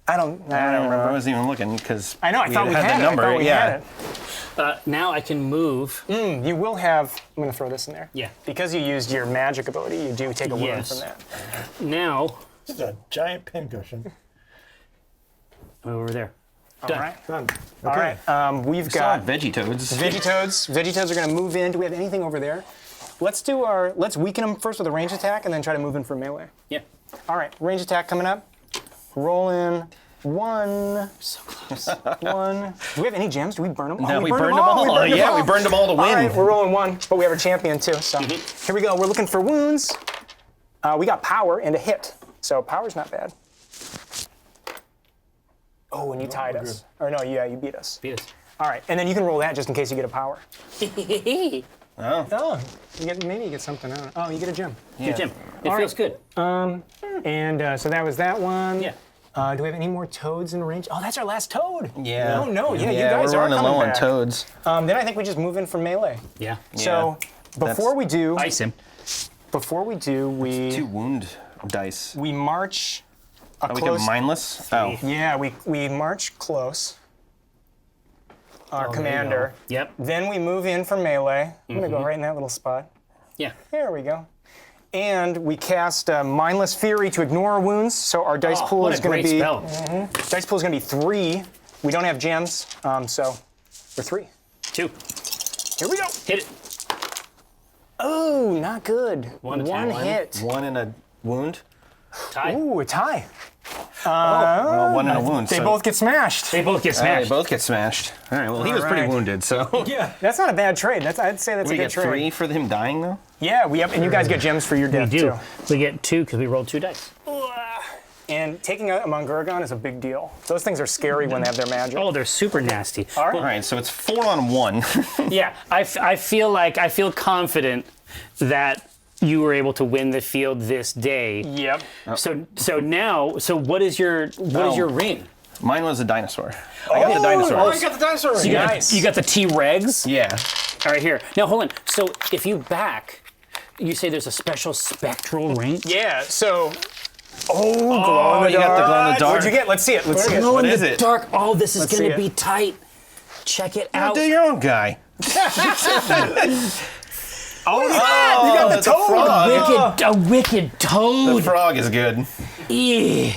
I don't I remember. wasn't even looking because I know. I thought we had the it. number. I thought we yeah. had now I can move. it. You will have. I'm going to throw this in there. Yeah. Because you used your magic ability, you do take a wound Yes. from that. Now, This is a giant pincushion. over there. All Done. right. Done. All right. We've Saw got veggie toads. Veggie-toads. Veggie-toads are going to move in. Do we have anything over there? Let's weaken them first with a range attack and then try to move in for melee. Yeah. All right. Range attack coming up. Roll in. 1. So close. 1. Do we have any gems? Do we burn them? No, we burned them all. Yeah, we burned them all to win. All right, we're rolling 1, but we have a champion too. So here we go. We're looking for wounds. We got power and a hit. So power's not bad. Oh, and you tied us. Or no, yeah, you beat us. Beat us. All right, and then you can roll that just in case you get a power. Oh. Oh, maybe you get something. I don't know. Oh, you get a gem. Good, Jim. It All feels good. And so that was that one. Yeah. Do we have any more toads in range? Oh, that's our last toad. Yeah. Oh no, yeah, you Yeah, guys we're are running coming low on back. toads. Then I think we just move in for melee. Yeah. So before we do, Ice him. we 2 wound dice. we march a Oh, we close. can mindless? Oh. Yeah, we march close. Our there you commander. Yep. Then we move in for melee. I'm gonna go right in that little spot. Yeah. There we go. And we cast Mindless Fury to ignore wounds, so our dice pool What is a going great to be spell. dice pool is going to be 3. We don't have gems, so we're 3. 2. Here we go. Hit it. Oh, not good. One hit. 1 in a wound. Tie. Ooh, a tie. Well, 1 in a wound. They so- both get smashed. They both get They smashed. both get smashed. All right. Well, he was pretty right. wounded, so. Yeah. That's not a bad trade. I'd say that's We a good get trade. 3 for him dying, though. Yeah, and you guys get gems for your We death do. too. We get 2 because we rolled 2 dice. And taking out a Mongurgon is a big deal. Those things are scary when they have their magic. Oh, they're super nasty. All All right, so it's 4 on 1. Yeah, I feel confident that you were able to win the field this day. Yep. So what is your ring? Mine was a dinosaur. I got the dinosaur. Oh, you got the dinosaur ring. You got, Nice. you got the T-Regs? Yeah. All right, here. Now, hold on. So if you back, you say there's a special spectral ring? Yeah. So. Oh, glow in the you got the dark. glow in the dark. What'd you get? Let's see it. Let's see it. Glow What in is the it? dark. Oh, this is Let's going see to it. be tight. Check it Now out. do your own guy. Oh, you got the that's a toad. frog. A wicked The toad. frog is good. Yeah.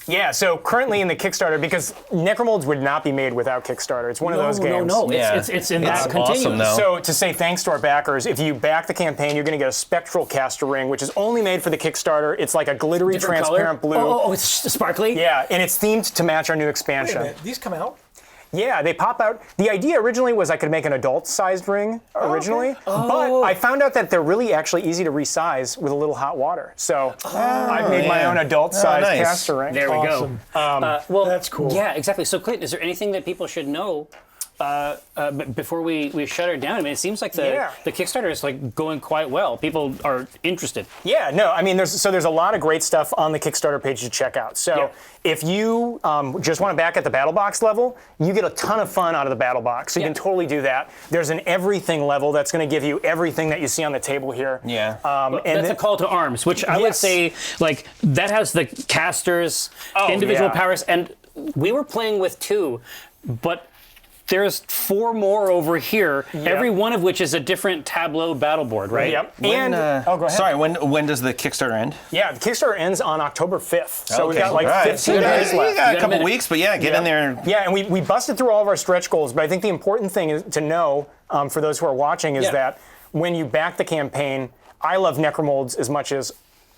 Yeah. So currently in the Kickstarter, because Necromolds would not be made without Kickstarter. It's one of those games. No. Yeah. It's in It's that awesome, continuum. though. So to say thanks to our backers, if you back the campaign, you're going to get a spectral caster ring, which is only made for the Kickstarter. It's like a glittery, Different transparent color? blue. Oh, it's sparkly? Yeah, and it's themed to match our new Wait a expansion. minute, these come out? Yeah, they pop out. The idea originally was I could make an adult-sized ring originally, but I found out that they're really actually easy to resize with a little hot water. So I've made my yeah. own adult-sized nice. caster ring. There we Awesome. go. Well, That's cool. Yeah, exactly. So, Clint, is there anything that people should know before we shut it down? I mean, it seems like the Kickstarter is like going quite well. People are interested. Yeah, no, I mean, there's a lot of great stuff on the Kickstarter page to check out. So Yeah. if you just want to back at the battle box level, you get a ton of fun out of the battle box. So you Yeah. can totally do that. There's an everything level that's going to give you everything that you see on the table here. Yeah. And That's a call to arms, which I would Yes. say, like, that has the casters, Oh, individual yeah. powers, and we were playing with 2, but there's 4 more over here, every one of which is a different tableau battle board, right? Yep. When, and go ahead. Sorry, when does the Kickstarter end? Yeah, the Kickstarter ends on October 5th. So we've Okay. got like All right. 15 You got- days You left. got a a couple minute. weeks, but yeah, get in there. Yeah, and we busted through all of our stretch goals, but I think the important thing is to know for those who are watching is Yeah. that when you back the campaign, I love Necromolds as much as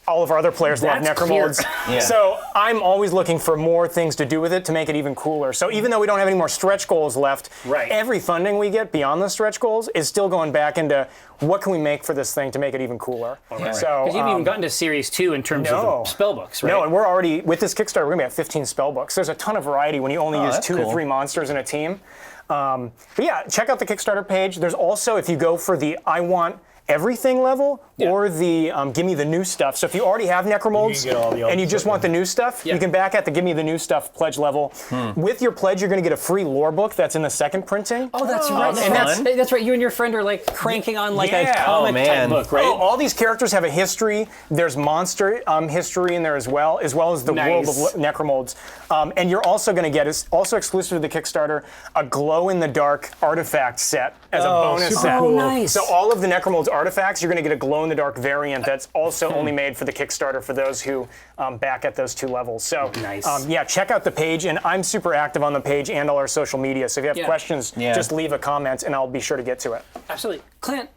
all of our other players love That's Necromolds. clear. Yeah. So I'm always looking for more things to do with it to make it even cooler. So even though we don't have any more stretch goals left, Right. every funding we get beyond the stretch goals is still going back into what can we make for this thing to make it even cooler. So Because you haven't even gotten to Series 2 in terms no. of the spell books, right? No, and we're already, with this Kickstarter, we're going to be at 15 spell books. There's a ton of variety when you only use that's 2 to cool. 3 monsters in a team. But yeah, check out the Kickstarter page. There's also, if you go for the I want everything level or the give me the new stuff. So if you already have Necromolds You can get all the old and you just stuff, want the new stuff, Yeah. you can back at the give me the new stuff pledge level. With your pledge, you're going to get a free lore book that's in the second printing. Oh, that's right. and That's right. You and your friend are like cranking on like a Yeah. comic Oh, type man. book, right? Oh, all these characters have a history. There's monster history in there as well as the Nice. world of Necromolds. And you're also going to get, is also exclusive to the Kickstarter, a glow-in-the-dark artifact set as a bonus super set. cool. Oh, nice. So all of the Necromolds artifacts, you're going to get a glow-in-the-dark variant that's also only made for the Kickstarter for those who back at those 2 levels. So Nice. yeah, check out the page. And I'm super active on the page and all our social media. So if you have Yeah. questions, Yeah. just leave a comment and I'll be sure to get to it. Absolutely. Clint,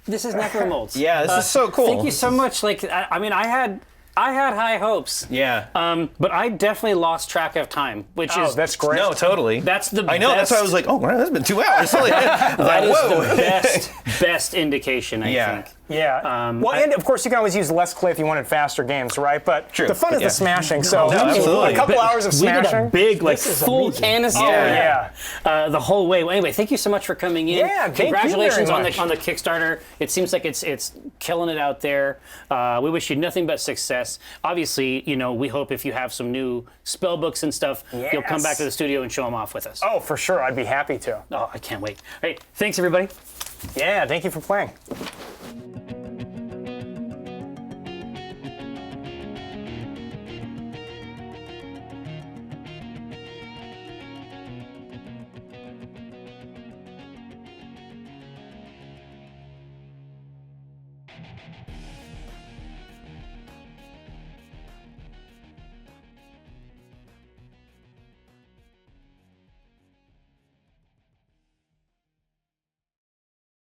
this is Necromolds. Yeah, this is so cool. Thank you so much. Like, I mean, I had high hopes. Yeah. But I definitely lost track of time, which Oh, is that's great. No, totally. That's the I know. best. That's why I was like, oh, wow, that's been 2 hours. Like, That is whoa. the best indication, I Yeah. think. Yeah. Well, and of course, you can always use less clay if you wanted faster games, right? But True. the fun is Yeah. the smashing. So absolutely. a couple hours of We did a smashing. big, like, This is full amazing. canister. Yeah. The whole way. Well, anyway, thank you so much for coming in. Yeah, thank you Congratulations very on much. the Kickstarter. It seems like it's killing it out there. We wish you nothing but success. Obviously, you know, we hope if you have some new spell books and stuff, you'll come Yes. back to the studio and show them off with us. Oh, for sure. I'd be happy to. Oh, I can't wait. All right, thanks everybody. Yeah. Thank you for playing.